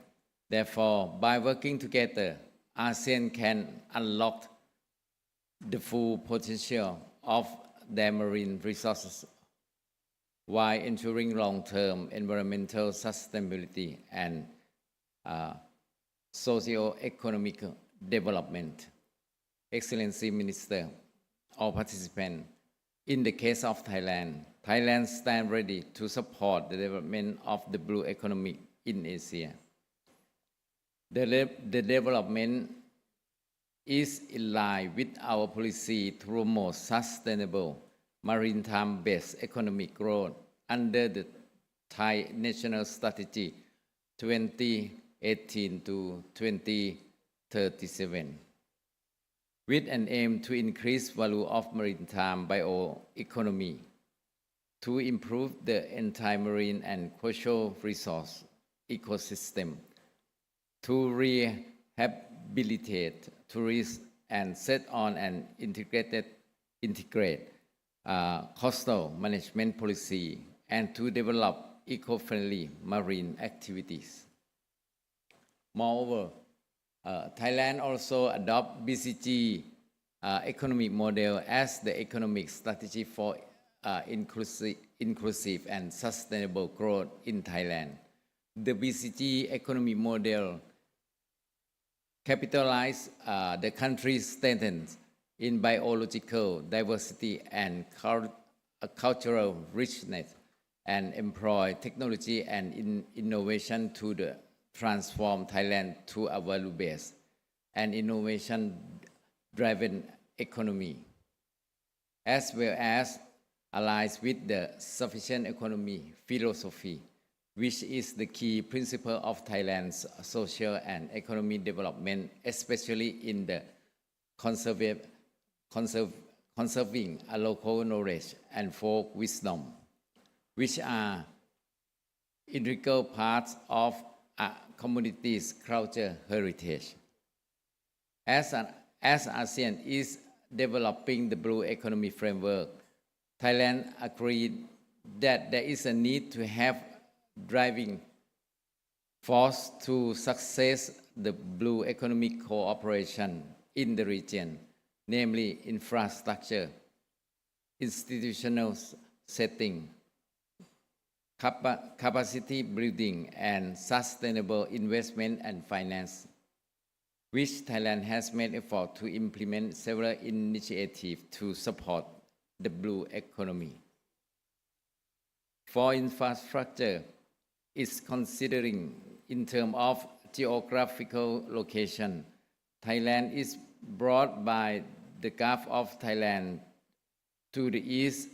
Therefore, by working together, ASEAN can unlock the full potential of their marine resources while ensuring long-term environmental sustainability and socio-economic development. Excellency Minister, all participants, in the case of Thailand, Thailand stands ready to support the development of the blue economy in Asia. The development is in line with our policy to promote sustainable maritime-based economic growth under the Thai National Strategy 2018 to 2037, with an aim to increase value of maritime bioeconomy, to improve the entire marine and coastal resource ecosystem, to rehabilitate tourists and set on an integrate coastal management policy, and to develop eco-friendly marine activities. Moreover, Thailand also adopts BCG economic model as the economic strategy for inclusive and sustainable growth in Thailand. The BCG economic model capitalizes the country's strengths in biological diversity and cultural richness, and employ technology and innovation to transform Thailand to a value-based and innovation-driven economy, as well as aligns with the sufficient economy philosophy, which is the key principle of Thailand's social and economic development, especially in the conserving a local knowledge and folk wisdom. which are integral parts of a community's culture heritage. As ASEAN is developing the Blue Economy Framework, Thailand agreed that there is a need to have driving force to success the Blue Economic Cooperation in the region, namely infrastructure, institutional setting, capacity building, and sustainable investment and finance, which Thailand has made effort to implement several initiatives to support the blue economy. For infrastructure, it's considering in terms of geographical location. Thailand is brought by the Gulf of Thailand to the east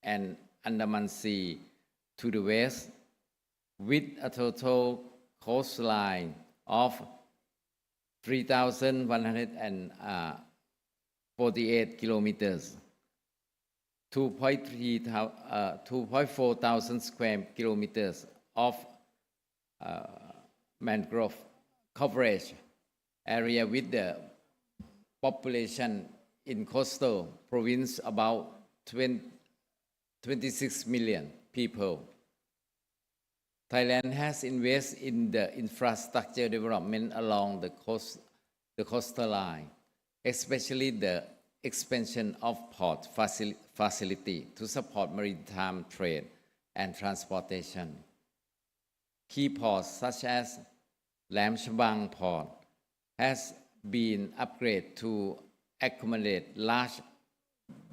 and Andaman Sea to the west, with a total coastline of 3,148 kilometers, 2.4 thousand square kilometers of mangrove coverage area, with the population in coastal province about 26 million people. Thailand has invested in the infrastructure development along the coastal line, especially the expansion of port facility to support maritime trade and transportation. Key ports such as Lam Chabang Port has been upgraded to accommodate large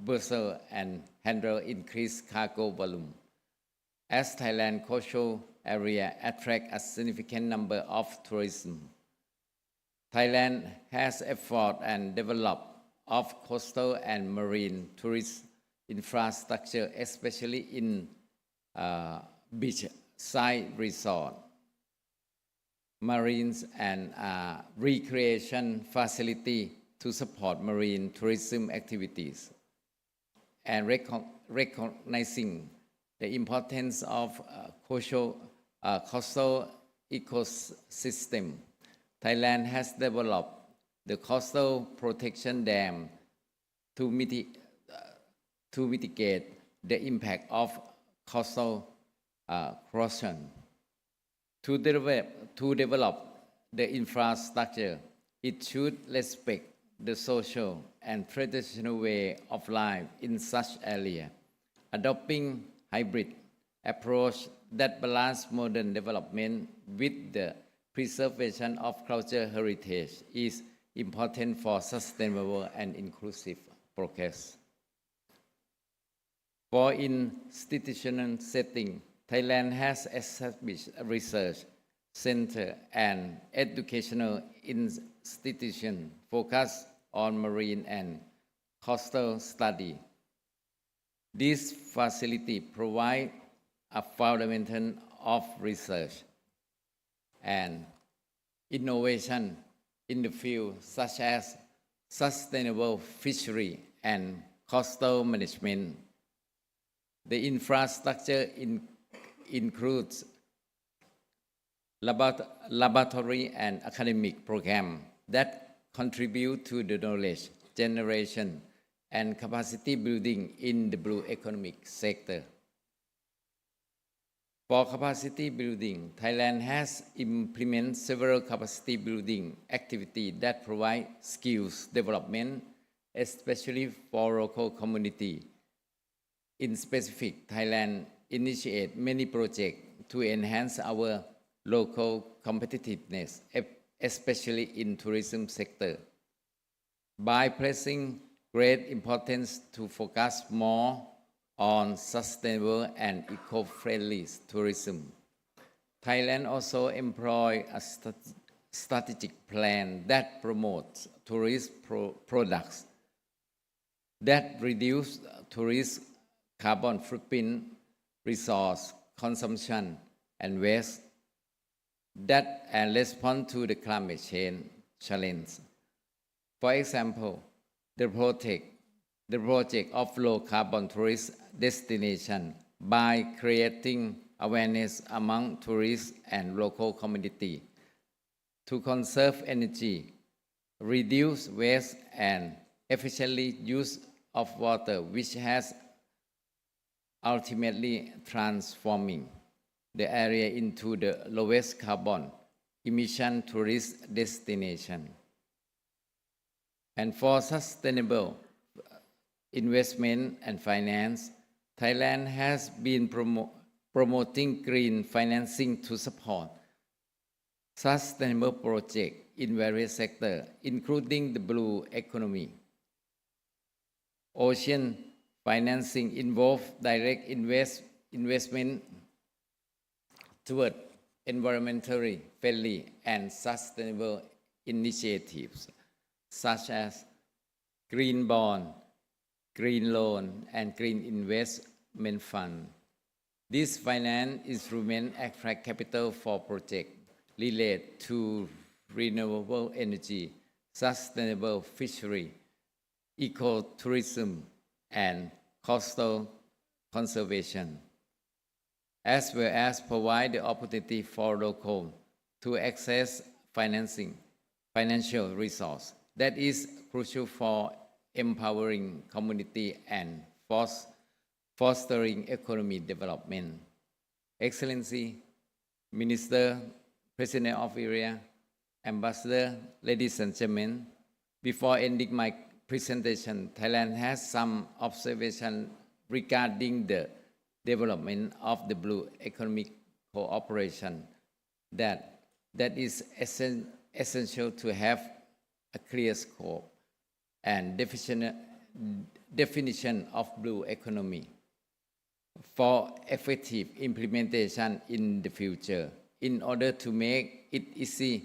vessels and handle increased cargo volume. As Thailand coastal area attract a significant number of tourism, Thailand has effort and developed of coastal and marine tourist infrastructure, especially in beachside resort, marines and recreation facility to support marine tourism activities, and recognizing the importance of coastal ecosystem. Thailand has developed the coastal protection dam to mitigate the impact of coastal erosion. To develop the infrastructure, it should respect the social and traditional way of life in such area, adopting hybrid approach that balance modern development with the preservation of cultural heritage is important for sustainable and inclusive progress. For institutional setting, Thailand has established a research center and educational institution focused on marine and coastal study. This facility provides a foundation of research and innovation in the field such as sustainable fishery and coastal management. The infrastructure includes laboratory and academic programs that contribute to the knowledge generation and capacity building in the blue economic sector. For capacity building, Thailand has implemented several capacity building activities that provide skills development, especially for local community. In specific, Thailand initiated many projects to enhance our local competitiveness, especially in tourism sector. By placing great importance to focus more on sustainable and eco-friendly tourism, Thailand also employs a strategic plan that promotes tourist products that reduce tourist carbon footprint, resource consumption, and waste, that and respond to the climate change challenge. For example, the project of low carbon tourist destination by creating awareness among tourists and local community to conserve energy, reduce waste, and efficiently use of water, which has ultimately transforming the area into the lowest carbon emission tourist destination. And for sustainable investment and finance, Thailand has been promoting green financing to support sustainable projects in various sectors, including the blue economy. Ocean financing involves direct investment toward environmentally friendly and sustainable initiatives, such as green bond, green loan, and green investment fund. This finance instrument attract capital for projects related to renewable energy, sustainable fishery, ecotourism, and coastal conservation, as well as provide the opportunity for local to access financial resource that is crucial for empowering community and fostering economic development. Excellency, Minister, President of Area, Ambassador, ladies and gentlemen, before ending my presentation, Thailand has some observation regarding the development of the blue economic cooperation that is essential to have a clear scope and definition of blue economy for effective implementation in the future, in order to make it easy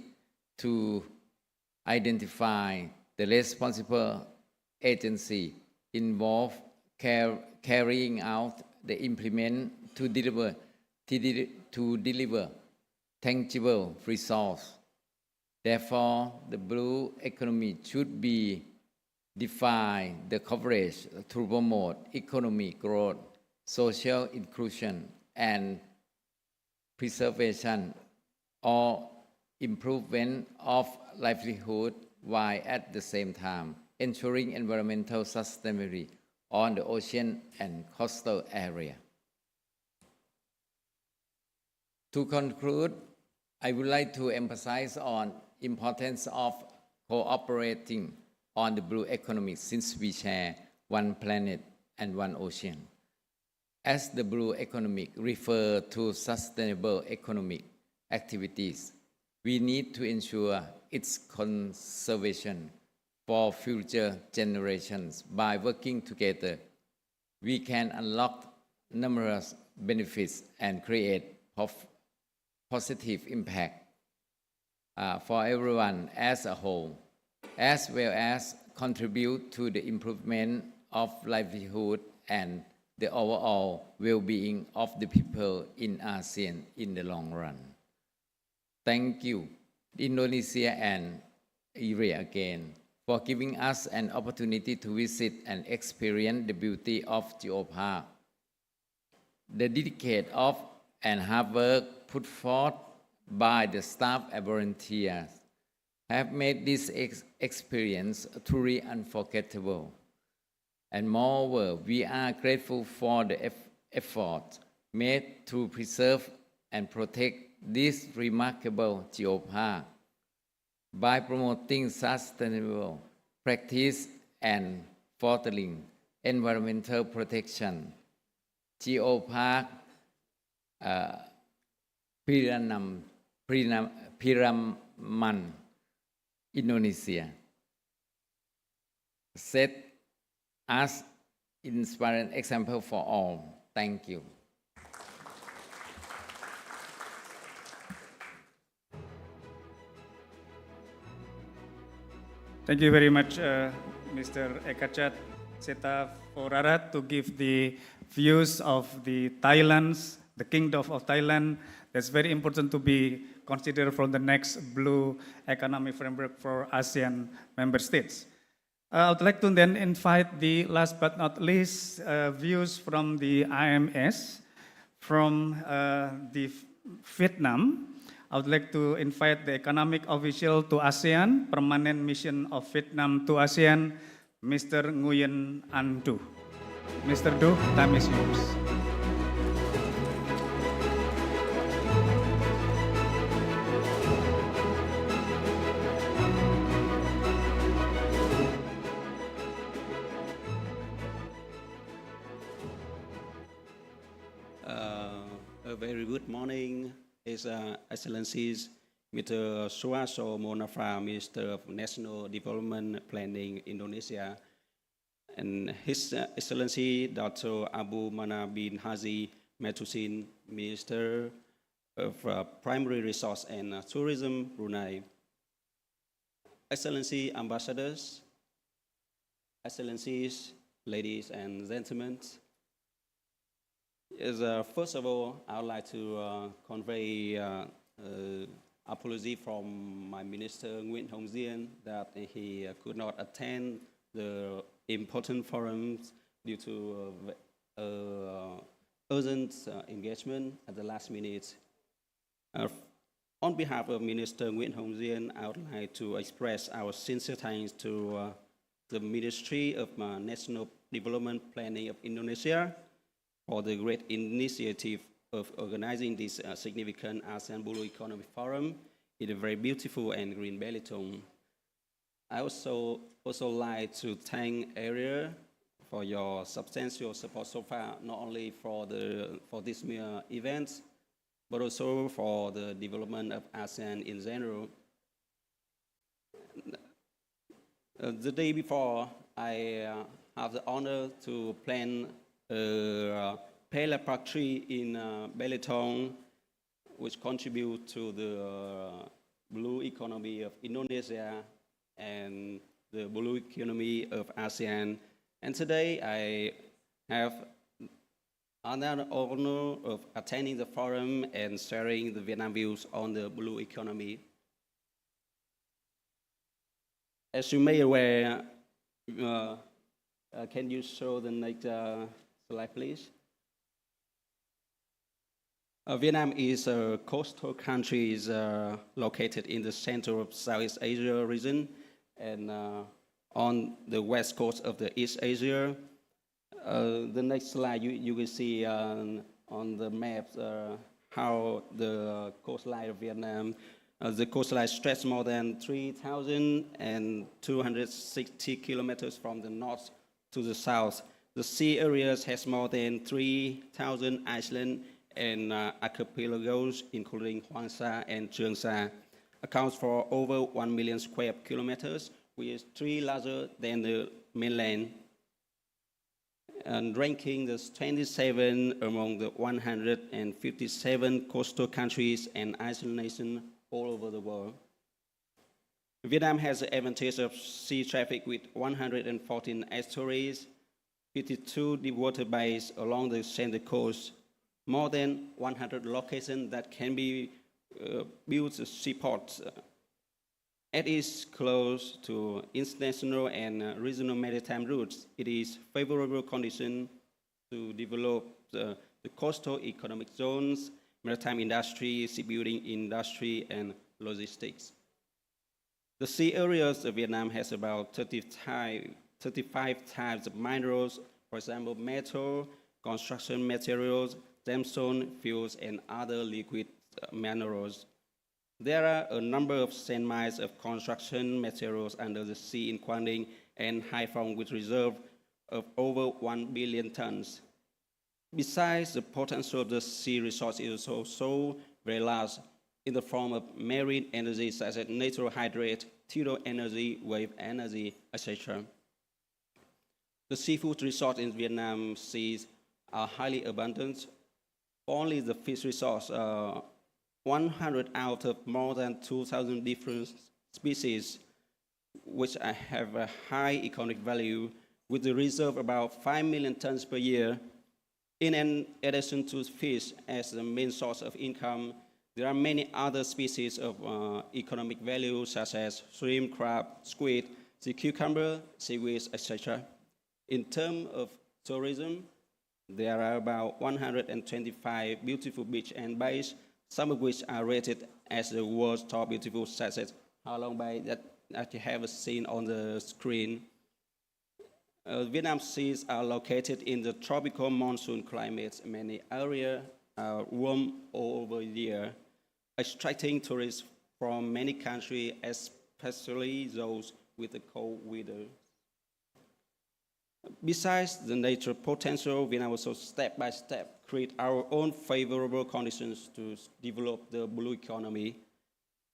to identify the responsible agency involved carrying out the implement to deliver tangible results. Therefore, the blue economy should be defined the coverage to promote economic growth, social inclusion, and preservation or improvement of livelihood, while at the same time ensuring environmental sustainability on the ocean and coastal area. To conclude, I would like to emphasize on importance of cooperating on the blue economy, since we share one planet and one ocean. As the blue economy refers to sustainable economic activities, we need to ensure its conservation for future generations. By working together, we can unlock numerous benefits and create positive impact for everyone as a whole, as well as contribute to the improvement of livelihood and the overall well-being of the people in ASEAN in the long run. Thank you, Indonesia and Area again, for giving us an opportunity to visit and experience the beauty of Geopark. The dedicated of and hard work put forth by the staff and volunteers have made this experience truly unforgettable. And moreover, we are grateful for the effort made to preserve and protect this remarkable geopark by promoting sustainable practice and fostering environmental protection. Geopark Piraman, Indonesia, set as inspiring example for all. Thank you. Thank you very much, Mr. Ekachat Seta Forarat, to give the views of the Kingdom of Thailand. That's very important to be considered from the next blue economic framework for ASEAN member states. I would like to then invite the last but not least views from the IMS. from the Vietnam. I would like to invite the economic official to ASEAN, Permanent Mission of Vietnam to ASEAN, Mr. Nguyen An Du. Mr. Du, time is yours. A very good morning, His Excellencies, Mr. Suharto Monoarfa, Minister of National Development Planning, Indonesia, and His Excellency Dr. Abu Mana bin Haji Matusin, Minister of Primary Resource and Tourism, Brunei. Excellency Ambassadors, Excellencies, ladies and gentlemen, first of all, I would like to convey apology from my Minister Nguyễn Hồng Diên that he could not attend the important forums due to urgent engagement at the last minute. On behalf of Minister Nguyễn Hồng Diên, I would like to express our sincere thanks to the Ministry of National Development Planning of Indonesia for the great initiative of organizing this significant ASEAN Blue Economy Forum in a very beautiful and green Belitung. I also like to thank AREA for your substantial support so far, not only for this mere event, but also for the development of ASEAN in general. The day before, I have the honor to plan a Pele Park tree in Belitung, which contribute to the blue economy of Indonesia and the blue economy of ASEAN. And today I have another honor of attending the forum and sharing the Vietnam views on the blue economy. As you may be aware, can you show the next slide, please? Vietnam is a coastal country located in the center of Southeast Asia region and on the west coast of the East Asia. The next slide, you will see on the map how the coastline of Vietnam, the coastline stretches more than 3,260 kilometers from the north to the south. The sea areas has more than 3,000 islands and archipelagos, including Hoàng Sa and Trường Sa, accounts for over 1 million square kilometers, which is 3 larger than the mainland, and ranking the 27 among the 157 coastal countries and island nations all over the world. Vietnam has the advantage of sea traffic with 114 estuaries, 52 deep water bays along the central coast, more than 100 locations that can be built seaports. It is close to international and regional maritime routes. It is favorable condition to develop the coastal economic zones, maritime industry, shipbuilding industry, and logistics. The sea areas of Vietnam has about 35 types of minerals, for example, metal, construction materials, gemstone, fuels, and other liquid minerals. There are a number of sand mines of construction materials under the sea in Quang Ninh and Hai Phong with reserve of over 1 billion tons. Besides, the potential of the sea resource is also very large in the form of marine energy such as natural hydrate, tidal energy, wave energy, etc. The seafood resources in Vietnam seas are highly abundant. Only the fish resource, 100 out of more than 2,000 different species, which have a high economic value, with the reserve about 5 million tons per year. In addition to fish as the main source of income, there are many other species of economic value, such as shrimp, crab, squid, sea cucumber, seaweed, etc. In terms of tourism, There are about 125 beautiful beaches and bays, some of which are rated as the world's top beautiful sunsets along by that you have seen on the screen. Vietnam seas are located in the tropical monsoon climates. Many areas are warm all over the year, attracting tourists from many countries, especially those with the cold weather. Besides the nature potential, Vietnam also step by step create our own favorable conditions to develop the blue economy.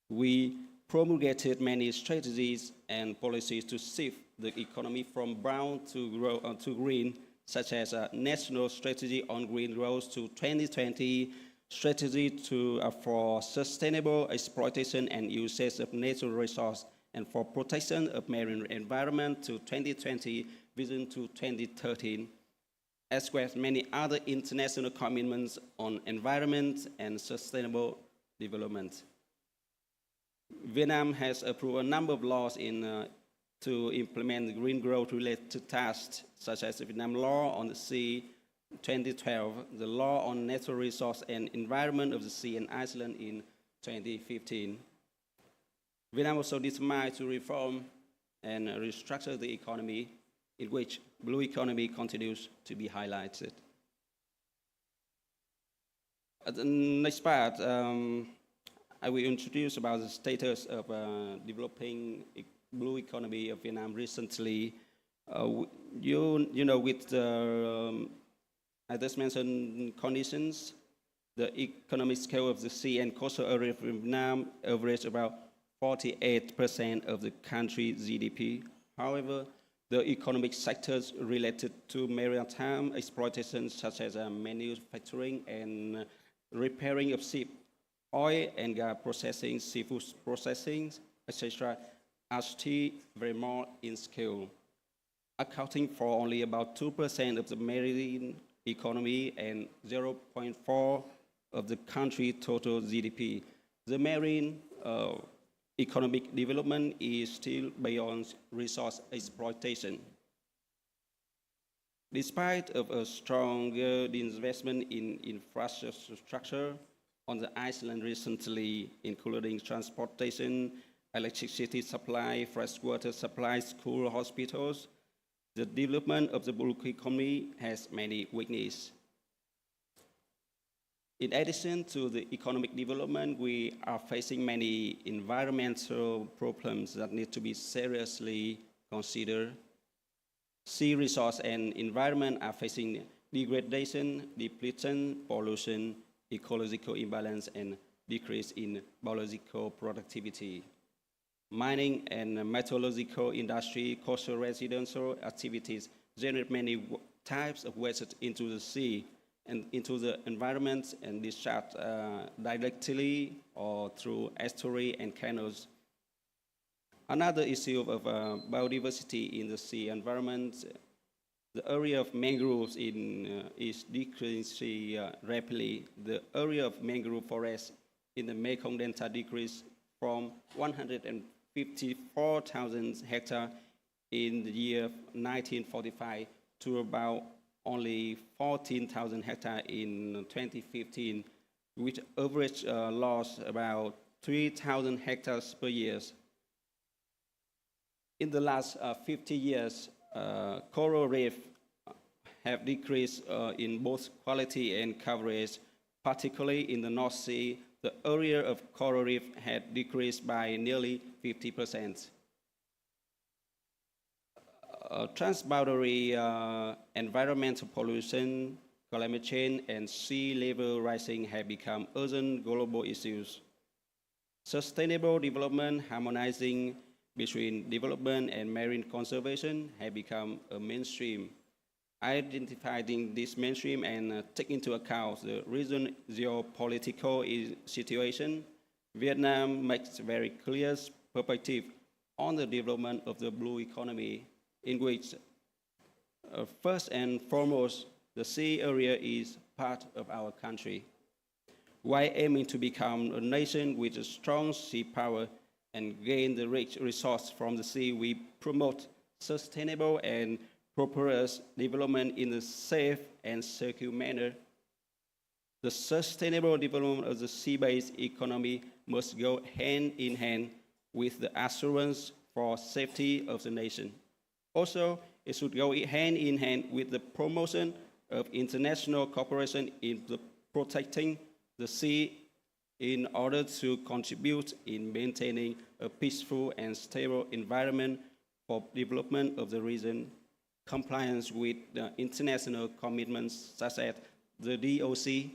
We promulgated many strategies and policies to shift the economy from brown to green, such as a national strategy on green growth to 2020, strategy for sustainable exploitation and usage of natural resources, and for protection of marine environment to 2020, vision to 2013, as well as many other international commitments on environment and sustainable development. Vietnam has approved a number of laws to implement green growth-related tasks, such as the Vietnam Law on the Sea 2012, the Law on Natural Resource and Environment of the Sea and Iceland in 2015. Vietnam also determined to reform and restructure the economy, in which blue economy continues to be highlighted. At the next part, I will introduce about the status of developing blue economy of Vietnam recently. You know, with the, I just mentioned conditions, the economic scale of the sea and coastal area of Vietnam average about 48% of the country's GDP. However, the economic sectors related to maritime exploitation, such as manufacturing and repairing of ships, oil and gas processing, seafood processing, etc., are still very more in scale, accounting for only about 2% of the marine economy and 0.4% of the country's total GDP. The marine economic development is still beyond resource exploitation. Despite of a stronger investment in infrastructure on the island recently, including transportation, electricity supply, freshwater supply, school, hospitals, the development of the blue economy has many weaknesses. In addition to the economic development, we are facing many environmental problems that need to be seriously considered. Sea resource and environment are facing degradation, depletion, pollution, ecological imbalance, and decrease in biological productivity. Mining and metallurgical industry, coastal residential activities generate many types of waste into the sea and into the environment and discharge directly or through estuary and canals. Another issue of biodiversity in the sea environment, the area of mangroves is decreasing rapidly. The area of mangrove forest in the Mekong Delta decreased from 154,000 hectares in the year 1945 to about only 14,000 hectares in 2015, which average loss about 3,000 hectares per year. In the last 50 years, coral reefs have decreased in both quality and coverage, particularly in the North Sea. The area of coral reef had decreased by nearly 50%. Transboundary environmental pollution, climate change, and sea level rising have become urgent global issues. Sustainable development, harmonizing between development and marine conservation, have become a mainstream. Identifying this mainstream and take into account the recent geopolitical situation, Vietnam makes very clear perspective on the development of the blue economy, in which first and foremost, the sea area is part of our country. While aiming to become a nation with a strong sea power and gain the rich resource from the sea, we promote sustainable and prosperous development in a safe and secure manner. The sustainable development of the sea-based economy must go hand in hand with the assurance for safety of the nation. Also, it should go hand in hand with the promotion of international cooperation in protecting the sea in order to contribute in maintaining a peaceful and stable environment for development of the region, compliance with the international commitments such as the DOC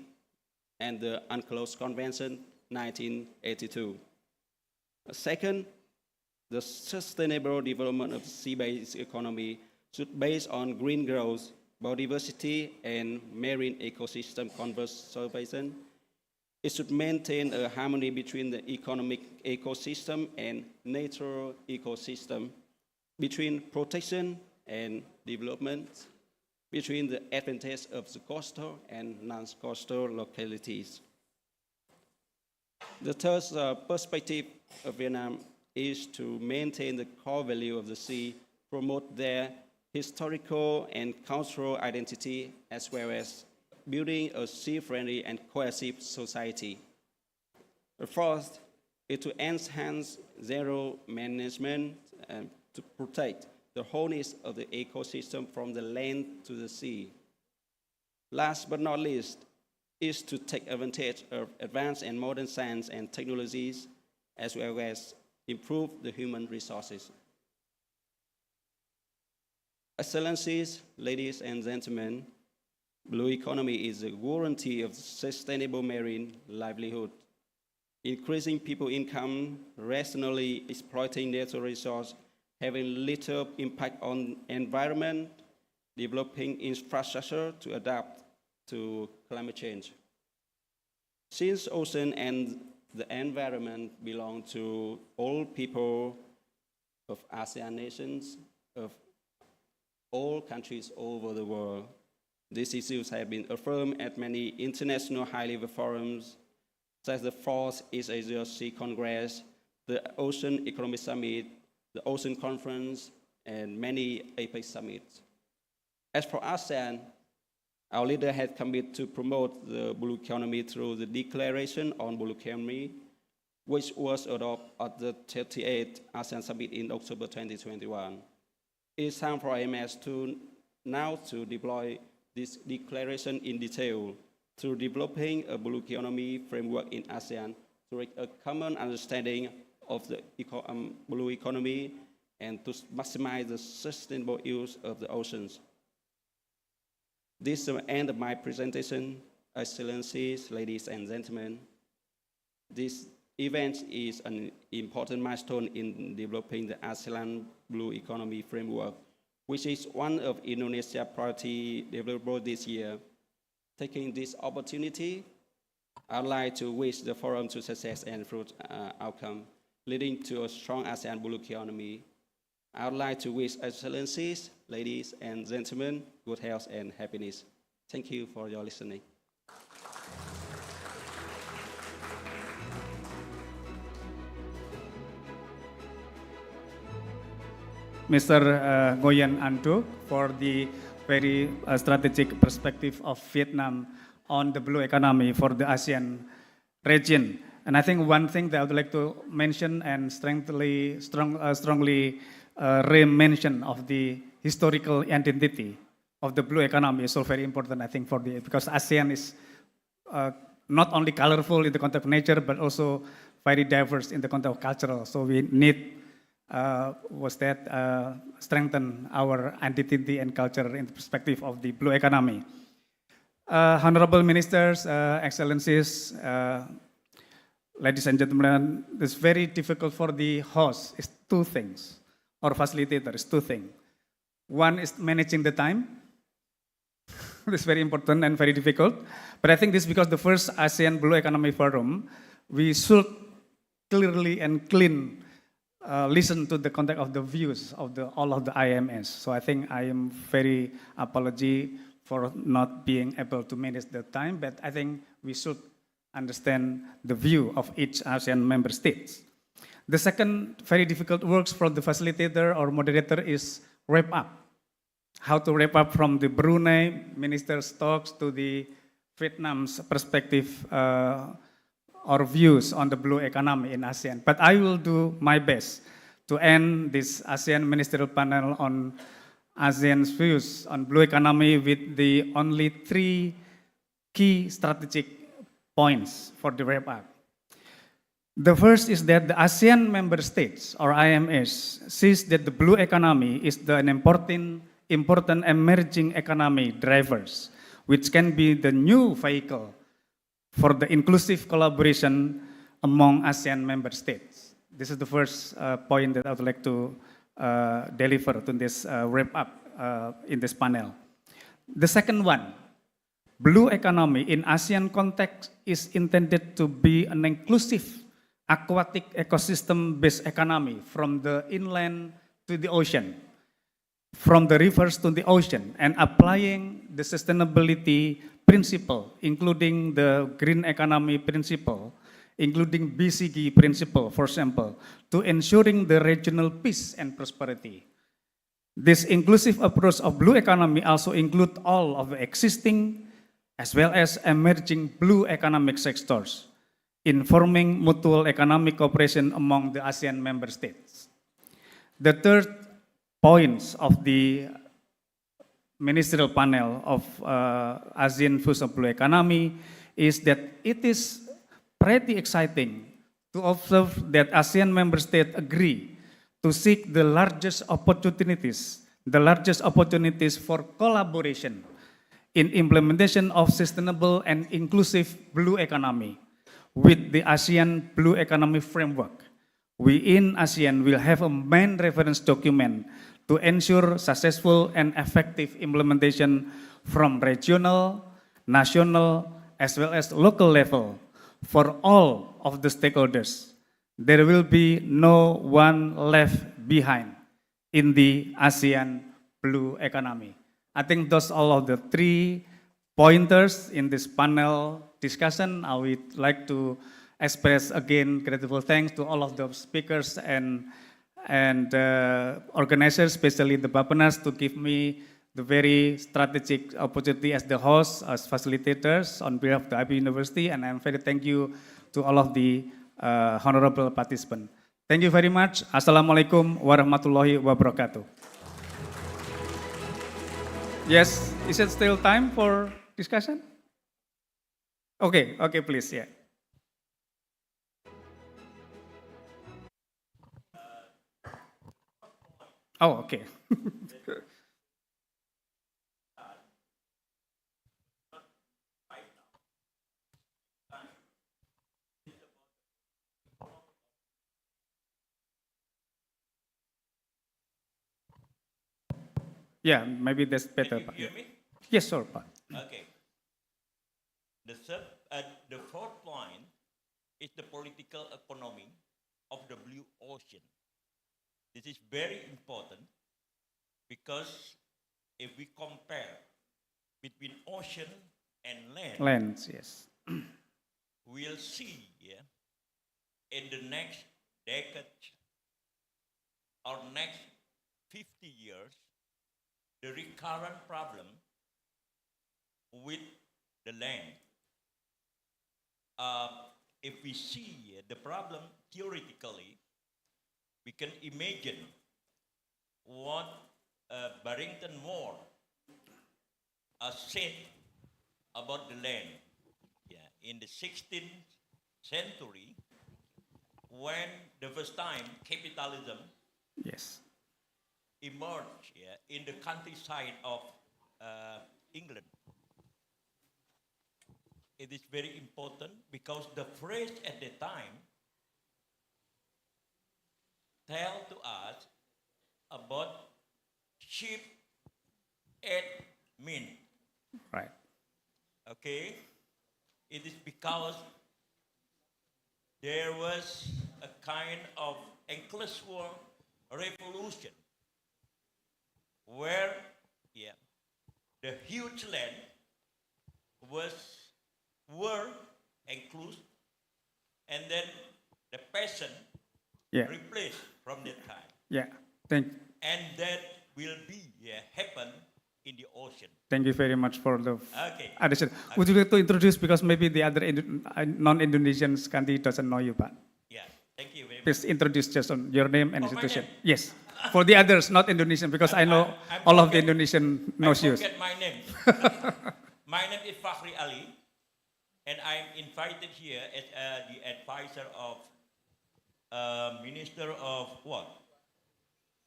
and the UNCLOS Convention 1982. Second, the sustainable development of the sea-based economy should be based on green growth, biodiversity, and marine ecosystem conservation. It should maintain a harmony between the economic ecosystem and natural ecosystem, between protection and development, between the advantage of the coastal and non-coastal localities. The third perspective of Vietnam is to maintain the core value of the sea, promote their historical and cultural identity, as well as building a sea-friendly and cohesive society. The fourth is to enhance zero management and to protect the wholeness of the ecosystem from the land to the sea. Last but not least is to take advantage of advanced and modern science and technologies, as well as improve the human resources. Excellencies, ladies and gentlemen, blue economy is a guarantee of sustainable marine livelihood, increasing people income, rationally exploiting natural resources, having little impact on environment, developing infrastructure to adapt to climate change. Since ocean and the environment belong to all people of ASEAN nations, of all countries all over the world, these issues have been affirmed at many international high-level forums, such as the 4th East Asia Sea Congress, the Ocean Economic Summit, the Ocean Conference, and many APEC summits. As for ASEAN, our leader has committed to promote the blue economy through the Declaration on Blue Economy, which was adopted at the 38th ASEAN Summit in October 2021. It is time for IMS to now to deploy this declaration in detail through developing a blue economy framework in ASEAN to reach a common understanding of the blue economy and to maximize the sustainable use of the oceans. This is the end of my presentation. Excellencies, ladies and gentlemen, this event is an important milestone in developing the ASEAN Blue Economy Framework, which is one of Indonesia's priority deliverables this year. Taking this opportunity, I'd like to wish the forum to success and fruit outcome, leading to a strong ASEAN Blue Economy. I would like to wish Excellencies, ladies and gentlemen, good health and happiness. Thank you for your listening. Mr. Ngoyen Antu for the very strategic perspective of Vietnam on the blue economy for the ASEAN region. And I think one thing that I would like to mention and strongly re-mention of the historical identity of the blue economy is so very important, I think, because ASEAN is not only colorful in the context of nature, but also very diverse in the context of cultural. So we need strengthen our identity and culture in the perspective of the blue economy. Honorable ministers, excellencies, ladies and gentlemen, it's very difficult for the host. It's two things, or facilitator is two things. One is managing the time. It's very important and very difficult. But I think this is because the first ASEAN Blue Economy Forum, we should clearly and clean listen to the context of the views of all of the IMS. So I think I am very apology for not being able to manage the time, but I think we should understand the view of each ASEAN member states. The second very difficult works for the facilitator or moderator is wrap up. how to wrap up from the Brunei minister's talks to the Vietnam's perspective or views on the blue economy in ASEAN. But I will do my best to end this ASEAN ministerial panel on ASEAN's views on blue economy with the only 3 key strategic points for the wrap up. The first is that the ASEAN member states, or IMS, sees that the blue economy is an important emerging economy drivers, which can be the new vehicle for the inclusive collaboration among ASEAN member states. This is the first point that I would like to deliver to this wrap up in this panel. The second one, blue economy in ASEAN context is intended to be an inclusive aquatic ecosystem-based economy from the inland to the ocean, from the rivers to the ocean, and applying the sustainability principle, including the green economy principle, including BCG principle, for example, to ensuring the regional peace and prosperity. This inclusive approach of blue economy also includes all of the existing as well as emerging blue economic sectors, informing mutual economic cooperation among the ASEAN member states. The third points of the ministerial panel of ASEAN views of blue economy is that it is pretty exciting to observe that ASEAN member states agree to seek the largest opportunities for collaboration in implementation of sustainable and inclusive blue economy. With the ASEAN Blue Economy Framework, we in ASEAN will have a main reference document to ensure successful and effective implementation from regional, national, as well as local level for all of the stakeholders. There will be no one left behind in the ASEAN Blue Economy. I think those are all of the 3 pointers in this panel discussion. I would like to express again grateful thanks to all of the speakers and organizers, especially the Bapenas, to give me the very strategic opportunity as the host, as facilitators on behalf of the IB University, and I'm very thank you to all of the honorable participants. Thank you very much. Assalamualaikum warahmatullahi wabarakatuh. Yes, is it still time for discussion? Okay, please, yeah. Oh, okay. Yeah, maybe that's better. Can you hear me? Yes, sir. Okay. The fourth point is the political economy of the blue ocean. This is very important because if we compare between ocean and land, Lands, yes. we'll see in the next decade or next 50 years, the recurrent problem with the land. If we see the problem theoretically, we can imagine what Barrington Moore said about the land in the 16th century, when the first time capitalism emerged in the countryside of England. It is very important because the phrase at the time tell to us about sheep at mint. Right. Okay? It is because there was a kind of intellectual revolution where the huge land were enclosed, and then the peasant replaced from that time. Yeah, thank you. And that will be happen in the ocean. Thank you very much for the Okay. addition. Would you like to introduce, because maybe the other non-Indonesian country doesn't know you, Pak? Yeah, thank you very much. Please introduce just on your name and Oh, my institution. name? Yes, for the others, not Indonesian, because I know all of the Indonesian knows I you. forget my name. My name is Fakhri Ali, and I'm invited here as the advisor of Minister of what?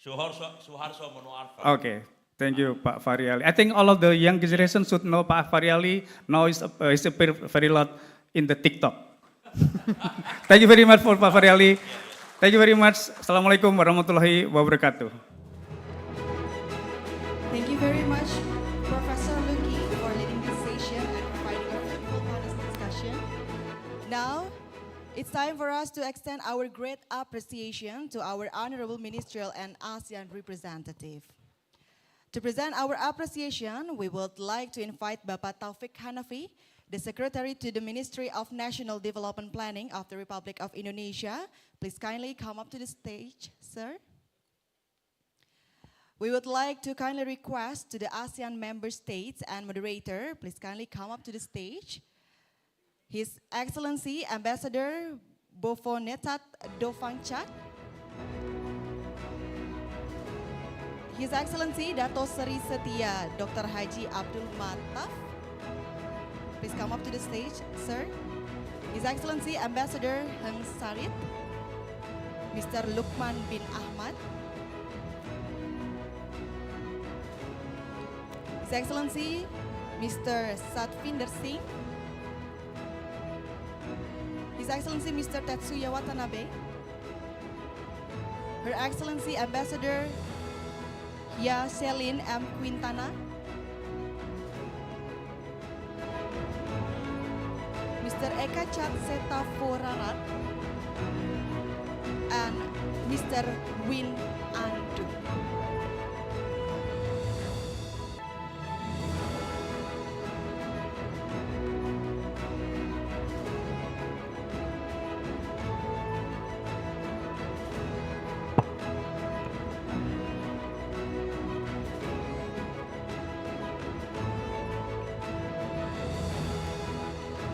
Suharto Manu Arfa. Okay, thank you, Pak Fahri Ali. I think all of the young generation should know Pak Fahri Ali. Now he's appear very lot in the TikTok. Thank you very much for Pak Fahri Ali. Thank you very much. Assalamualaikum warahmatullahi wabarakatuh. Thank you very much, Professor Luki, for leading this session and providing a fruitful panel discussion. Now, it's time for us to extend our great appreciation to our Honorable Ministerial and ASEAN representative. To present our appreciation, we would like to invite Bapak Taufik Hanafi, the Secretary to the Ministry of National Development Planning of the Republic of Indonesia. Please kindly come up to the stage, sir. We would like to kindly request to the ASEAN member states and moderator, please kindly come up to the stage. His Excellency Ambassador Bofonetat Dovancak, His Excellency Dato Seri Setia Dr. Haji Abdul Mataf, please come up to the stage, sir. His Excellency Ambassador Heng Sarit, Mr. Lukman bin Ahmad, His Excellency Mr. Satvinder Singh, His Excellency Mr. Tetsuya Watanabe, Her Excellency Ambassador Ya Celine M. Quintana, Mr. Eka Chat Setaforarat, and Mr. Win Andu.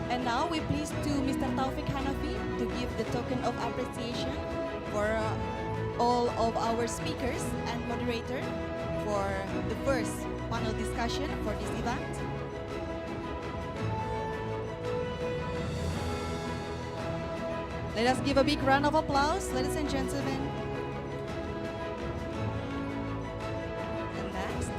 And now we please to Mr. Taufik Hanafi to give the token of appreciation for all of our speakers and moderator for the first panel discussion for this event. Let us give a big round of applause, ladies and gentlemen. And next.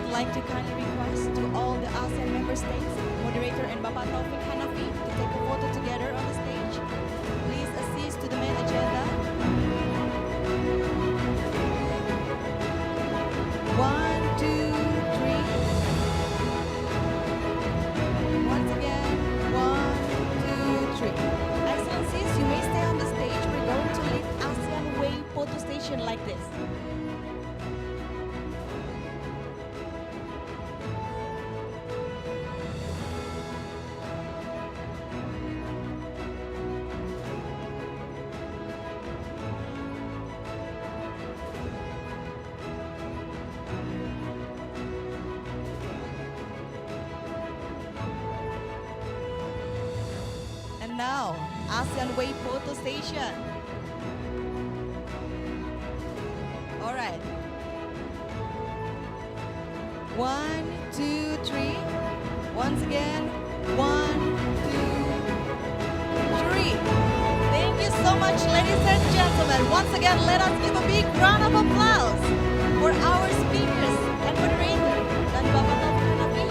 would like to kindly request to all the ASEAN member states, moderator and Bapak Taufik Hanafi, to take a photo together on the stage. Please assist to the main agenda. One, two, three. Once again, one, two, three. Excellencies, you may stay on the stage. We're going to leave ASEAN Way photo station like this. And now, ASEAN Way photo station. All right. One, two, three. Once again, one, two, three. Thank you so much, ladies and gentlemen. Once again, let us give a big round of applause for our speakers and moderator, dan Bapak Taufik Hanafi.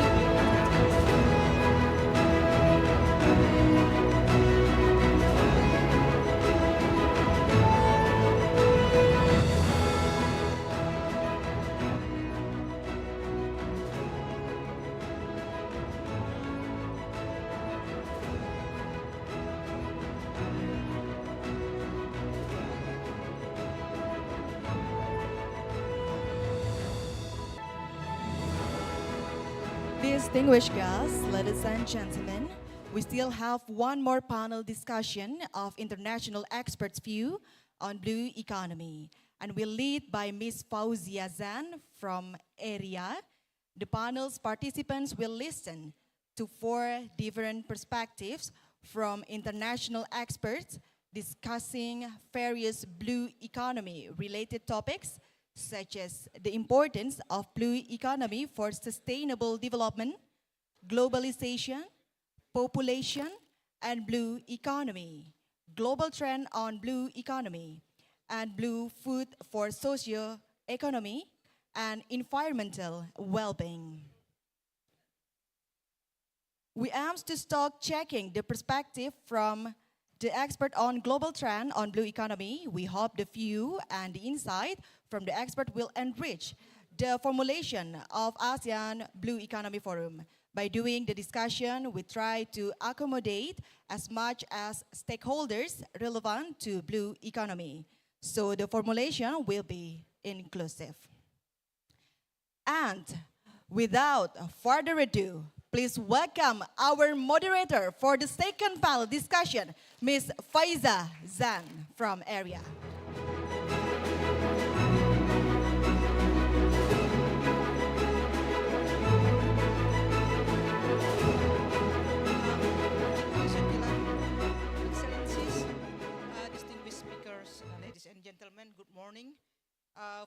Distinguished guests, ladies and gentlemen, we still have one more panel discussion of international experts' view on blue economy, and will lead by Ms. Fauzia Zan from AREA. The panel's participants will listen to 4 different perspectives from international experts discussing various blue economy related topics, such as the importance of blue economy for sustainable development, globalization, population, and blue economy, global trend on blue economy, and blue food for socio-economy and environmental well-being. We aim to start checking the perspective from the expert on global trend on blue economy. We hope the view and the insight from the expert will enrich the formulation of ASEAN Blue Economy Forum. By doing the discussion, we try to accommodate as much as stakeholders relevant to blue economy. So the formulation will be inclusive. And without further ado, please welcome our moderator for the second panel discussion, Ms. Faiza Zan from AREA. Excellencies, distinguished speakers, ladies and gentlemen, good morning.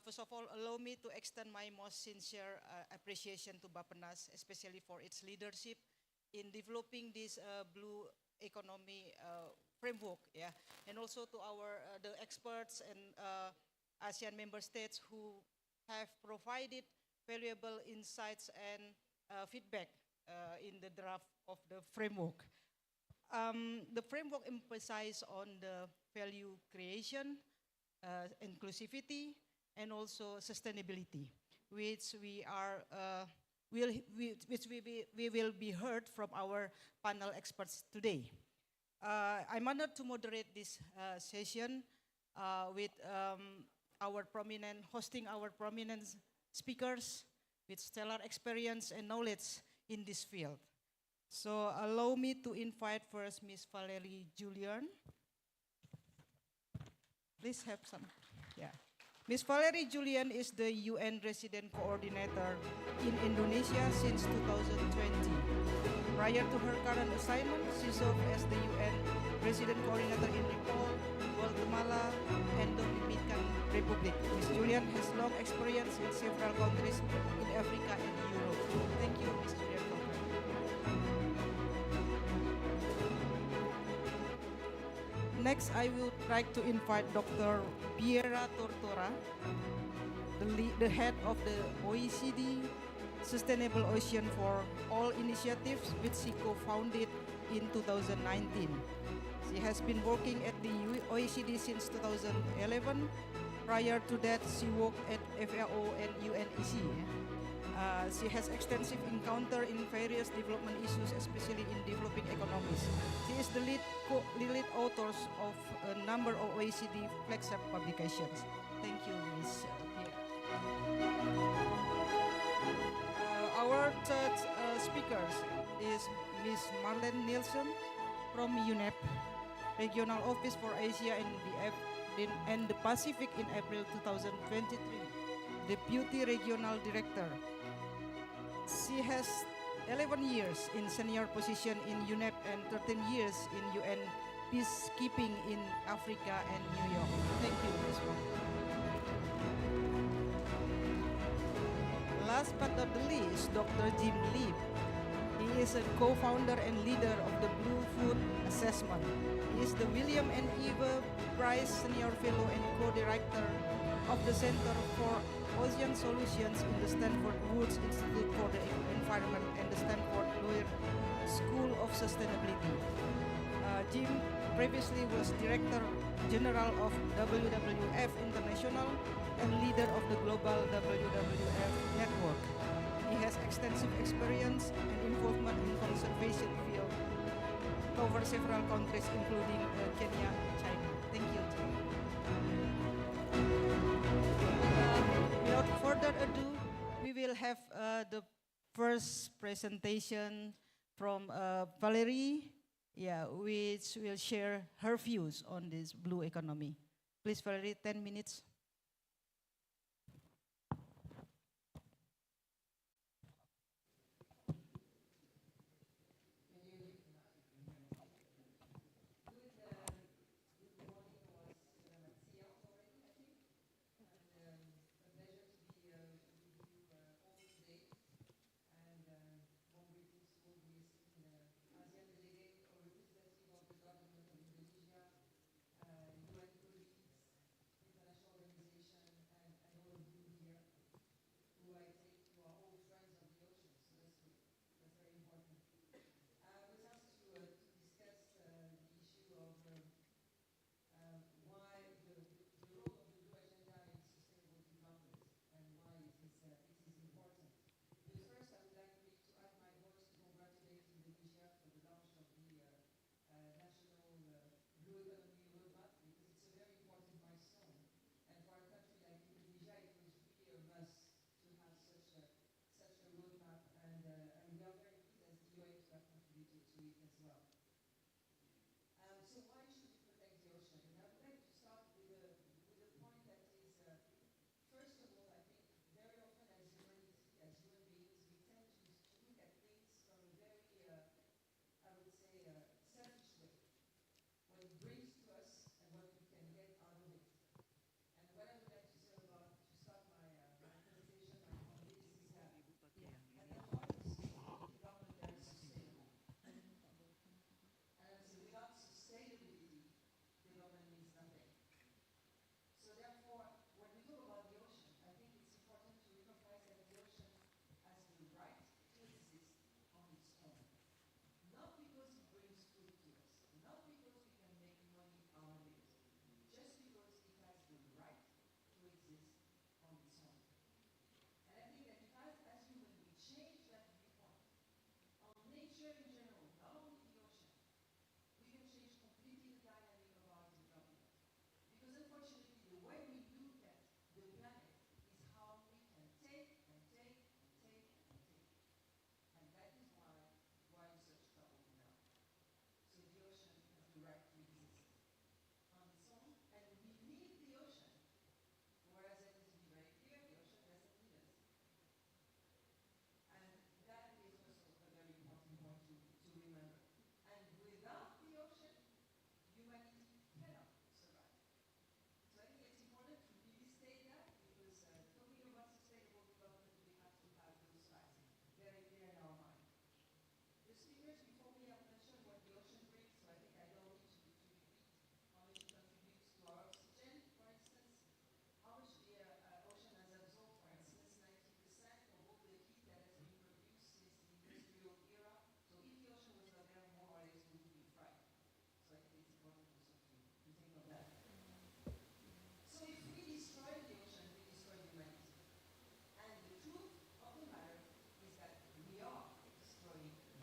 First of all, allow me to extend my most sincere appreciation to Bappenas, especially for its leadership in developing this blue economy framework, yeah, and also to our the experts and ASEAN member states who have provided valuable insights and feedback in the draft of the framework. The framework emphasizes on the value creation, inclusivity, and also sustainability, which we will be heard from our panel experts today. I'm honored to moderate this session with hosting our prominent speakers with stellar experience and knowledge in this field. So allow me to invite first Ms. Valerie Julian. Please have some, yeah. Ms. Valerie Julian is the UN Resident Coordinator in Indonesia since 2020. Prior to her current assignment, she served as the UN Resident Coordinator in Nepal, Guatemala, and Dominican Republic. Ms. Julian has long experience in several countries in Africa and Europe. Thank you, Ms. Julian. Next, I will try to invite Dr. Piera Tortora, the head of the OECD Sustainable Ocean for All initiatives, which she co-founded in 2019. She has been working at the OECD since 2011. Prior to that, she worked at FAO and UNEC. She has extensive encounter in various development issues, especially in developing economies. She is the lead authors of a number of OECD flagship publications. Thank you, Ms. Pierre. Our third speaker is Ms. Marlene Nielsen from UNEP, Regional Office for Asia and the Pacific in April 2023, Deputy Regional Director. She has 11 years in senior position in UNEP and 13 years in UN peacekeeping in Africa and New York. Thank you, Ms. Last but not the least, Dr. Jim Lee. He is a co-founder and leader of the Blue Food Assessment. He is the William and Eva Price Senior Fellow and co-director of the Center for Ocean Solutions in the Stanford Woods Institute for the Environment and the Stanford Lawyer School of Sustainability. Jim previously was Director General of WWF International and leader of the global WWF network. He has extensive experience and involvement in conservation field, over several countries including Kenya, China. Thank you. Without further ado, we will have the first presentation from Valerie, which will share her views on this blue economy. Please, Valerie, 10 minutes.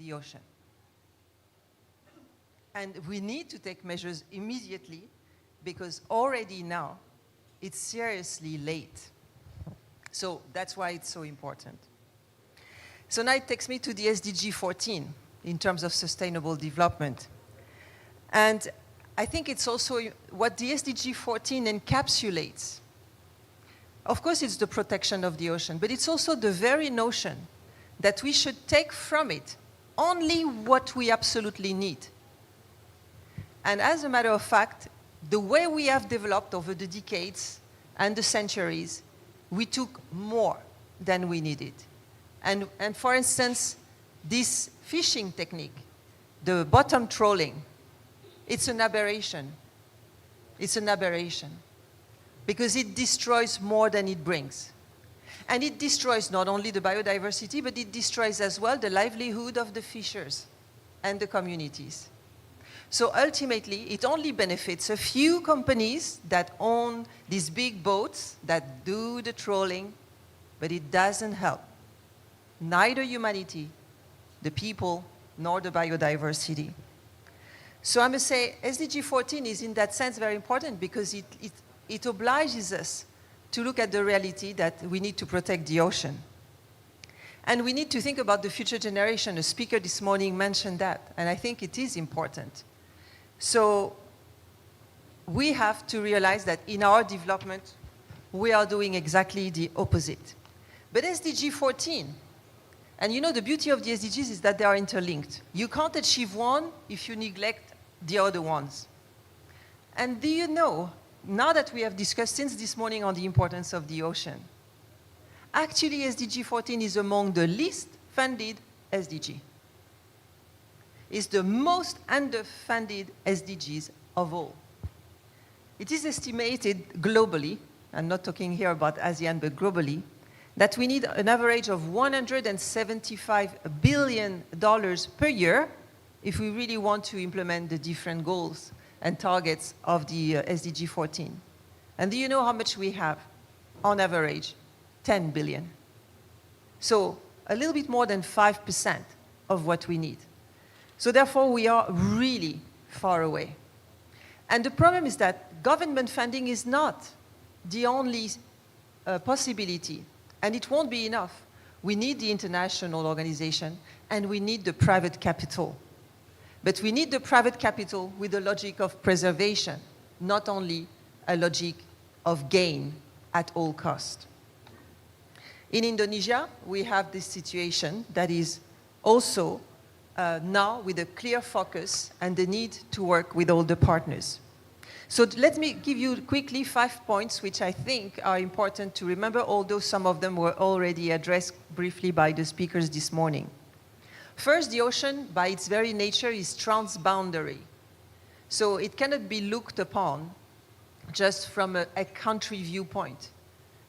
the ocean. And we need to take measures immediately because already now it's seriously late. So that's why it's so important. So now it takes me to the SDG 14 in terms of sustainable development. And I think it's also what the SDG 14 encapsulates. Of course, it's the protection of the ocean, but it's also the very notion that we should take from it only what we absolutely need. And as a matter of fact, the way we have developed over the decades and the centuries, we took more than we needed. And for instance, this fishing technique, the bottom trawling, it's an aberration. It's an aberration because it destroys more than it brings. And it destroys not only the biodiversity, but it destroys as well the livelihood of the fishers and the communities. So ultimately, it only benefits a few companies that own these big boats that do the trawling, but it doesn't help neither humanity, the people, nor the biodiversity. So I must say, SDG 14 is in that sense very important because it obliges us to look at the reality that we need to protect the ocean. And we need to think about the future generation. A speaker this morning mentioned that, and I think it is important. So we have to realize that in our development, we are doing exactly the opposite. But SDG 14, and you know the beauty of the SDGs is that they are interlinked. You can't achieve one if you neglect the other ones. And do you know, now that we have discussed since this morning on the importance of the ocean, actually SDG 14 is among the least funded SDG. It's the most underfunded SDGs of all. It is estimated globally, I'm not talking here about ASEAN, but globally, that we need an average of $175 billion per year if we really want to implement the different goals and targets of the SDG 14. And do you know how much we have on average? 10 billion. So a little bit more than 5% of what we need. So therefore, we are really far away. And the problem is that government funding is not the only possibility, and it won't be enough. We need the international organization, and we need the private capital. But we need the private capital with a logic of preservation, not only a logic of gain at all cost. In Indonesia, we have this situation that is also now with a clear focus and the need to work with all the partners. So let me give you quickly 5 points which I think are important to remember, although some of them were already addressed briefly by the speakers this morning. First, the ocean, by its very nature, is transboundary. So it cannot be looked upon just from a country viewpoint.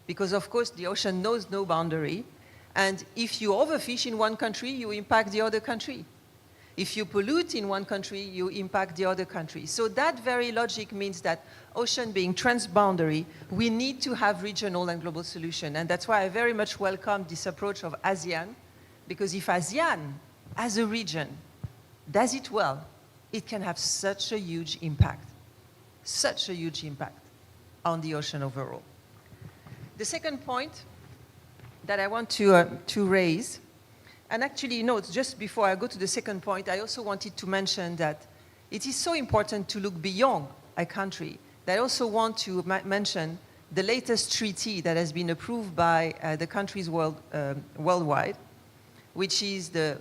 Because, of course, the ocean knows no boundary. And if you overfish in one country, you impact the other country. If you pollute in one country, you impact the other country. So that very logic means that ocean being transboundary, we need to have regional and global solutions. And that's why I very much welcome this approach of ASEAN, because if ASEAN, as a region, does it well, it can have such a huge impact on the ocean overall. The second point that I want to raise, and actually, no, just before I go to the second point, I also wanted to mention that it is so important to look beyond a country. That I also want to mention the latest treaty that has been approved by the countries worldwide, which is the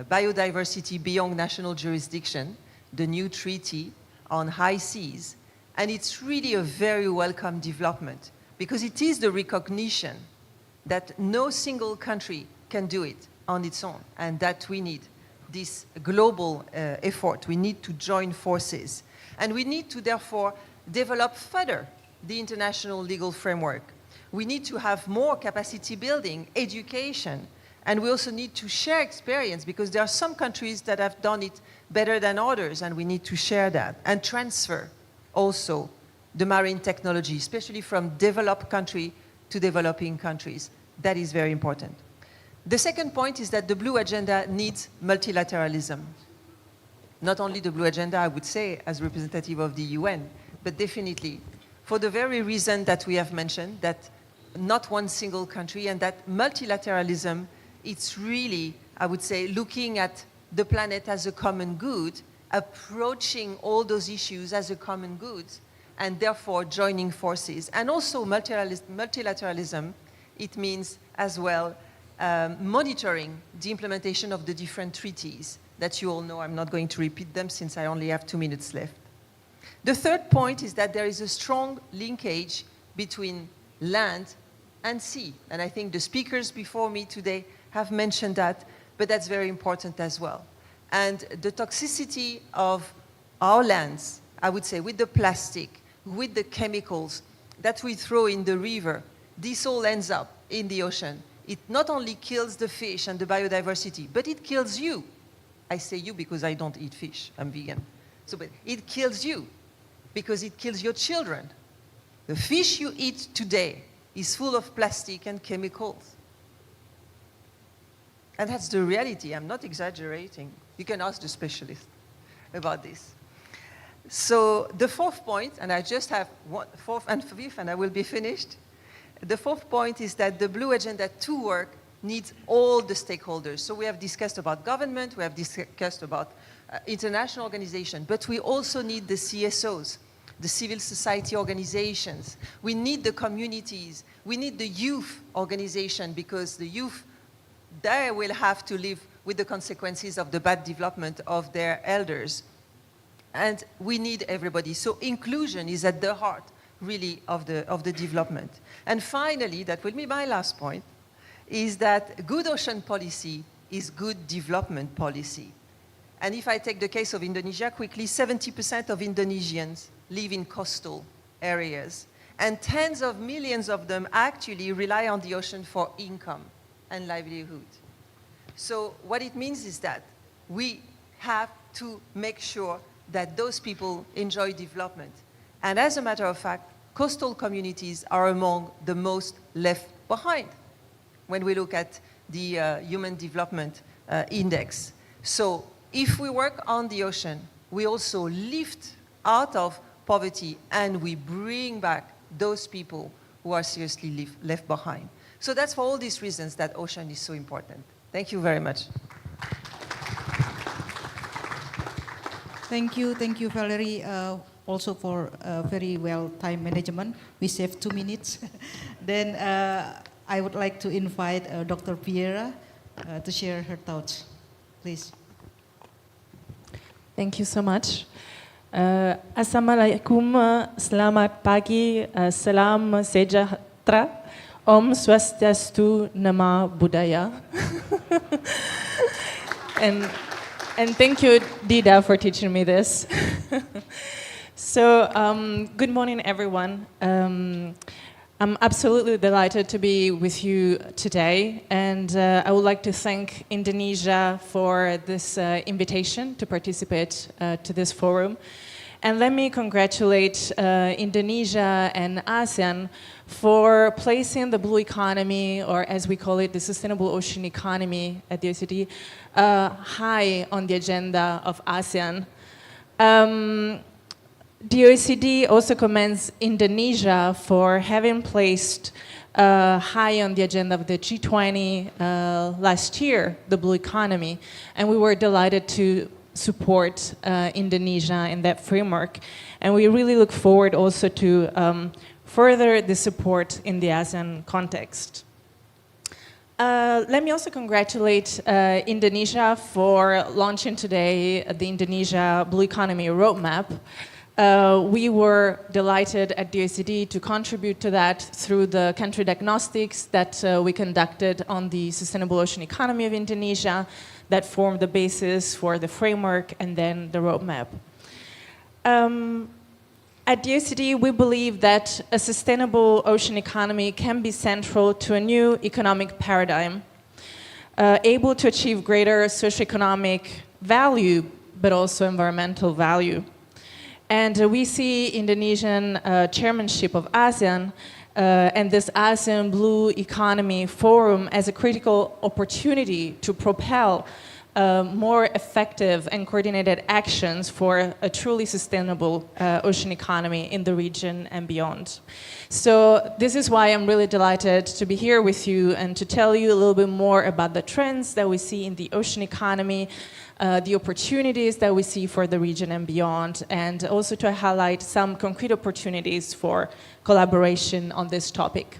Biodiversity Beyond National Jurisdiction, the new treaty on high seas. And it's really a very welcome development because it is the recognition that no single country can do it on its own, and that we need this global effort. We need to join forces. And we need to, therefore, develop further the international legal framework. We need to have more capacity building, education, and we also need to share experience because there are some countries that have done it better than others, and we need to share that and transfer also the marine technology, especially from developed country to developing countries. That is very important. The second point is that the Blue Agenda needs multilateralism. Not only the Blue Agenda, I would say, as representative of the UN, but definitely for the very reason that we have mentioned, that not one single country, and that multilateralism, it's really, I would say, looking at the planet as a common good, approaching all those issues as a common good, and therefore joining forces. And also multilateralism, it means as well monitoring the implementation of the different treaties that you all know. I'm not going to repeat them since I only have 2 minutes left. The third point is that there is a strong linkage between land and sea. And I think the speakers before me today have mentioned that, but that's very important as well. And the toxicity of our lands, I would say, with the plastic, with the chemicals that we throw in the river, this all ends up in the ocean. It not only kills the fish and the biodiversity, but it kills you. I say you because I don't eat fish, I'm vegan. So, but it kills you because it kills your children. The fish you eat today is full of plastic and chemicals. And that's the reality, I'm not exaggerating. You can ask the specialist about this. So the fourth point, and I just have fourth and fifth, and I will be finished. The fourth point is that the Blue Agenda to work needs all the stakeholders. So we have discussed about government, we have discussed about international organizations, but we also need the CSOs, the civil society organizations. We need the communities. We need the youth organization, because the youth, they will have to live with the consequences of the bad development of their elders. And we need everybody. So inclusion is at the heart, really, of the development. And finally, that will be my last point, is that good ocean policy is good development policy. And if I take the case of Indonesia quickly, 70% of Indonesians live in coastal areas. And tens of millions of them actually rely on the ocean for income and livelihood. So what it means is that we have to make sure that those people enjoy development. And as a matter of fact, coastal communities are among the most left behind when we look at the Human Development Index. So if we work on the ocean, we also lift out of poverty and we bring back those people who are seriously left behind. So that's for all these reasons that ocean is so important. Thank you very much. Thank you, Valerie, also for very well time management. We saved 2 minutes. Then I would like to invite Dr. Vieira to share her thoughts, please. Thank you so much. Assalamualaikum, selamat pagi, salam sejahtera, Om Swastiastu, Nama Budaya. And thank you, Dida, for teaching me this. So, good morning, everyone. I'm absolutely delighted to be with you today, and I would like to thank Indonesia for this invitation to participate to this forum. And let me congratulate Indonesia and ASEAN for placing the blue economy, or as we call it, the sustainable ocean economy at the OECD, high on the agenda of ASEAN. The OECD also commends Indonesia for having placed high on the agenda of the G20 last year, the blue economy, and we were delighted to support Indonesia in that framework. And we really look forward also to further the support in the ASEAN context. Let me also congratulate Indonesia for launching today the Indonesia Blue Economy Roadmap. We were delighted at the OECD to contribute to that through the country diagnostics that we conducted on the sustainable ocean economy of Indonesia that formed the basis for the framework and then the roadmap. At the OECD, we believe that a sustainable ocean economy can be central to a new economic paradigm, able to achieve greater socioeconomic value, but also environmental value. And we see Indonesian chairmanship of ASEAN and this ASEAN Blue Economy Forum as a critical opportunity to propel more effective and coordinated actions for a truly sustainable ocean economy in the region and beyond. So this is why I'm really delighted to be here with you and to tell you a little bit more about the trends that we see in the ocean economy, the opportunities that we see for the region and beyond, and also to highlight some concrete opportunities for collaboration on this topic.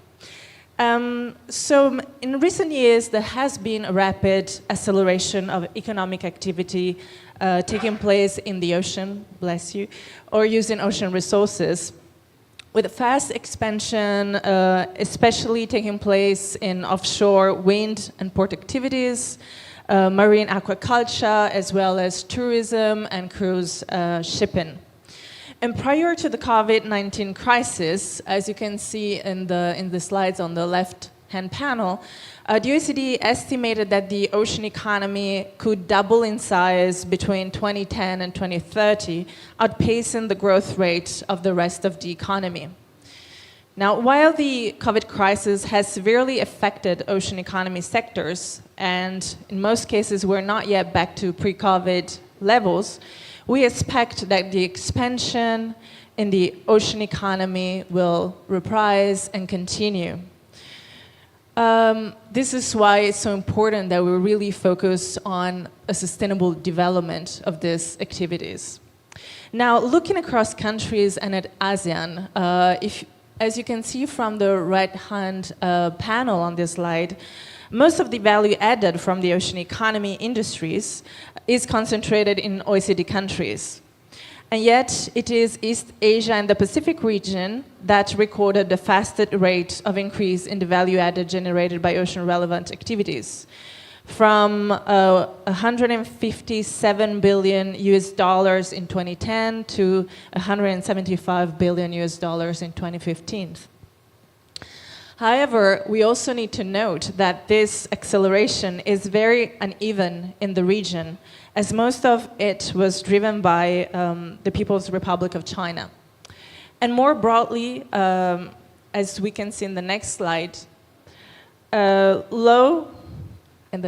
So in recent years, there has been a rapid acceleration of economic activity taking place in the ocean, bless you, or using ocean resources, with fast expansion, especially taking place in offshore wind and port activities, marine aquaculture, as well as tourism and cruise shipping. And prior to the COVID-19 crisis, as you can see in the slides on the left-hand panel, the OECD estimated that the ocean economy could double in size between 2010 and 2030, outpacing the growth rate of the rest of the economy. Now, while the COVID crisis has severely affected ocean economy sectors, and in most cases we're not yet back to pre-COVID levels, we expect that the expansion in the ocean economy will reprise and continue. This is why it's so important that we really focus on a sustainable development of these activities. Now, looking across countries and at ASEAN, as you can see from the right-hand panel on this slide, most of the value added from the ocean economy industries is concentrated in OECD countries. And yet, it is East Asia and the Pacific region that recorded the fastest rate of increase in the value added generated by ocean-relevant activities, from 157 billion US dollars in 2010 to 175 billion US dollars in 2015. However, we also need to note that this acceleration is very uneven in the region, as most of it was driven by the People's Republic of China. And more broadly, as we can see in the next slide, low and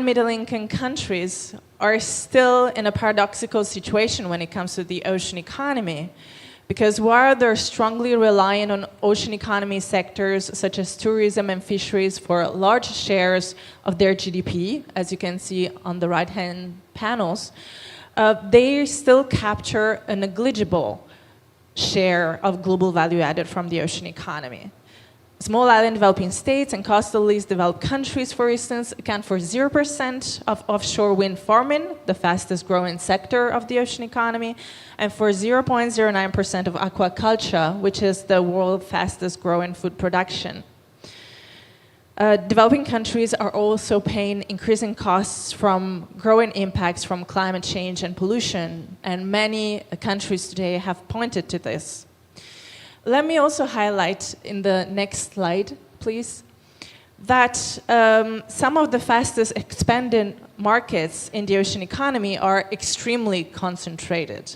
middle-income countries are still in a paradoxical situation when it comes to the ocean economy, because while they're strongly relying on ocean economy sectors such as tourism and fisheries for large shares of their GDP, as you can see on the right-hand panels, they still capture a negligible share of global value added from the ocean economy. Small island developing states and coastal least developed countries, for instance, account for 0% of offshore wind farming, the fastest growing sector of the ocean economy, and for 0.09% of aquaculture, which is the world's fastest growing food production. Developing countries are also paying increasing costs from growing impacts from climate change and pollution, and many countries today have pointed to this. Let me also highlight in the next slide, please, that some of the fastest expanding markets in the ocean economy are extremely concentrated.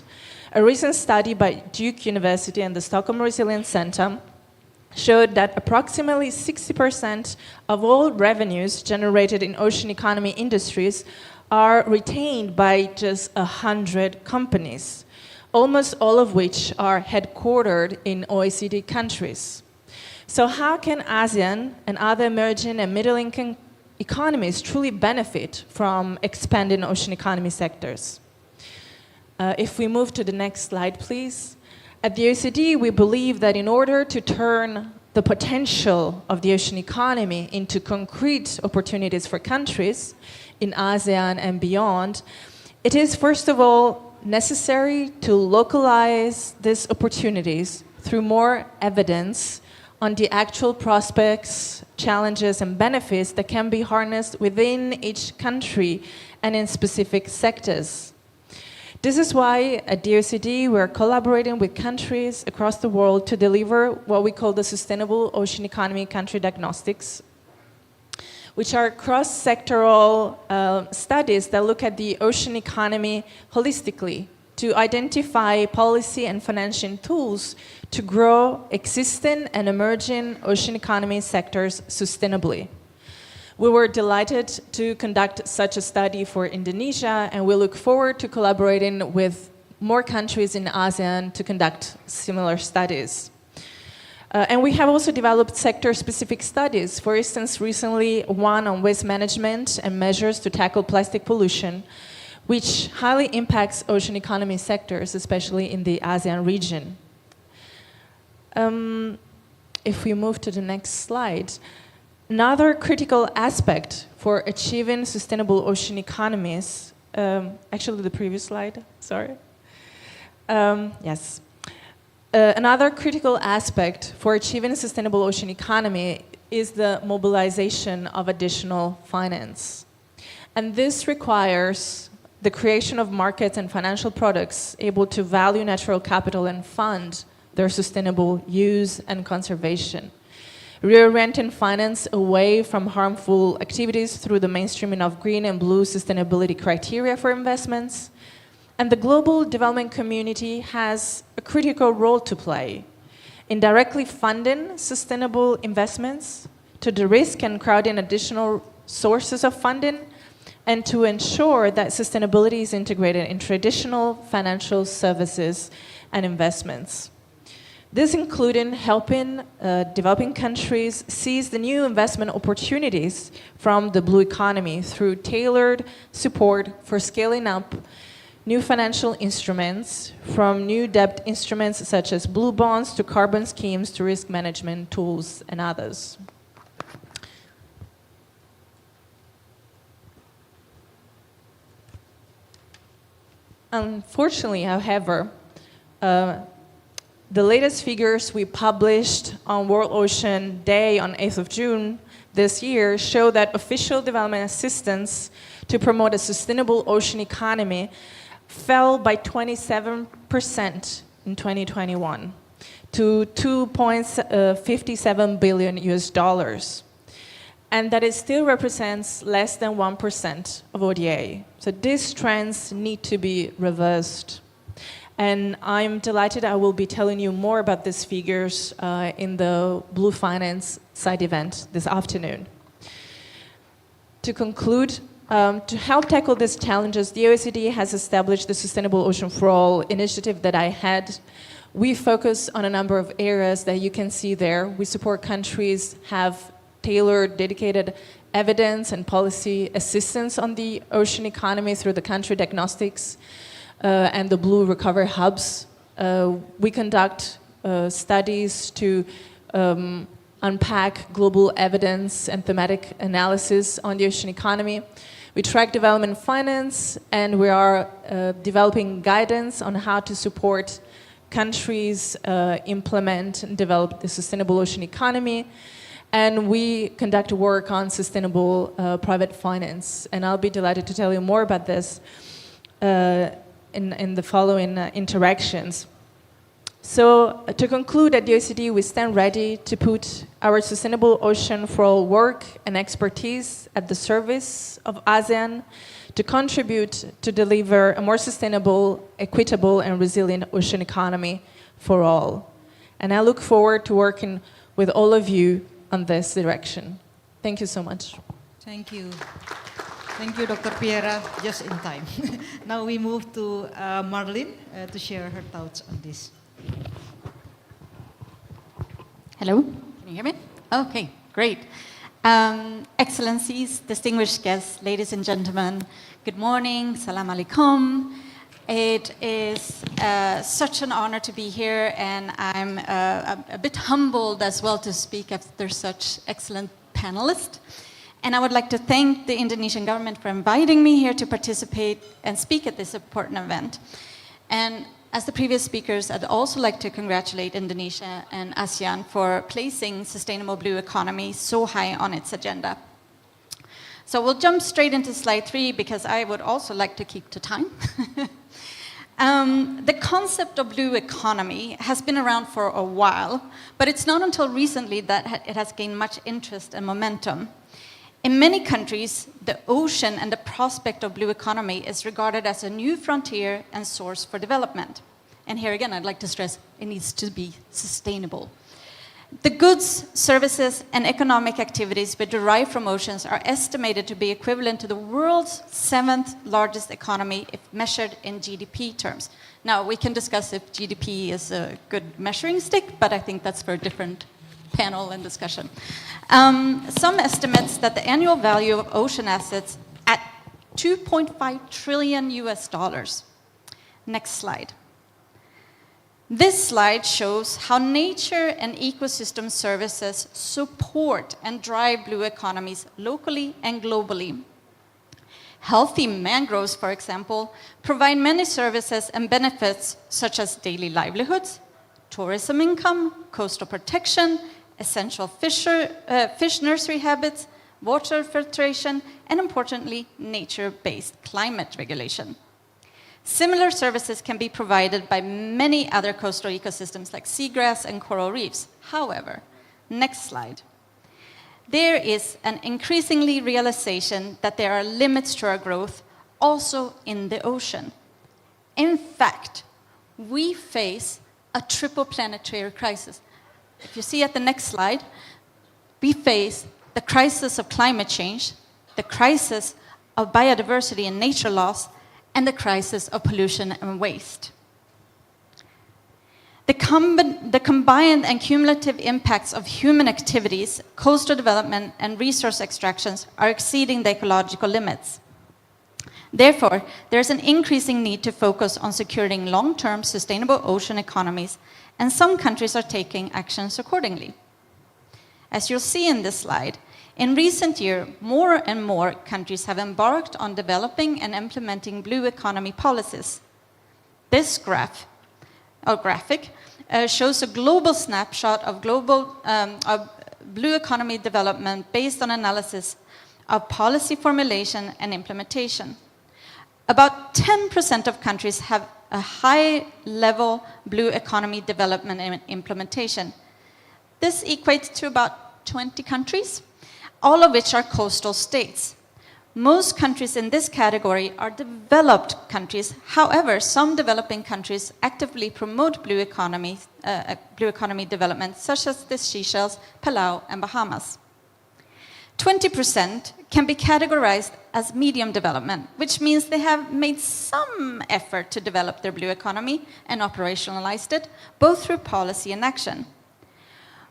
A recent study by Duke University and the Stockholm Resilience Center showed that approximately 60% of all revenues generated in ocean economy industries are retained by just 100 companies, almost all of which are headquartered in OECD countries. So how can ASEAN and other emerging and middle-income economies truly benefit from expanding ocean economy sectors? If we move to the next slide, please. At the OECD, we believe that in order to turn the potential of the ocean economy into concrete opportunities for countries in ASEAN and beyond, it is first of all necessary to localize these opportunities through more evidence on the actual prospects, challenges, and benefits that can be harnessed within each country and in specific sectors. This is why at the OECD we're collaborating with countries across the world to deliver what we call the Sustainable Ocean Economy Country Diagnostics, which are cross-sectoral studies that look at the ocean economy holistically to identify policy and financial tools to grow existing and emerging ocean economy sectors sustainably. We were delighted to conduct such a study for Indonesia, and we look forward to collaborating with more countries in ASEAN to conduct similar studies. And we have also developed sector-specific studies. For instance, recently one on waste management and measures to tackle plastic pollution, which highly impacts ocean economy sectors, especially in the ASEAN region. If we move to the next slide, another critical aspect for achieving sustainable ocean economies, actually the previous slide, sorry. Yes. Another critical aspect for achieving a sustainable ocean economy is the mobilization of additional finance. And this requires the creation of markets and financial products able to value natural capital and fund their sustainable use and conservation. Reorienting finance away from harmful activities through the mainstreaming of green and blue sustainability criteria for investments. And the global development community has a critical role to play in directly funding sustainable investments, to de-risk and crowd in additional sources of funding, and to ensure that sustainability is integrated in traditional financial services and investments. This including helping developing countries seize the new investment opportunities from the blue economy through tailored support for scaling up new financial instruments, from new debt instruments such as blue bonds to carbon schemes to risk management tools and others. Unfortunately, however, the latest figures we published on World Ocean Day on 8th of June this year show that official development assistance to promote a sustainable ocean economy fell by 27% in 2021 to $2.57 billion US. And that it still represents less than 1% of ODA. So these trends need to be reversed. And I'm delighted I will be telling you more about these figures in the Blue Finance side event this afternoon. To conclude, to help tackle these challenges, the OECD has established the Sustainable Ocean for All initiative that I had. We focus on a number of areas that you can see there. We support countries have tailored, dedicated evidence and policy assistance on the ocean economy through the country diagnostics and the Blue Recovery Hubs. We conduct studies to unpack global evidence and thematic analysis on the ocean economy. We track development finance, and we are developing guidance on how to support countries implement and develop the sustainable ocean economy. And we conduct work on sustainable private finance. And I'll be delighted to tell you more about this in the following interactions. So to conclude, at the OECD, we stand ready to put our Sustainable Ocean for All work and expertise at the service of ASEAN to contribute to deliver a more sustainable, equitable, and resilient ocean economy for all. And I look forward to working with all of you on this direction. Thank you so much. Thank you. Thank you, Dr. Piera, just in time. Now we move to Marlene to share her thoughts on this. Hello, can you hear me? Okay, great. Excellencies, distinguished guests, ladies and gentlemen, good morning, salam alaikum. It is such an honor to be here, and I'm a bit humbled as well to speak after such excellent panelists. And I would like to thank the Indonesian government for inviting me here to participate and speak at this important event. And as the previous speakers, I'd also like to congratulate Indonesia and ASEAN for placing sustainable blue economy so high on its agenda. So we'll jump straight into slide 3 because I would also like to keep to time. The concept of blue economy has been around for a while, but it's not until recently that it has gained much interest and momentum. In many countries, the ocean and the prospect of blue economy is regarded as a new frontier and source for development. And here again, I'd like to stress, it needs to be sustainable. The goods, services, and economic activities we derive from oceans are estimated to be equivalent to the world's 7th largest economy if measured in GDP terms. Now, we can discuss if GDP is a good measuring stick, but I think that's for a different panel and discussion. Some estimates that the annual value of ocean assets at 2.5 trillion US dollars. Next slide. This slide shows how nature and ecosystem services support and drive blue economies locally and globally. Healthy mangroves, for example, provide many services and benefits such as daily livelihoods, tourism income, coastal protection, essential fish nursery habits, water filtration, and importantly, nature-based climate regulation. Similar services can be provided by many other coastal ecosystems like seagrass and coral reefs. However, next slide. There is an increasingly realization that there are limits to our growth also in the ocean. In fact, we face a triple planetary crisis. If you see at the next slide, we face the crisis of climate change, the crisis of biodiversity and nature loss, and the crisis of pollution and waste. The combined and cumulative impacts of human activities, coastal development, and resource extractions are exceeding the ecological limits. Therefore, there is an increasing need to focus on securing long-term sustainable ocean economies, and some countries are taking actions accordingly. As you'll see in this slide, in recent years, more and more countries have embarked on developing and implementing blue economy policies. This graphic shows a global snapshot of blue economy development based on analysis of policy formulation and implementation. About 10% of countries have a high-level blue economy development and implementation. This equates to about 20 countries, all of which are coastal states. Most countries in this category are developed countries. However, some developing countries actively promote blue economy development, such as the Seychelles, Palau, and Bahamas. 20% can be categorized as medium development, which means they have made some effort to develop their blue economy and operationalized it, both through policy and action.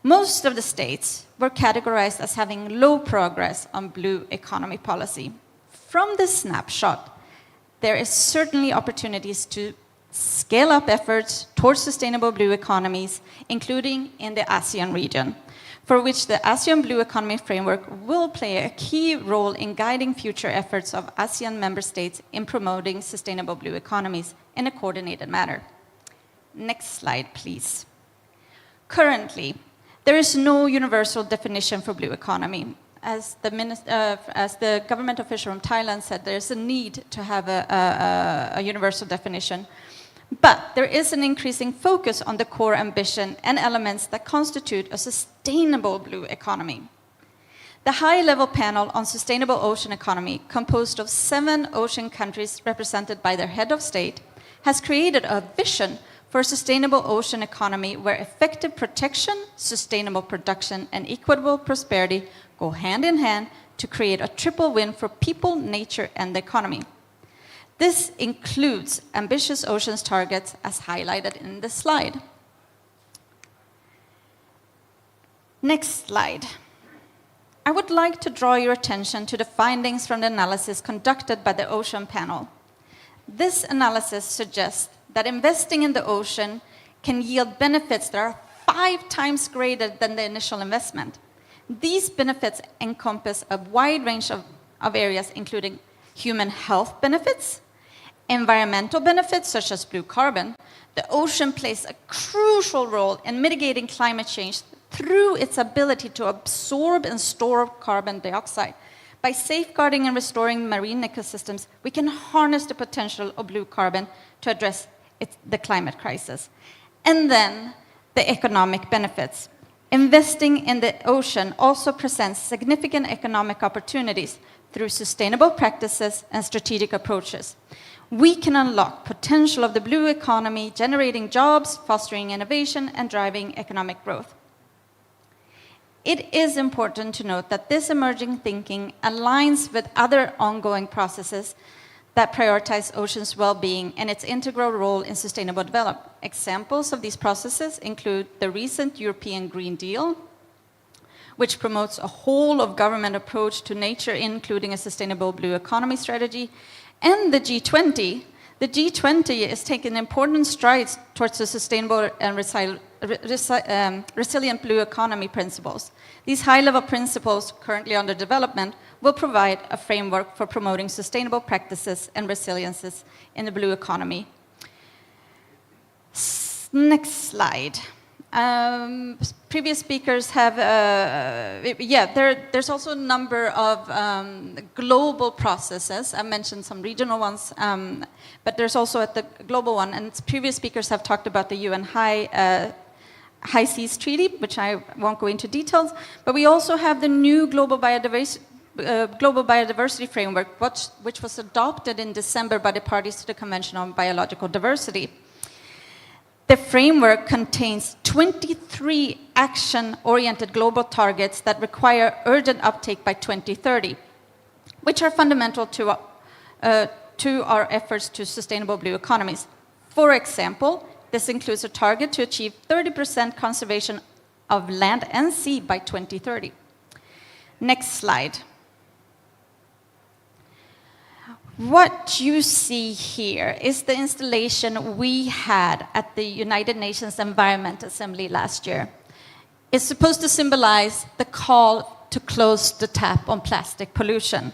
Most of the states were categorized as having low progress on blue economy policy. From this snapshot, there is certainly opportunities to scale up efforts towards sustainable blue economies, including in the ASEAN region, for which the ASEAN Blue Economy Framework will play a key role in guiding future efforts of ASEAN member states in promoting sustainable blue economies in a coordinated manner. Next slide, please. Currently, there is no universal definition for blue economy. As the government official from Thailand said, there's a need to have a universal definition. But there is an increasing focus on the core ambition and elements that constitute a sustainable blue economy. The high-level panel on sustainable ocean economy, composed of 7 ocean countries represented by their head of state, has created a vision for a sustainable ocean economy where effective protection, sustainable production, and equitable prosperity go hand in hand to create a triple win for people, nature, and the economy. This includes ambitious oceans targets as highlighted in this slide. Next slide. I would like to draw your attention to the findings from the analysis conducted by the Ocean Panel. This analysis suggests that investing in the ocean can yield benefits that are 5 times greater than the initial investment. These benefits encompass a wide range of areas, including human health benefits, environmental benefits such as blue carbon. The ocean plays a crucial role in mitigating climate change through its ability to absorb and store carbon dioxide. By safeguarding and restoring marine ecosystems, we can harness the potential of blue carbon to address the climate crisis. And then the economic benefits. Investing in the ocean also presents significant economic opportunities through sustainable practices and strategic approaches. We can unlock potential of the blue economy, generating jobs, fostering innovation, and driving economic growth. It is important to note that this emerging thinking aligns with other ongoing processes that prioritize oceans' well-being and its integral role in sustainable development. Examples of these processes include the recent European Green Deal, which promotes a whole-of-government approach to nature, including a sustainable blue economy strategy, and the G20. The G20 is taking important strides towards the sustainable and resilient blue economy principles. These high-level principles, currently under development, will provide a framework for promoting sustainable practices and resiliences in the blue economy. Next slide. Previous speakers have, there's also a number of global processes. I mentioned some regional ones, but there's also at the global one, and previous speakers have talked about the UN High Seas Treaty, which I won't go into details, but we also have the new Global Biodiversity Framework, which was adopted in December by the parties to the Convention on Biological Diversity. The framework contains 23 action-oriented global targets that require urgent uptake by 2030, which are fundamental to our efforts to sustainable blue economies. For example, this includes a target to achieve 30% conservation of land and sea by 2030. Next slide. What you see here is the installation we had at the United Nations Environment Assembly last year. It's supposed to symbolize the call to close the tap on plastic pollution.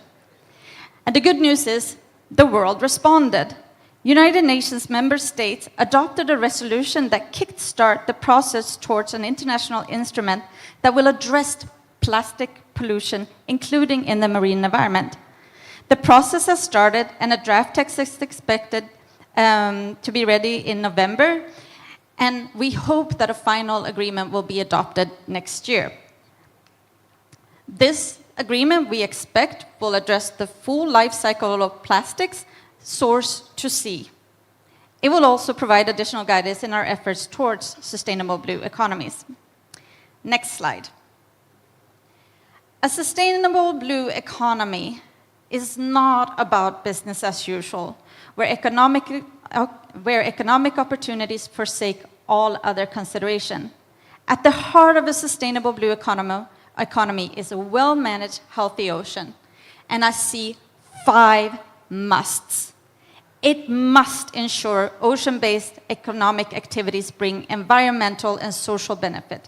And the good news is the world responded. United Nations member states adopted a resolution that kickstart the process towards an international instrument that will address plastic pollution, including in the marine environment. The process has started, and a draft text is expected to be ready in November, and we hope that a final agreement will be adopted next year. This agreement, we expect, will address the full life cycle of plastics, source to sea. It will also provide additional guidance in our efforts towards sustainable blue economies. Next slide. A sustainable blue economy is not about business as usual, where economic opportunities forsake all other consideration. At the heart of a sustainable blue economy is a well-managed, healthy ocean. And I see 5 musts. It must ensure ocean-based economic activities bring environmental and social benefit.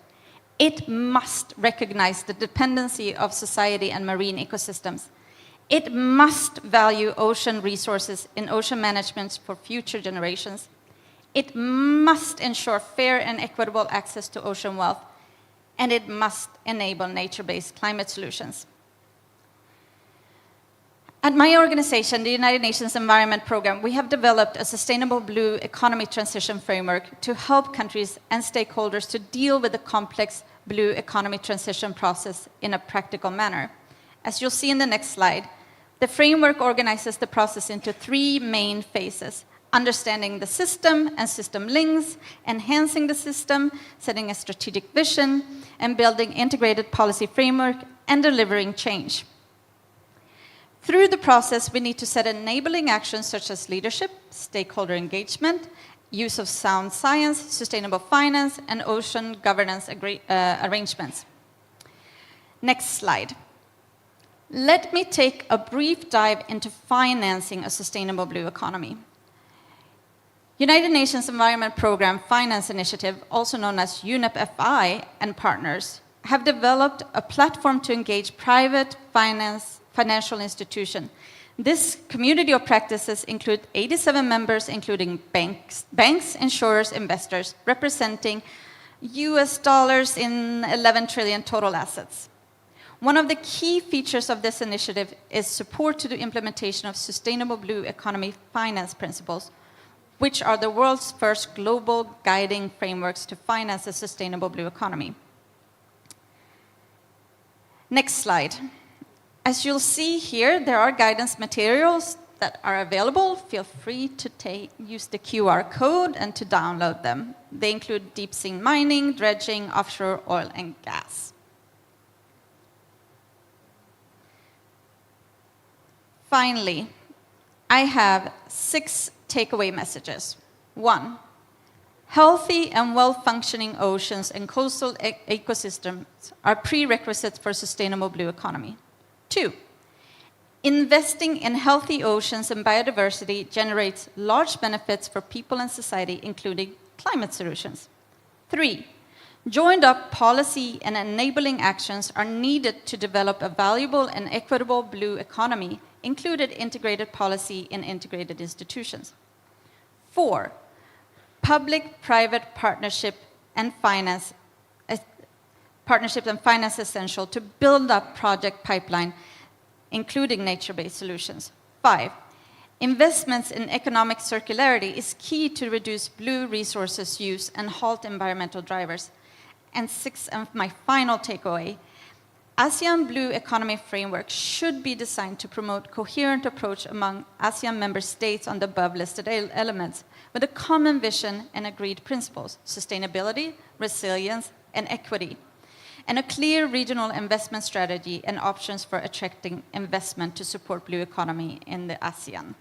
It must recognize the dependency of society and marine ecosystems. It must value ocean resources in ocean management for future generations. It must ensure fair and equitable access to ocean wealth. And it must enable nature-based climate solutions. At my organization, the United Nations Environment Programme, we have developed a sustainable blue economy transition framework to help countries and stakeholders to deal with the complex blue economy transition process in a practical manner. As you'll see in the next slide, the framework organizes the process into 3 main phases: understanding the system and system links, enhancing the system, setting a strategic vision, and building integrated policy framework, and delivering change. Through the process, we need to set enabling actions such as leadership, stakeholder engagement, use of sound science, sustainable finance, and ocean governance arrangements. Next slide. Let me take a brief dive into financing a sustainable blue economy. United Nations Environment Programme Finance Initiative, also known as UNEP-FI and partners, have developed a platform to engage private financial institutions. This community of practices include 87 members, including banks, insurers, investors, representing US in 11 trillion total assets. One of the key features of this initiative is support to the implementation of sustainable blue economy finance principles, which are the world's first global guiding frameworks to finance a sustainable blue economy. Next slide. As you'll see here, there are guidance materials that are available. Feel free to use the QR code and to download them. They include deep sea mining, dredging, offshore oil and gas. Finally, I have 6 takeaway messages. 1, healthy and well-functioning oceans and coastal ecosystems are prerequisites for a sustainable blue economy. 2, investing in healthy oceans and biodiversity generates large benefits for people and society, including climate solutions. 3, joined-up policy and enabling actions are needed to develop a valuable and equitable blue economy, including integrated policy and integrated institutions. 4, public-private partnerships and finance essential to build up project pipeline, including nature-based solutions. 5, investments in economic circularity is key to reduce blue resources use and halt environmental drivers. And 6, and my final takeaway, ASEAN Blue Economy Framework should be designed to promote coherent approach among ASEAN member states on the above listed elements with a common vision and agreed principles: sustainability, resilience, and equity, and a clear regional investment strategy and options for attracting investment to support blue economy in the ASEAN.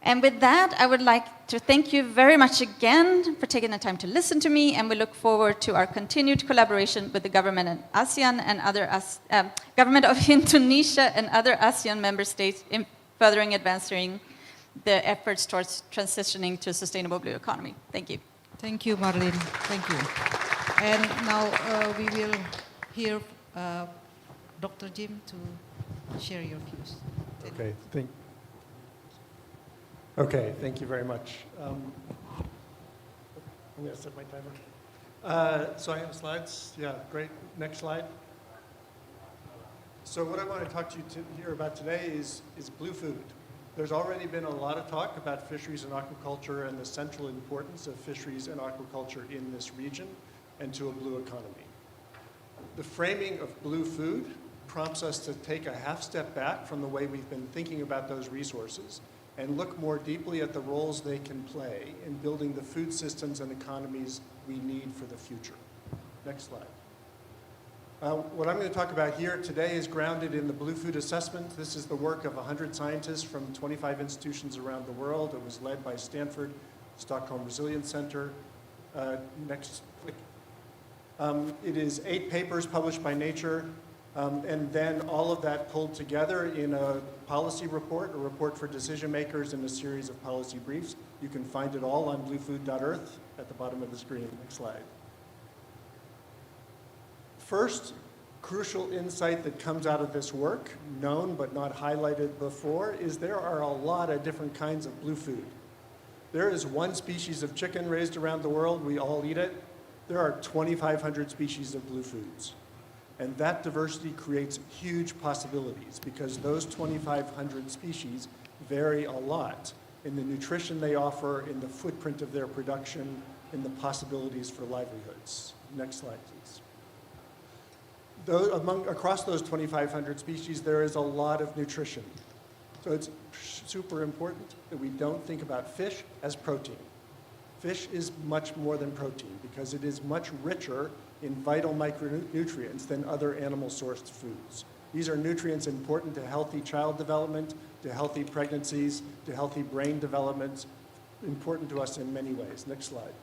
And with that, I would like to thank you very much again for taking the time to listen to me, and we look forward to our continued collaboration with the government of ASEAN and other government of Indonesia and other ASEAN member states in furthering advancing the efforts towards transitioning to a sustainable blue economy. Thank you. Thank you, Marlene. Thank you. And now we will hear Dr. Jim to share your views. Okay, thank you very much. I'm going to set my timer. So I have slides. Yeah, great. Next slide. So what I want to talk to you here about today is blue food. There's already been a lot of talk about fisheries and aquaculture and the central importance of fisheries and aquaculture in this region and to a blue economy. The framing of blue food prompts us to take a half step back from the way we've been thinking about those resources and look more deeply at the roles they can play in building the food systems and economies we need for the future. Next slide. What I'm going to talk about here today is grounded in the Blue Food Assessment. This is the work of 100 scientists from 25 institutions around the world. It was led by Stanford, Stockholm Resilience Center. Next click. It is 8 papers published by Nature, and then all of that pulled together in a policy report, a report for decision makers, and a series of policy briefs. You can find it all on bluefood.earth at the bottom of the screen. Next slide. First crucial insight that comes out of this work, known but not highlighted before, is there are a lot of different kinds of blue food. There is one species of chicken raised around the world. We all eat it. There are 2,500 species of blue foods. And that diversity creates huge possibilities because those 2,500 species vary a lot in the nutrition they offer, in the footprint of their production, in the possibilities for livelihoods. Next slide, please. Across those 2,500 species, there is a lot of nutrition. So it's super important that we don't think about fish as protein. Fish is much more than protein because it is much richer in vital micronutrients than other animal-sourced foods. These are nutrients important to healthy child development, to healthy pregnancies, to healthy brain development, important to us in many ways. Next slide.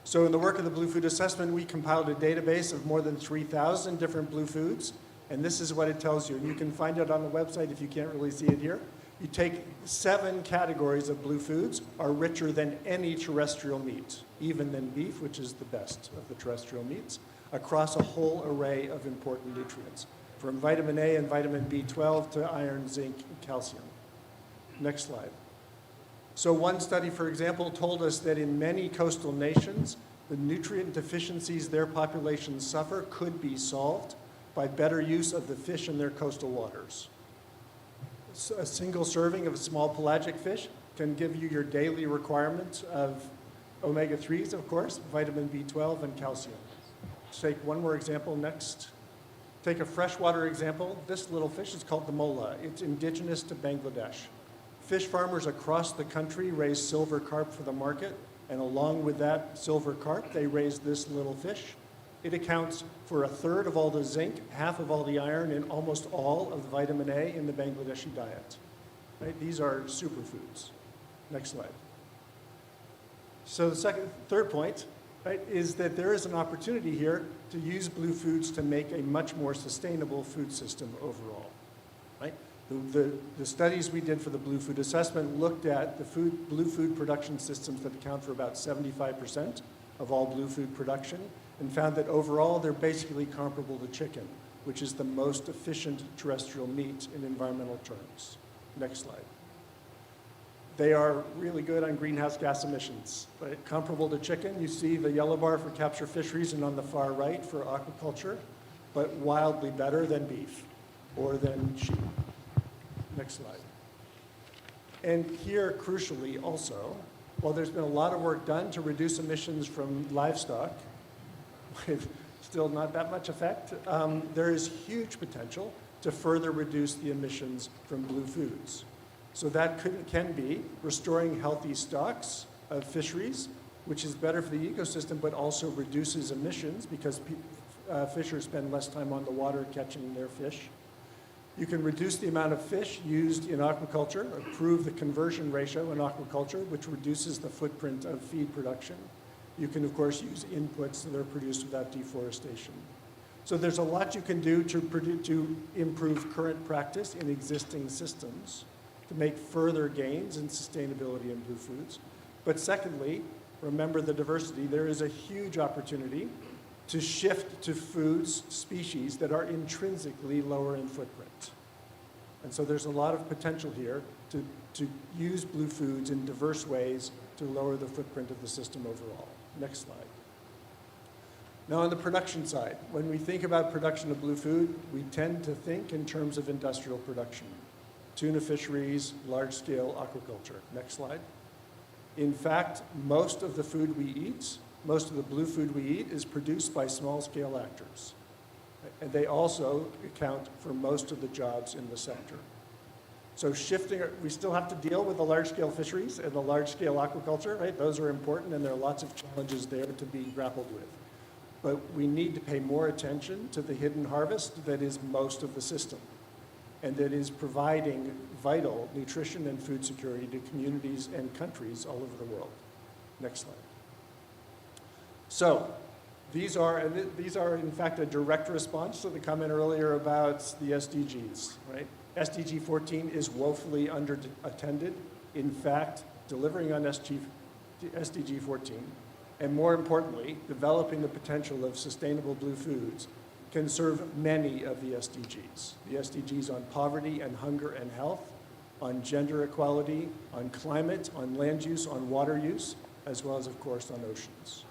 So in the work of the Blue Food Assessment, we compiled a database of more than 3,000 different blue foods, and this is what it tells you. And you can find it on the website if you can't really see it here. You take 7 categories of blue foods are richer than any terrestrial meat, even than beef, which is the best of the terrestrial meats, across a whole array of important nutrients, from vitamin A and vitamin B12 to iron, zinc, and calcium. Next slide. So one study, for example, told us that in many coastal nations, the nutrient deficiencies their populations suffer could be solved by better use of the fish in their coastal waters. A single serving of a small pelagic fish can give you your daily requirement of omega-3s, of course, vitamin B12 and calcium. Let's take one more example next. Take a freshwater example. This little fish is called the mola. It's indigenous to Bangladesh. Fish farmers across the country raise silver carp for the market, and along with that silver carp, they raise this little fish. It accounts for 1/3 of all the zinc, 1/2 of all the iron, and almost all of the vitamin A in the Bangladeshi diet. Right? These are superfoods. Next slide. So the third point, right, is that there is an opportunity here to use blue foods to make a much more sustainable food system overall. Right? The studies we did for the Blue Food Assessment looked at the blue food production systems that account for about 75% of all blue food production, and found that overall they're basically comparable to chicken, which is the most efficient terrestrial meat in environmental terms. Next slide. They are really good on greenhouse gas emissions, right? Comparable to chicken. You see the yellow bar for capture fisheries and on the far right for aquaculture, but wildly better than beef or than sheep. Next slide. And here, crucially also, while there's been a lot of work done to reduce emissions from livestock, with still not that much effect, there is huge potential to further reduce the emissions from blue foods. So that can be restoring healthy stocks of fisheries, which is better for the ecosystem, but also reduces emissions because fishers spend less time on the water catching their fish. You can reduce the amount of fish used in aquaculture, improve the conversion ratio in aquaculture, which reduces the footprint of feed production. You can, of course, use inputs that are produced without deforestation. So there's a lot you can do to improve current practice in existing systems to make further gains in sustainability in blue foods. But secondly, remember the diversity. There is a huge opportunity to shift to foods, species that are intrinsically lower in footprint. And so there's a lot of potential here to use blue foods in diverse ways to lower the footprint of the system overall. Next slide. Now on the production side, when we think about production of blue food, we tend to think in terms of industrial production. Tuna fisheries, large-scale aquaculture. Next slide. In fact, most of the food we eat, most of the blue food we eat is produced by small-scale actors. And they also account for most of the jobs in the sector. So shifting, we still have to deal with the large-scale fisheries and the large-scale aquaculture, right? Those are important, and there are lots of challenges there to be grappled with. But we need to pay more attention to the hidden harvest that is most of the system, and that is providing vital nutrition and food security to communities and countries all over the world. Next slide. So these are in fact a direct response to the comment earlier about the SDGs, right? SDG 14 is woefully underattended. In fact, delivering on SDG 14, and more importantly, developing the potential of sustainable blue foods can serve many of the SDGs. The SDGs on poverty and hunger and health, on gender equality, on climate, on land use, on water use, as well as, of course, on oceans.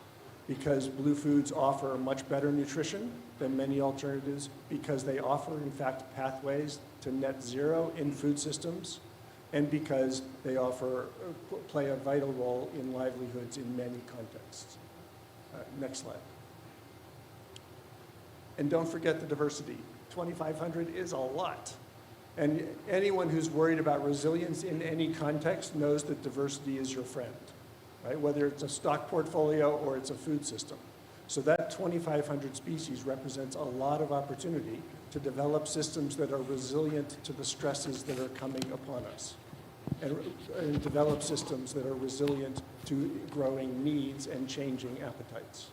Because blue foods offer much better nutrition than many alternatives, because they offer, in fact, pathways to net zero in food systems, and because they play a vital role in livelihoods in many contexts. Next slide. And don't forget the diversity. 2,500 is a lot. And anyone who's worried about resilience in any context knows that diversity is your friend, right? Whether it's a stock portfolio or it's a food system. So that 2,500 species represents a lot of opportunity to develop systems that are resilient to the stresses that are coming upon us, and develop systems that are resilient to growing needs and changing appetites.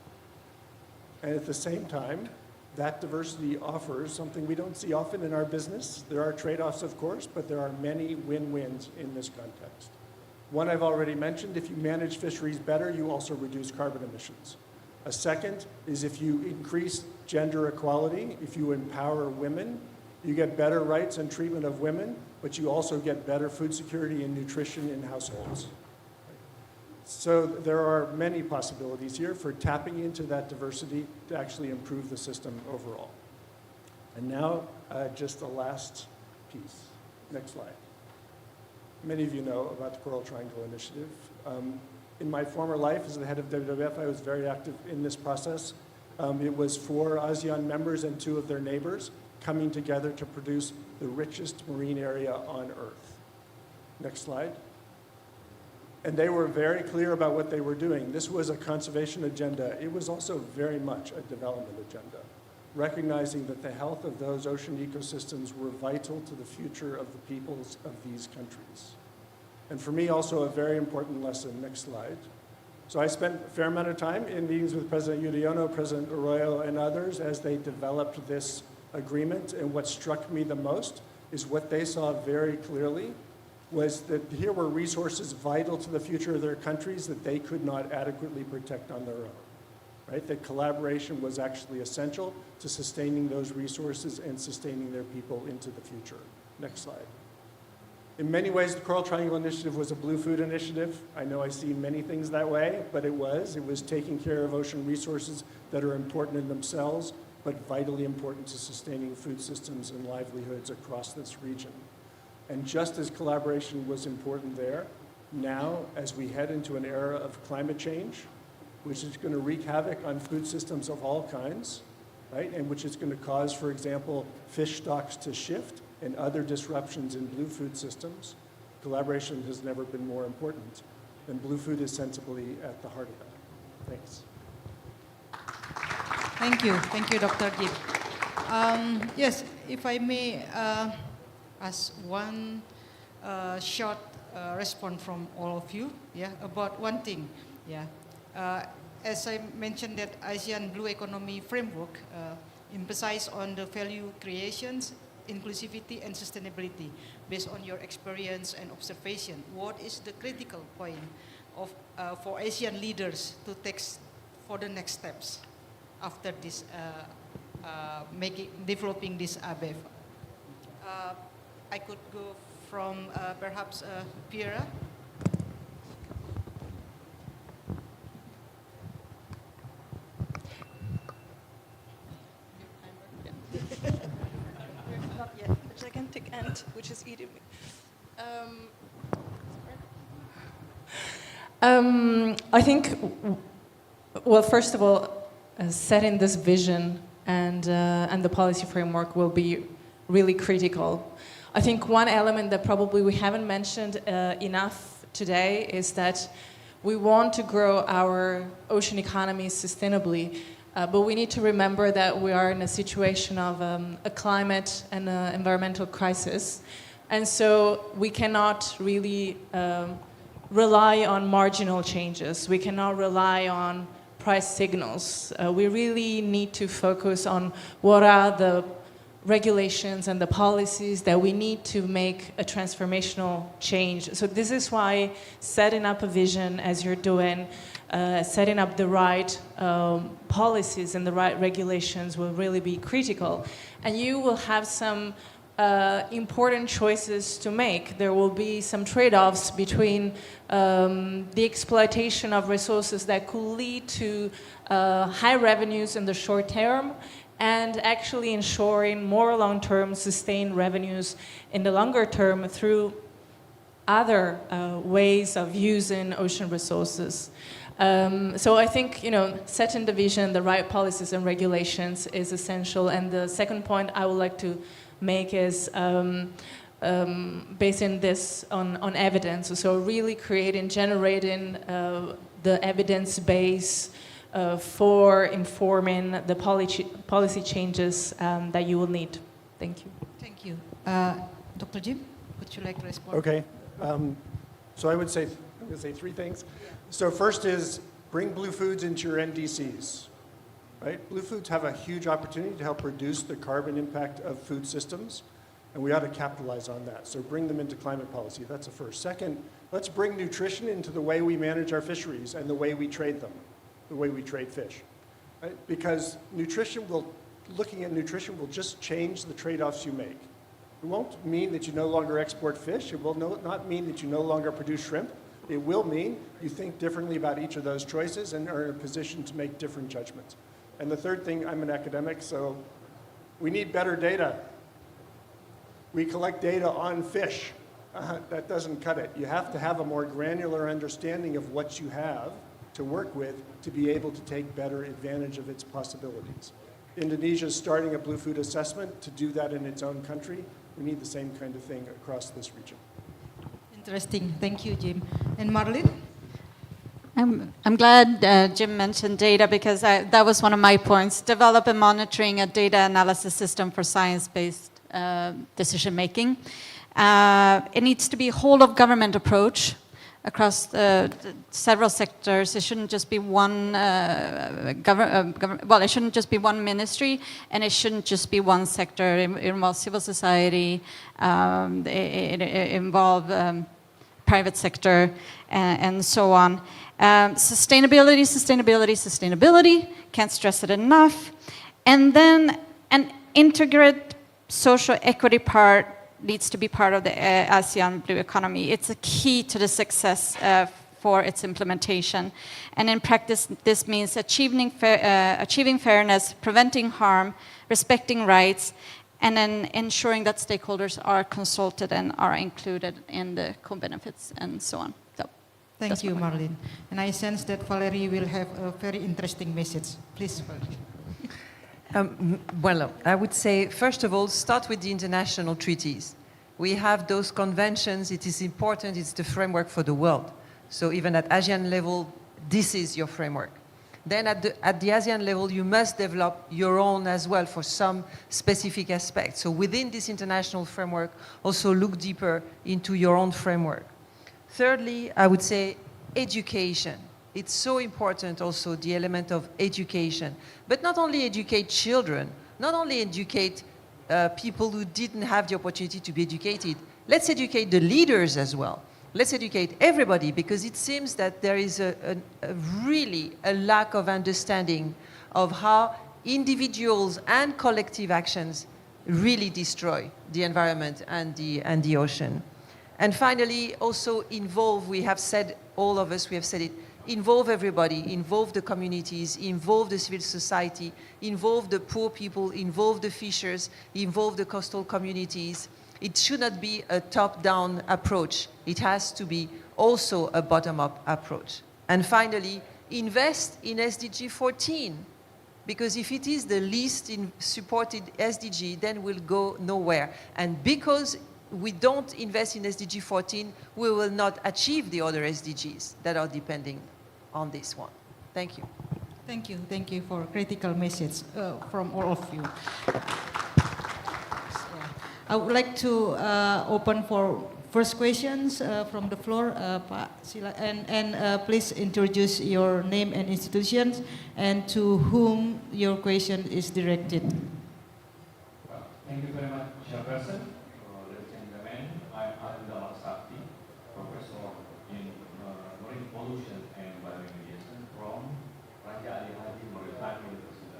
And at the same time, that diversity offers something we don't see often in our business. There are trade-offs, of course, but there are many win-wins in this context. One I've already mentioned: if you manage fisheries better, you also reduce carbon emissions. A second is if you increase gender equality, if you empower women, you get better rights and treatment of women, but you also get better food security and nutrition in households. So there are many possibilities here for tapping into that diversity to actually improve the system overall. And now, just the last piece. Next slide. Many of you know about the Coral Triangle Initiative. In my former life as the head of WWF, I was very active in this process. It was 4 ASEAN members and 2 of their neighbors coming together to produce the richest marine area on Earth. Next slide. And they were very clear about what they were doing. This was a conservation agenda. It was also very much a development agenda, recognizing that the health of those ocean ecosystems were vital to the future of the peoples of these countries. And for me, also a very important lesson. Next slide. So I spent a fair amount of time in meetings with President Yudhoyono, President Arroyo, and others as they developed this agreement. And what struck me the most is what they saw very clearly was that here were resources vital to the future of their countries that they could not adequately protect on their own, right? That collaboration was actually essential to sustaining those resources and sustaining their people into the future. Next slide. In many ways, the Coral Triangle Initiative was a blue food initiative. I know I see many things that way, but it was. It was taking care of ocean resources that are important in themselves, but vitally important to sustaining food systems and livelihoods across this region. And just as collaboration was important there, now as we head into an era of climate change, which is going to wreak havoc on food systems of all kinds, right? And which is going to cause, for example, fish stocks to shift and other disruptions in blue food systems, collaboration has never been more important. And blue food is sensibly at the heart of that. Thanks. Thank you, Dr. Jim. Yes, if I may ask one short response from all of you, yeah, about one thing, yeah. As I mentioned that ASEAN Blue Economy Framework emphasize on the value creations, inclusivity and sustainability based on your experience and observation. What is the critical point of, for ASEAN leaders to take for the next steps after this, developing this ABEF? I could go from perhaps Piera. Gigantic ant, which is eating me. I think, well, first of all, setting this vision and the policy framework will be really critical. I think one element that probably we haven't mentioned enough today is that we want to grow our ocean economy sustainably, but we need to remember that we are in a situation of a climate and environmental crisis. And so we cannot really rely on marginal changes. We cannot rely on price signals. We really need to focus on what are the regulations and the policies that we need to make a transformational change. So this is why setting up a vision as you're doing, setting up the right policies and the right regulations will really be critical. And you will have some important choices to make. There will be some trade-offs between the exploitation of resources that could lead to high revenues in the short term and actually ensuring more long-term sustained revenues in the longer term through other ways of using ocean resources. So I think, setting the vision, the right policies and regulations is essential. And the second point I would like to make is basing this on evidence. So really generating the evidence base for informing the policy changes that you will need. Thank you. Thank you. Dr. Jim, would you like to respond? Okay. So I'm going to say 3 things. So first is bring blue foods into your NDCs. Right? Blue foods have a huge opportunity to help reduce the carbon impact of food systems, and we ought to capitalize on that. So bring them into climate policy. That's the first. Second, let's bring nutrition into the way we manage our fisheries and the way we trade them, the way we trade fish. Right? Because looking at nutrition will just change the trade-offs you make. It won't mean that you no longer export fish. It will not mean that you no longer produce shrimp. It will mean you think differently about each of those choices and are in a position to make different judgments. And the third thing, I'm an academic, so we need better data. We collect data on fish. That doesn't cut it. You have to have a more granular understanding of what you have to work with to be able to take better advantage of its possibilities. Indonesia is starting a blue food assessment to do that in its own country. We need the same kind of thing across this region. Interesting. Thank you, Jim. And Marlene? I'm glad Jim mentioned data because that was one of my points. Develop and monitoring a data analysis system for science-based decision making. It needs to be a whole of government approach across several sectors. It shouldn't just be one it shouldn't just be one ministry, and it shouldn't just be one sector. It involves civil society, it involves private sector, and so on. Sustainability, sustainability, sustainability. Can't stress it enough. And then an integrated social equity part needs to be part of the ASEAN Blue Economy. It's a key to the success for its implementation. And in practice, this means achieving fairness, preventing harm, respecting rights, and then ensuring that stakeholders are consulted and are included in the co-benefits and so on. So, thank you, Marlene. And I sense that Valerie will have a very interesting message. Please, Valerie. Well, I would say, first of all, start with the international treaties. We have those conventions. It is important. It's the framework for the world. So even at ASEAN level, this is your framework. Then at the ASEAN level, you must develop your own as well for some specific aspects. So within this international framework, also look deeper into your own framework. Thirdly, I would say education. It's so important also, the element of education. But not only educate children, not only educate people who didn't have the opportunity to be educated. Let's educate the leaders as well. Let's educate everybody, because it seems that there is really a lack of understanding of how individuals and collective actions really destroy the environment and the ocean. And finally, also involve, we have said, all of us, we have said it, involve everybody, involve the communities, involve the civil society, involve the poor people, involve the fishers, involve the coastal communities. It should not be a top-down approach. It has to be also a bottom-up approach. And finally, invest in SDG 14, because if it is the least supported SDG, then we'll go nowhere. And because we don't invest in SDG 14, we will not achieve the other SDGs that are depending on this one. Thank you. Thank you for critical message from all of you. I would like to open for first questions from the floor. And please introduce your name and institutions and to whom your question is directed. Well, thank you very much, Chairperson. Ladies and gentlemen, I'm Arunda Sakti, Professor in Marine Pollution and Bioremediation from Raja Ali Haji Maritime University,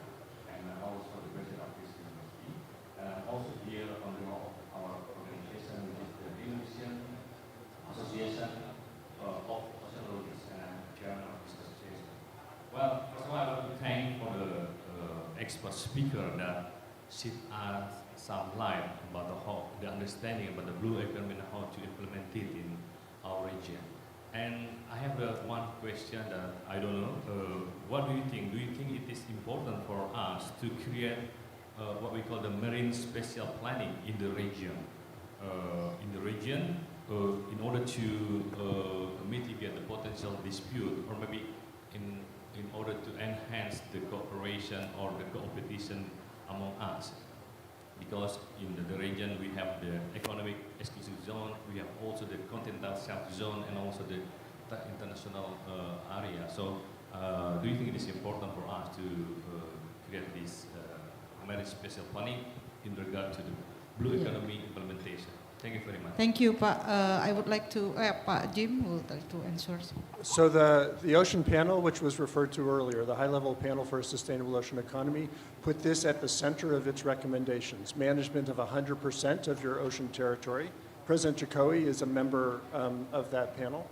and also the President of this university. And I'm also here on behalf of our organization, which is the Indonesian Association of Oceanologists, and I'm chairman of this association. Well, first of all, I want to thank for the expert speaker that shed some light about the understanding about the blue economy and how to implement it in our region. And I have one question that I don't know. What do you think? Do you think it is important for us to create what we call the marine spatial planning in the region? In order to mitigate the potential dispute, or maybe in order to enhance the cooperation or the competition among us. Because in the region we have the economic exclusive zone, we have also the continental shelf zone, and also the international area. So do you think it is important for us to create this marine spatial planning in regard to the blue economy implementation? Thank you very much. Thank you, Pak. I would like to, Pak Jim would like to answer. So the ocean panel, which was referred to earlier, the high-level panel for a sustainable ocean economy, put this at the center of its recommendations. Management of 100% of your ocean territory. President Jokowi is a member of that panel.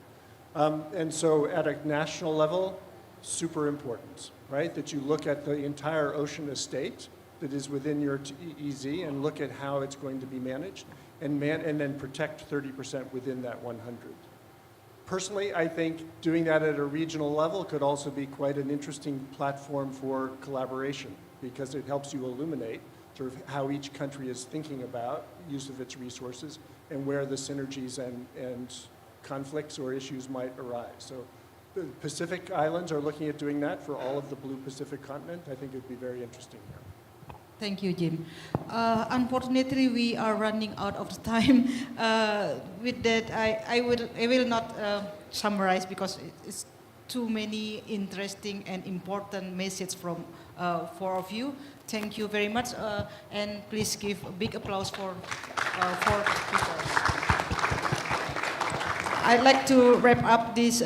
And so at a national level, super important, right? That you look at the entire ocean estate that is within your EEZ and look at how it's going to be managed, and then protect 30% within that 100. Personally, I think doing that at a regional level could also be quite an interesting platform for collaboration because it helps you illuminate sort of how each country is thinking about use of its resources and where the synergies and conflicts or issues might arise. So the Pacific Islands are looking at doing that for all of the Blue Pacific continent. I think it would be very interesting here. Thank you, Jim. Unfortunately, we are running out of time. With that, I will not summarize because it's too many interesting and important messages from four of you. Thank you very much, and please give a big applause for speakers. I'd like to wrap up this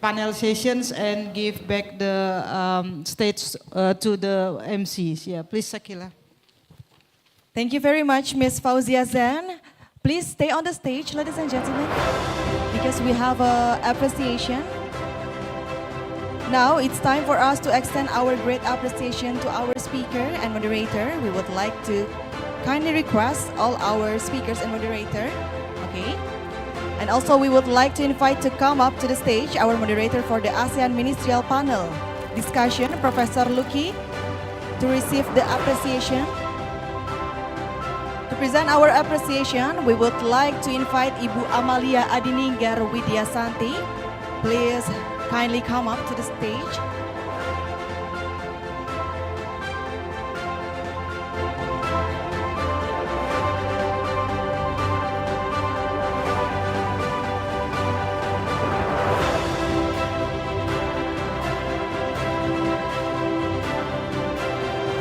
panel sessions and give back the stage to the MCs. Yeah, please, Shakila. Thank you very much, Ms. Fauzia Zan. Please stay on the stage, ladies and gentlemen, because we have appreciation. Now it's time for us to extend our great appreciation to our speaker and moderator. We would like to kindly request all our speakers and moderator, okay? And also we would like to invite to come up to the stage our moderator for the ASEAN Ministerial Panel discussion, Professor Luki, to receive the appreciation. To present our appreciation, we would like to invite Ibu Amalia Adininggar Widyasanti. Please kindly come up to the stage.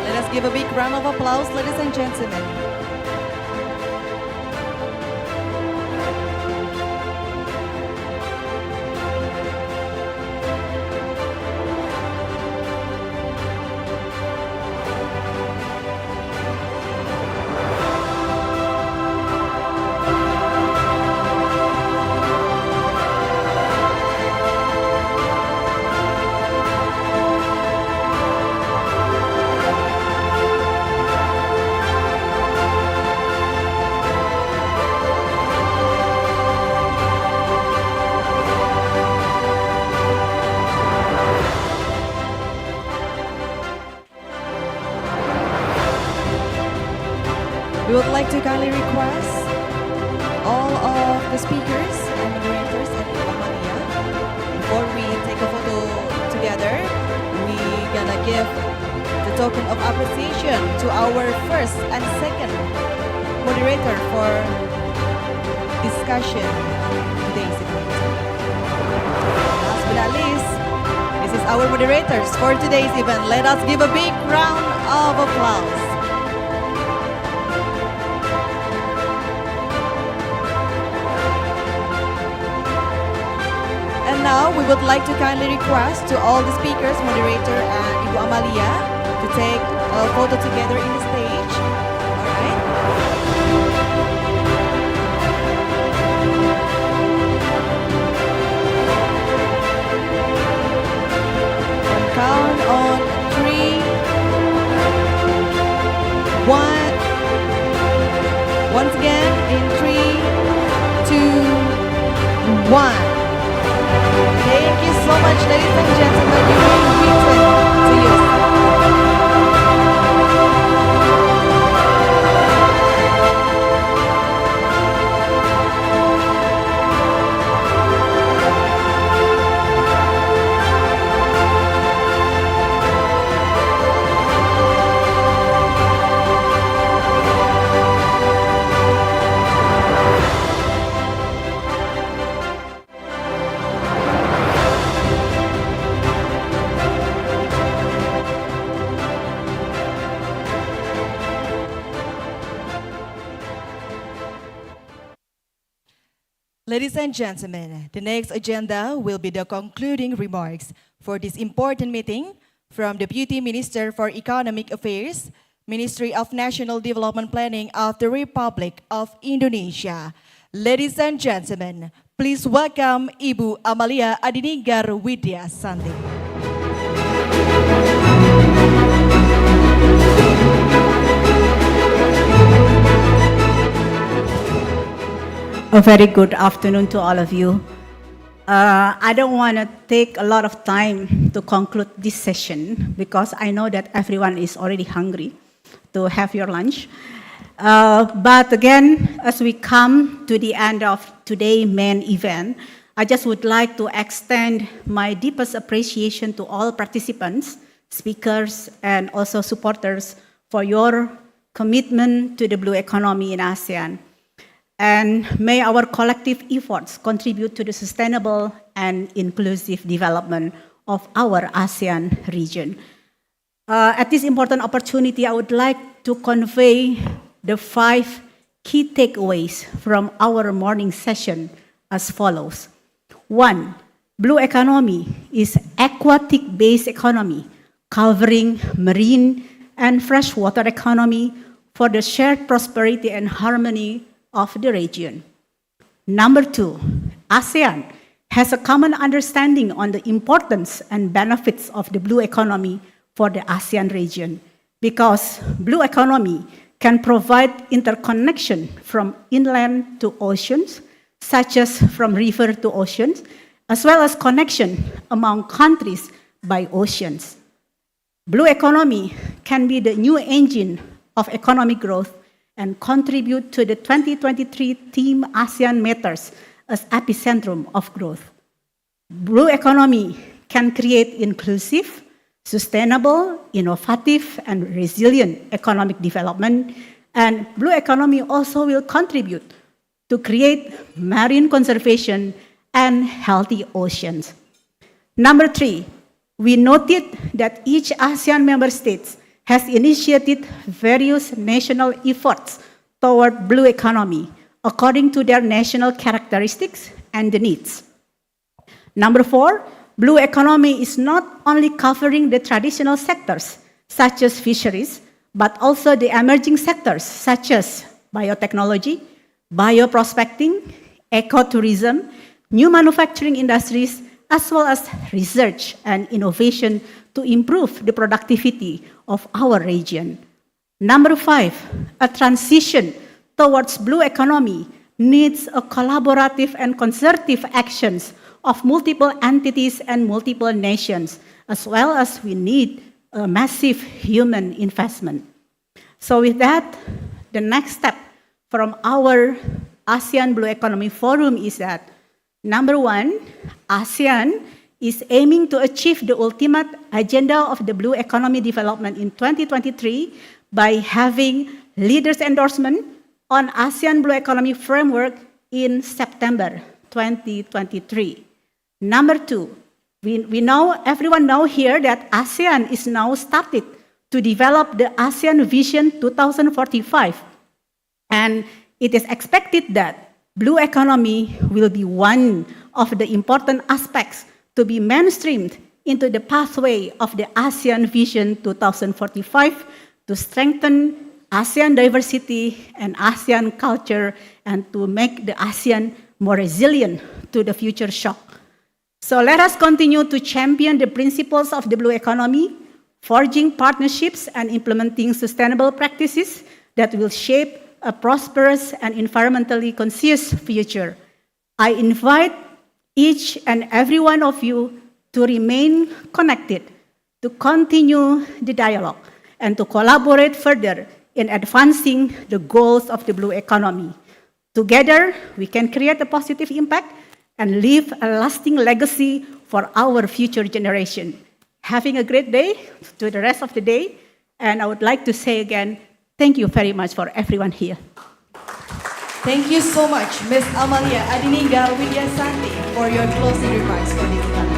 Let us give a big round of applause, ladies and gentlemen. We would like to kindly request all of the speakers and moderators and Amalia, before we take a photo together, we're gonna give the token of appreciation to our first and second moderator for discussion today's event. Last but not least, this is our moderators for today's event. Let us give a big round of applause. And now we would like to kindly request to all the speakers, moderator and Ibu Amalia to take a photo together in the stage. All right. On count on 3, 1. Once again in 3, 2, 1. Thank you so much, ladies and gentlemen. You may return to your seat. Ladies and gentlemen, the next agenda will be the concluding remarks for this important meeting from Deputy Minister for Economic Affairs, Ministry of National Development Planning of the Republic of Indonesia. Ladies and gentlemen, please welcome Ibu Amalia Adininggar Widyasanti. A very good afternoon to all of you. I don't want to take a lot of time to conclude this session because I know that everyone is already hungry to have your lunch. But again, as we come to the end of today's main event, I just would like to extend my deepest appreciation to all participants, speakers, and also supporters for your commitment to the blue economy in ASEAN. And may our collective efforts contribute to the sustainable and inclusive development of our ASEAN region. At this important opportunity, I would like to convey the 5 key takeaways from our morning session as follows. 1, blue economy is aquatic-based economy covering marine and freshwater economy for the shared prosperity and harmony of the region. Number 2, ASEAN has a common understanding on the importance and benefits of the blue economy for the ASEAN region because blue economy can provide interconnection from inland to oceans, such as from river to oceans, as well as connection among countries by oceans. Blue economy can be the new engine of economic growth and contribute to the 2023 theme ASEAN Matters as epicentrum of growth. Blue economy can create inclusive, sustainable, innovative, and resilient economic development, and blue economy also will contribute to create marine conservation and healthy oceans. Number 3, we noted that each ASEAN member states has initiated various national efforts toward blue economy according to their national characteristics and the needs. Number 4, blue economy is not only covering the traditional sectors, such as fisheries, but also the emerging sectors, such as biotechnology, bioprospecting, ecotourism, new manufacturing industries, as well as research and innovation to improve the productivity of our region. Number 5, a transition towards blue economy needs a collaborative and concerted actions of multiple entities and multiple nations, as well as we need a massive human investment. So with that, the next step from our ASEAN Blue Economy Forum is that, number 1, ASEAN is aiming to achieve the ultimate agenda of the blue economy development in 2023 by having leaders' endorsement on ASEAN Blue Economy Framework in September 2023. Number 2, we know, everyone know here that ASEAN is now started to develop the ASEAN Vision 2045. And it is expected that blue economy will be one of the important aspects to be mainstreamed into the pathway of the ASEAN Vision 2045 to strengthen ASEAN diversity and ASEAN culture and to make the ASEAN more resilient to the future shock. So let us continue to champion the principles of the blue economy, forging partnerships and implementing sustainable practices that will shape a prosperous and environmentally conscious future. I invite each and every one of you to remain connected, to continue the dialogue, and to collaborate further in advancing the goals of the blue economy. Together, we can create a positive impact and leave a lasting legacy for our future generation. Having a great day to the rest of the day, and I would like to say again, thank you very much for everyone here. Thank you so much, Ms. Amalia Adininggar Widyasanti, for your closing remarks for this event.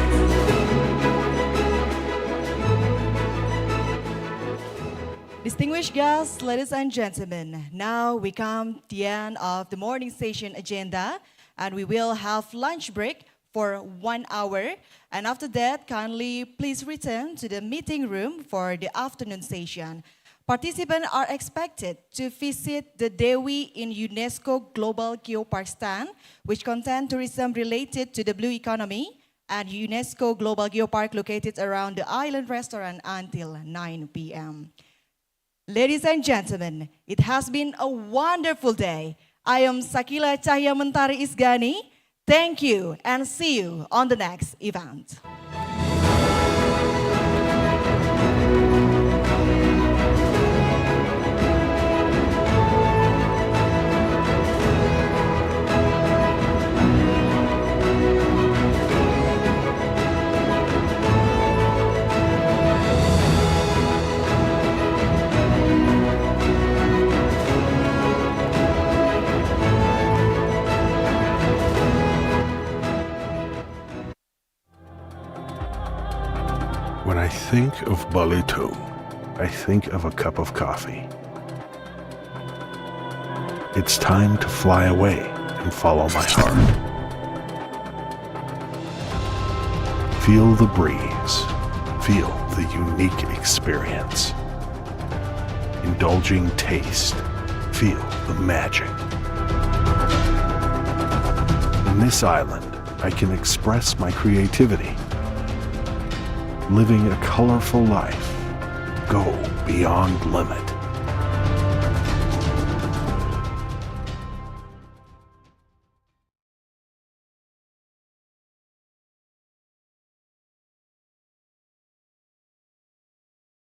Distinguished guests, ladies and gentlemen, now we come to the end of the morning session agenda, and we will have lunch break for 1 hour. And after that, kindly please return to the meeting room for the afternoon session. Participants are expected to visit the Dewi in UNESCO Global Geopark stand, which contain tourism related to the blue economy, and UNESCO Global Geopark located around the island restaurant until 9 p.m. Ladies and gentlemen, it has been a wonderful day. I am Sakila Cahya Mentari Isgani. Thank you and see you on the next event. When I think of Balitung, I think of a cup of coffee. It's time to fly away and follow my heart. Feel the breeze. Feel the unique experience. Indulging taste. Feel the magic. In this island, I can express my creativity. Living a colorful life. Go beyond limit.